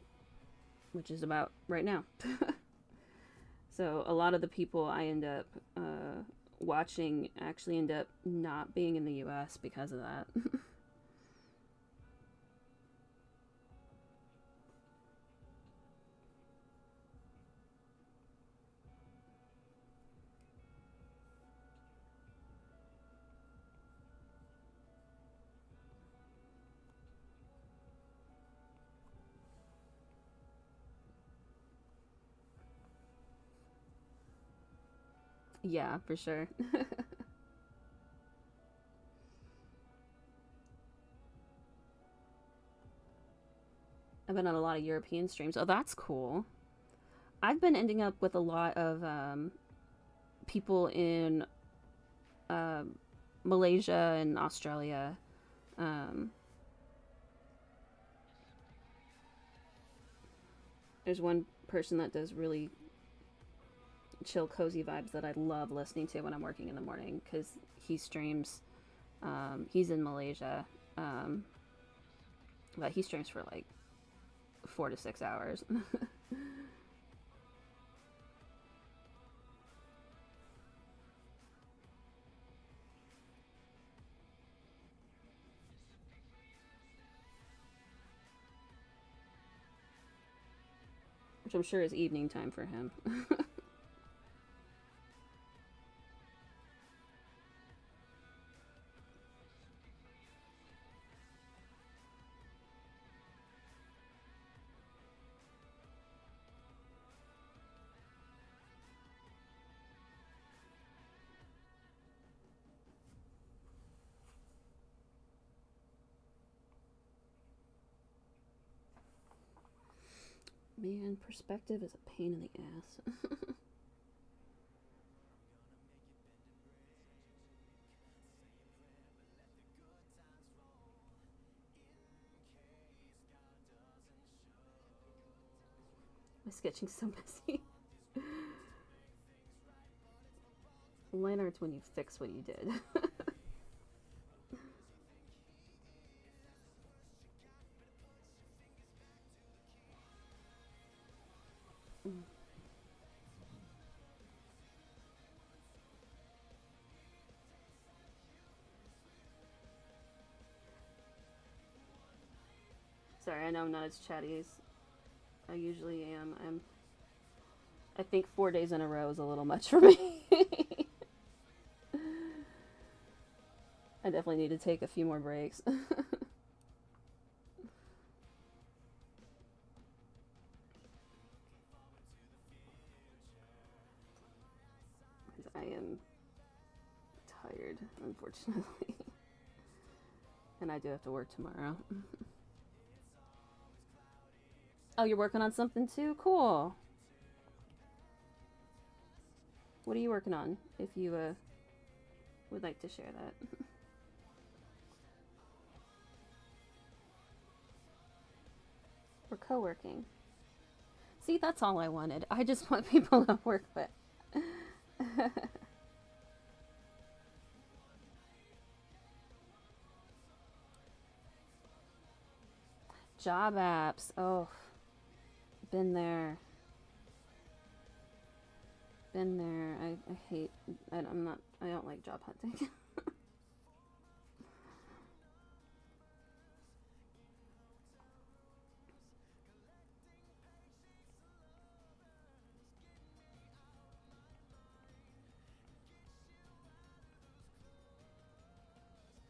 which is about right now. So a lot of the people I end up watching actually end up not being in the US because of that. Yeah, for sure. I've been on a lot of European streams. Oh, that's cool. I've been ending up with a lot of people in uh, Malaysia and Australia. Um, there's one person that does really chill, cozy vibes that I love listening to when I'm working in the morning because he streams. He's in Malaysia, um, but he streams for like 4 to 6 hours. Which I'm sure is evening time for him. Man, perspective is a pain in the ass. My sketching's so messy. Line art's when you fix what you did. Sorry, I know I'm not as chatty as I usually am. I think 4 days in a row is a little much for me. I definitely need to take a few more breaks. I am tired, unfortunately. And I do have to work tomorrow. Oh, you're working on something too? Cool. What are you working on, if you would like to share that? We're co-working. See, that's all I wanted. I just want people to work with. Job apps. Oh, been there. Been there. I hate. I don't like job hunting.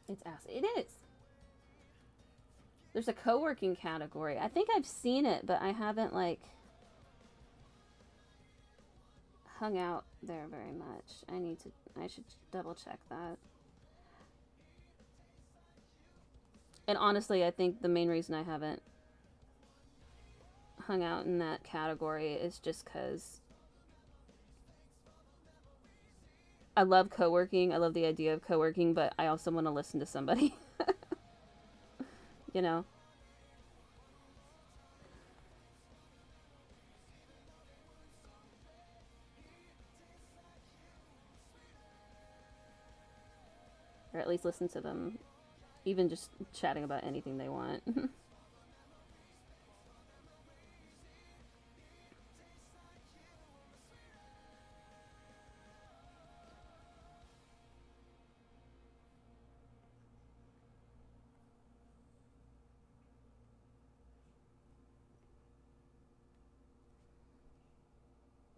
It's ass. It is. There's a co-working category. I think I've seen it, but I haven't like hung out there very much. I should double check that. And honestly, I think the main reason I haven't hung out in that category is just because I love co-working. I love the idea of co-working, but I also want to listen to somebody. You know? Or at least listen to them, even just chatting about anything they want.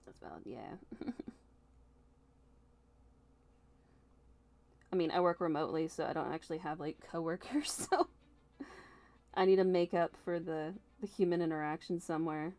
That's valid, yeah. I mean, I work remotely, so I don't actually have like coworkers, so I need to make up for the human interaction somewhere.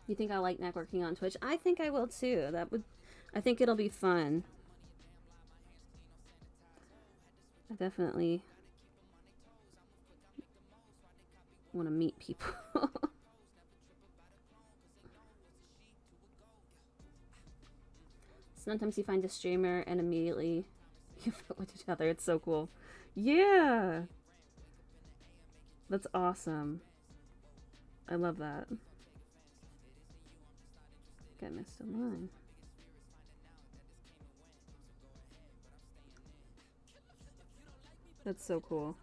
You think I like networking on Twitch? I think I will too. I think it'll be fun. I definitely want to meet people. Sometimes you find a streamer and immediately you fit with each other. It's so cool. Yeah! That's awesome. I love that. I missed a line. That's so cool.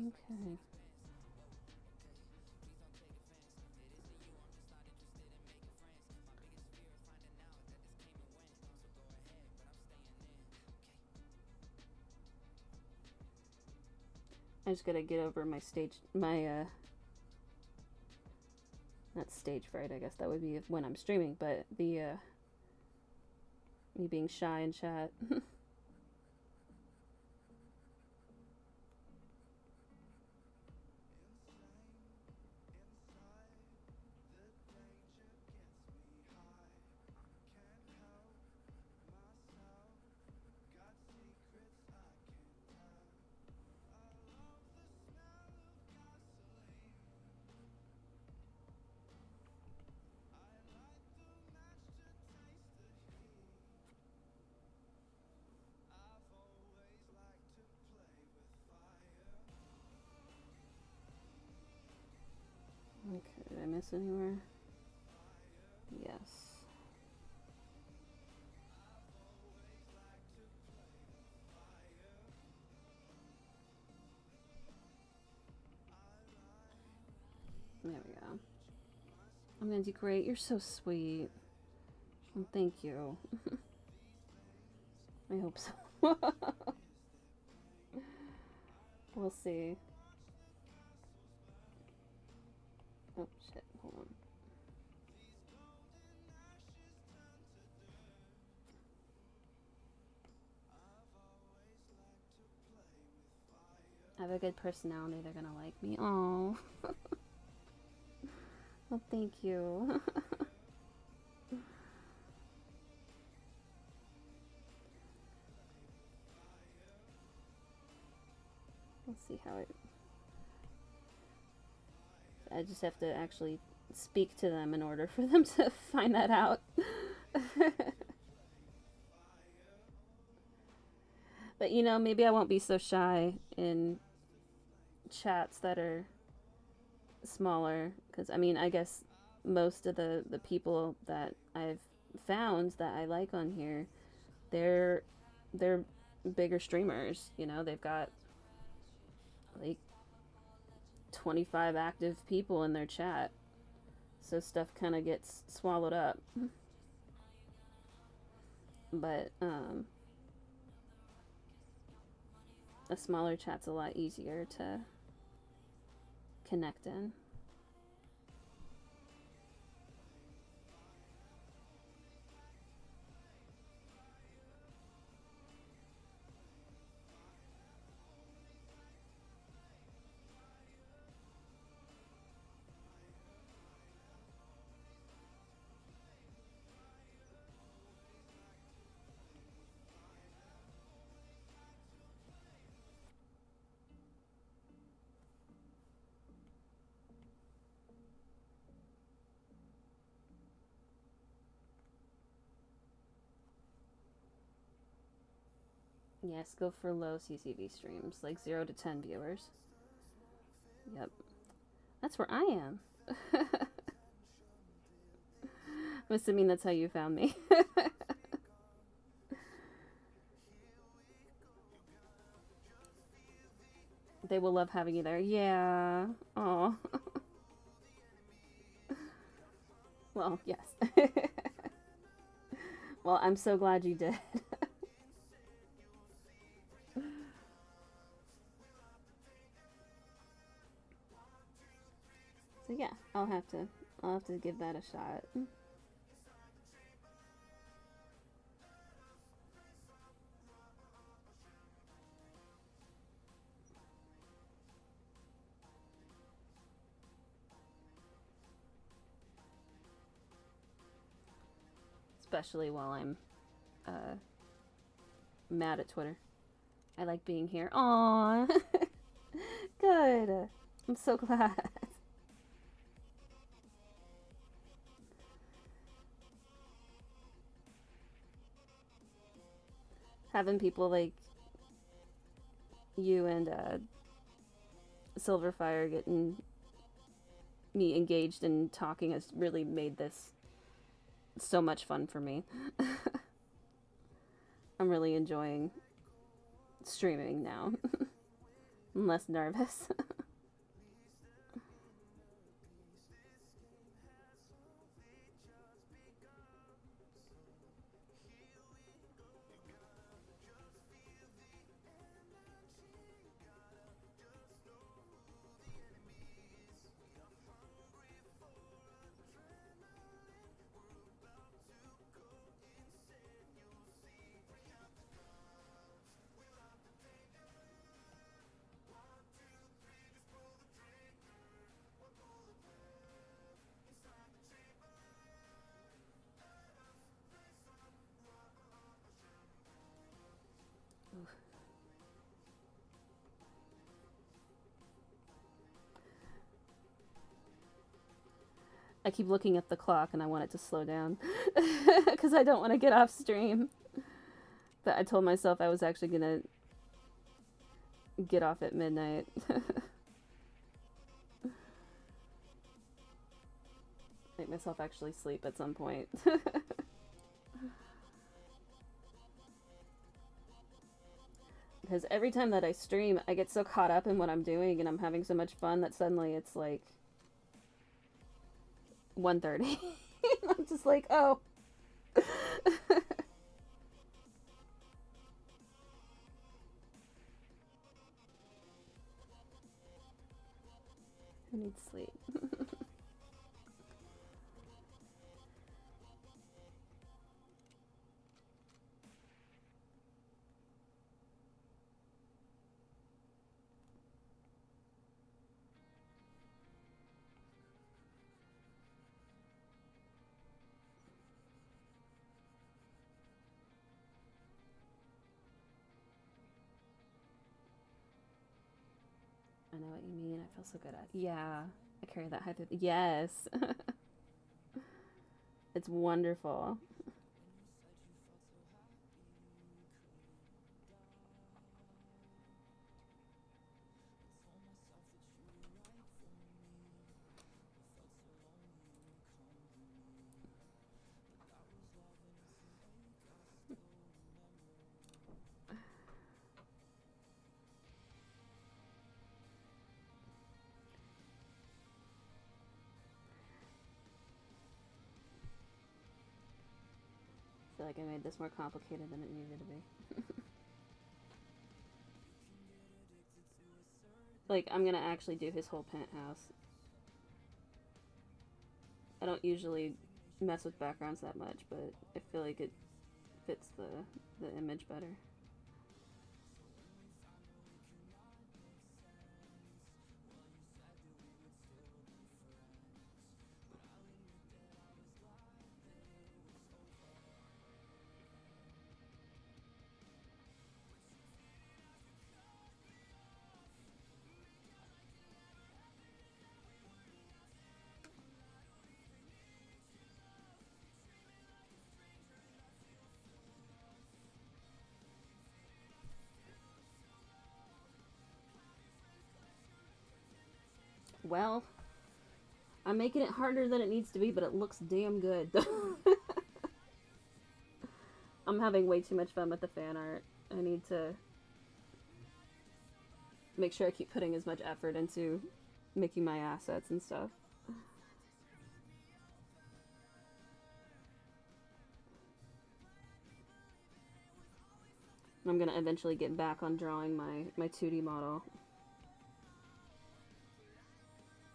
Okay. I just gotta get over my not stage fright, I guess that would be when I'm streaming, but the, me being shy in chat. Okay, did I miss anywhere? Yes. There we go. I'm gonna do great. You're so sweet. Well, thank you. I hope so. We'll see. Oh shit, hold on. I have a good personality, they're gonna like me. Oh. Well, thank you. Let's see how it... I just have to actually speak to them in order for them to find that out. But you know, maybe I won't be so shy in chats that are smaller, because I mean, I guess most of the people that I've found that I like on here, they're bigger streamers. You know, they've got like 25 active people in their chat, so stuff kind of gets swallowed up. But a smaller chat's a lot easier to connect in. Yes, go for low CCV streams, like 0 to 10 viewers. Yep. That's where I am. I'm assuming that's how you found me. They will love having you there. Yeah. Oh. Well, yes. Well, I'm so glad you did. So yeah, I'll have to give that a shot. Especially while I'm mad at Twitter. I like being here. Aww. Good. I'm so glad. Having people like you and Silverfire getting me engaged and talking has really made this so much fun for me. I'm really enjoying streaming now. I'm less nervous. I keep looking at the clock and I want it to slow down because I don't want to get off stream. But I told myself I was actually gonna get off at midnight. Make myself actually sleep at some point. Because every time that I stream, I get so caught up in what I'm doing and I'm having so much fun that suddenly it's like 1:30. I'm just like, oh. I need sleep. I know what you mean. I feel so good at it. Yeah. I carry that high through. Yes. It's wonderful. I feel like I made this more complicated than it needed to be. Like, I'm gonna actually do his whole penthouse. I don't usually mess with backgrounds that much, but I feel like it fits the image better. Well, I'm making it harder than it needs to be, but it looks damn good. I'm having way too much fun with the fan art. I need to make sure I keep putting as much effort into making my assets and stuff. I'm gonna eventually get back on drawing my 2D model.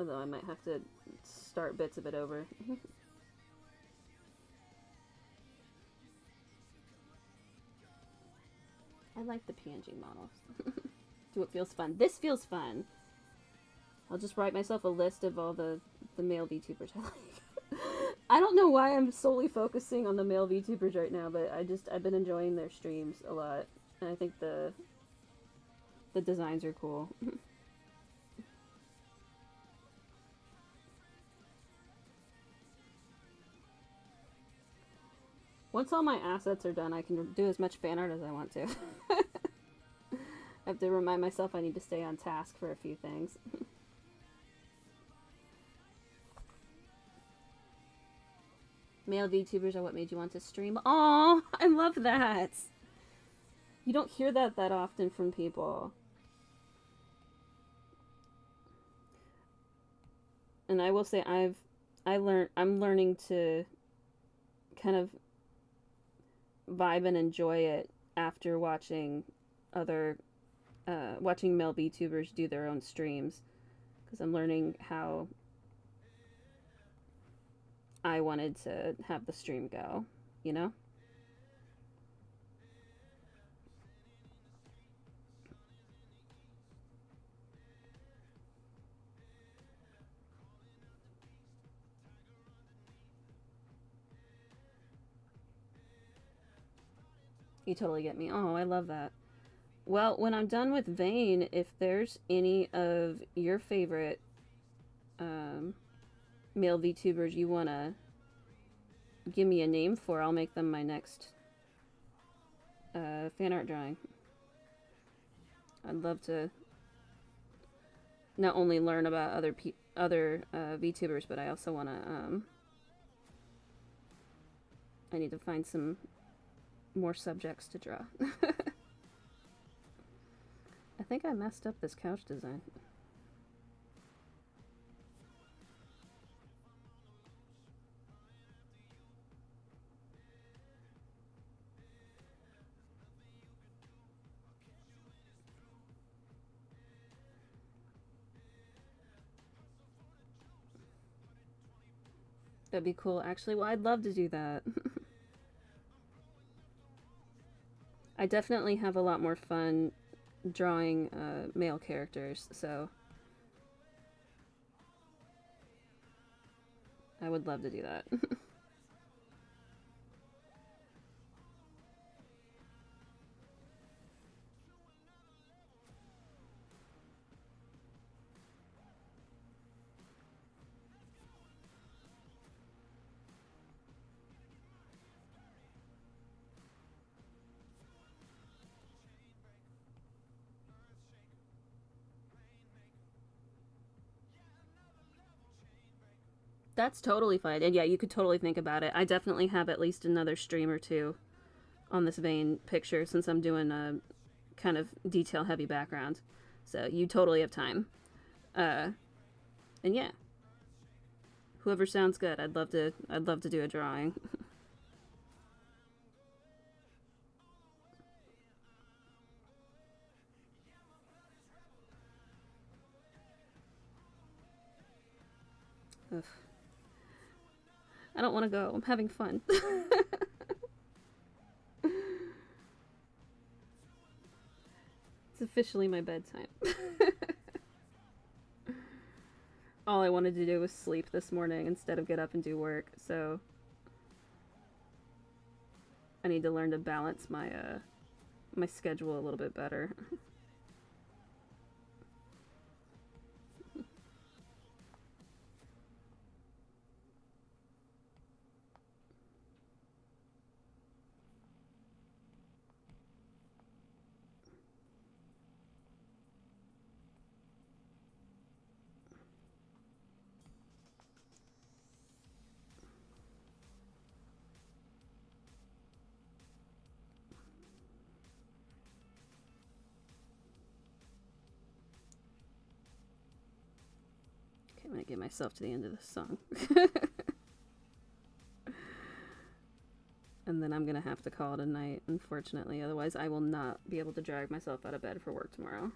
Although I might have to start bits of it over. I like the PNG models. Do what feels fun. This feels fun. I'll just write myself a list of all the male VTubers I like. I don't know why I'm solely focusing on the male VTubers right now, but I've been enjoying their streams a lot. And I think the designs are cool. Once all my assets are done, I can do as much fan art as I want to. I have to remind myself I need to stay on task for a few things. Male VTubers are what made you want to stream. Aw, I love that. You don't hear that often from people. And I will say I'm learning to kind of vibe and enjoy it after watching other watching male VTubers do their own streams, because I'm learning how I wanted to have the stream go, you know? You totally get me. Oh, I love that. Well, when I'm done with Vane, if there's any of your favorite male VTubers you want to give me a name for, I'll make them my next fan art drawing. I'd love to not only learn about other VTubers, but I also want to I need to find some more subjects to draw. I think I messed up this couch design. That'd be cool, actually. Well, I'd love to do that. I definitely have a lot more fun drawing male characters, so I would love to do that. That's totally fine. And yeah, you could totally think about it. I definitely have at least another stream or two on this Vane picture, since I'm doing a kind of detail heavy background. So you totally have time. And yeah. Whoever sounds good, I'd love to do a drawing. Ugh. I don't want to go. I'm having fun. It's officially my bedtime. All I wanted to do was sleep this morning instead of get up and do work, so I need to learn to balance my my schedule a little bit better. Okay, I'm gonna get myself to the end of this song. And then I'm gonna have to call it a night, unfortunately. Otherwise, I will not be able to drag myself out of bed for work tomorrow.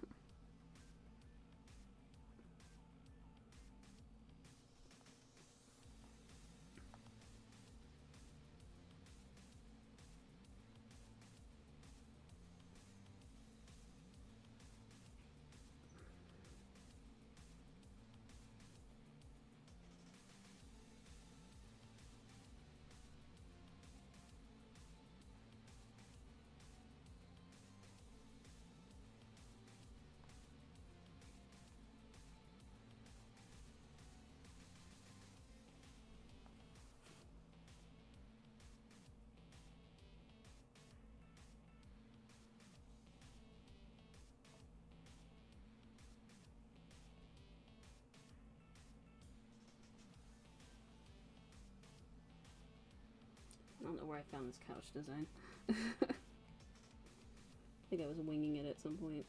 I don't know where I found this couch design. I think I was winging it at some point.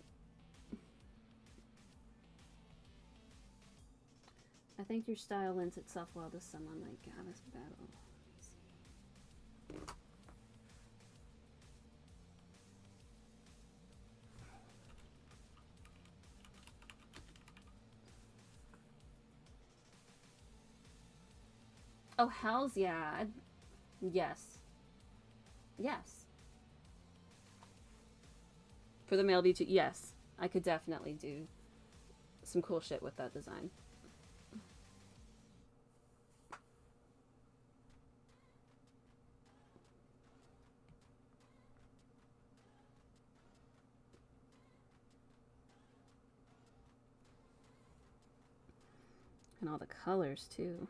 I think your style lends itself well to someone like Gavus Battle. Oh, hells yeah. Yes. Yes. For the MWTS, yes. I could definitely do some cool shit with that design. And all the colors, too.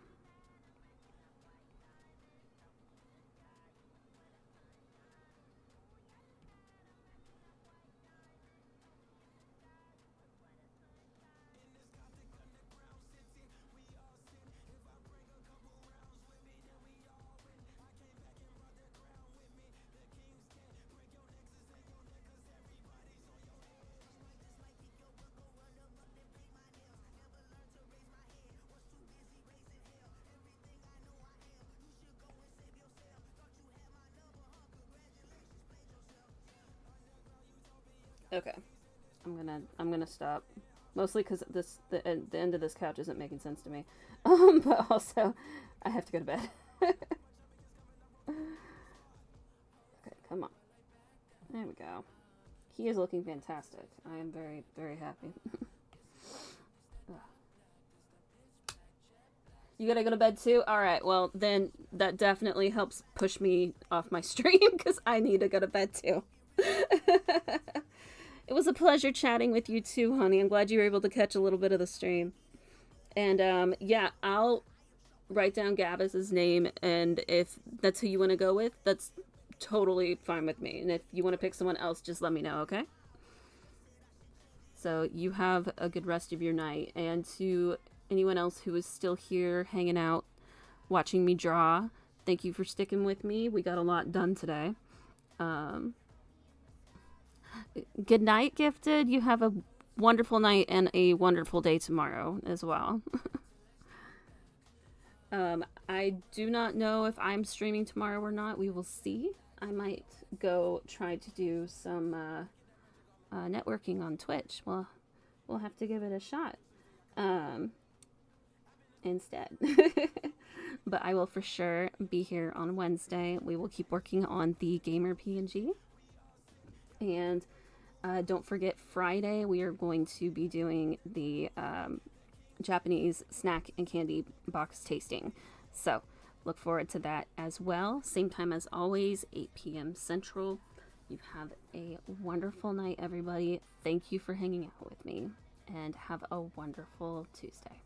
Okay, I'm gonna stop. Mostly because the end of this couch isn't making sense to me, but also I have to go to bed. Okay, come on. There we go. He is looking fantastic. I am very, very happy. You gotta go to bed too? Alright, well, then that definitely helps push me off my stream because I need to go to bed too. It was a pleasure chatting with you too, honey. I'm glad you were able to catch a little bit of the stream. And yeah, I'll write down Gabus's name, and if that's who you want to go with, that's totally fine with me. And if you want to pick someone else, just let me know, okay? So you have a good rest of your night. And to anyone else who is still here hanging out, watching me draw, thank you for sticking with me. We got a lot done today. Good night, Gifted. You have a wonderful night and a wonderful day tomorrow as well. I do not know if I'm streaming tomorrow or not. We will see. I might go try to do some networking on Twitch. Well, we'll have to give it a shot instead. But I will for sure be here on Wednesday. We will keep working on the Gamer PNG. And don't forget, Friday we are going to be doing the Japanese snack and candy box tasting. So look forward to that as well. Same time as always, 8 p.m. Central. You have a wonderful night, everybody. Thank you for hanging out with me, and have a wonderful Tuesday.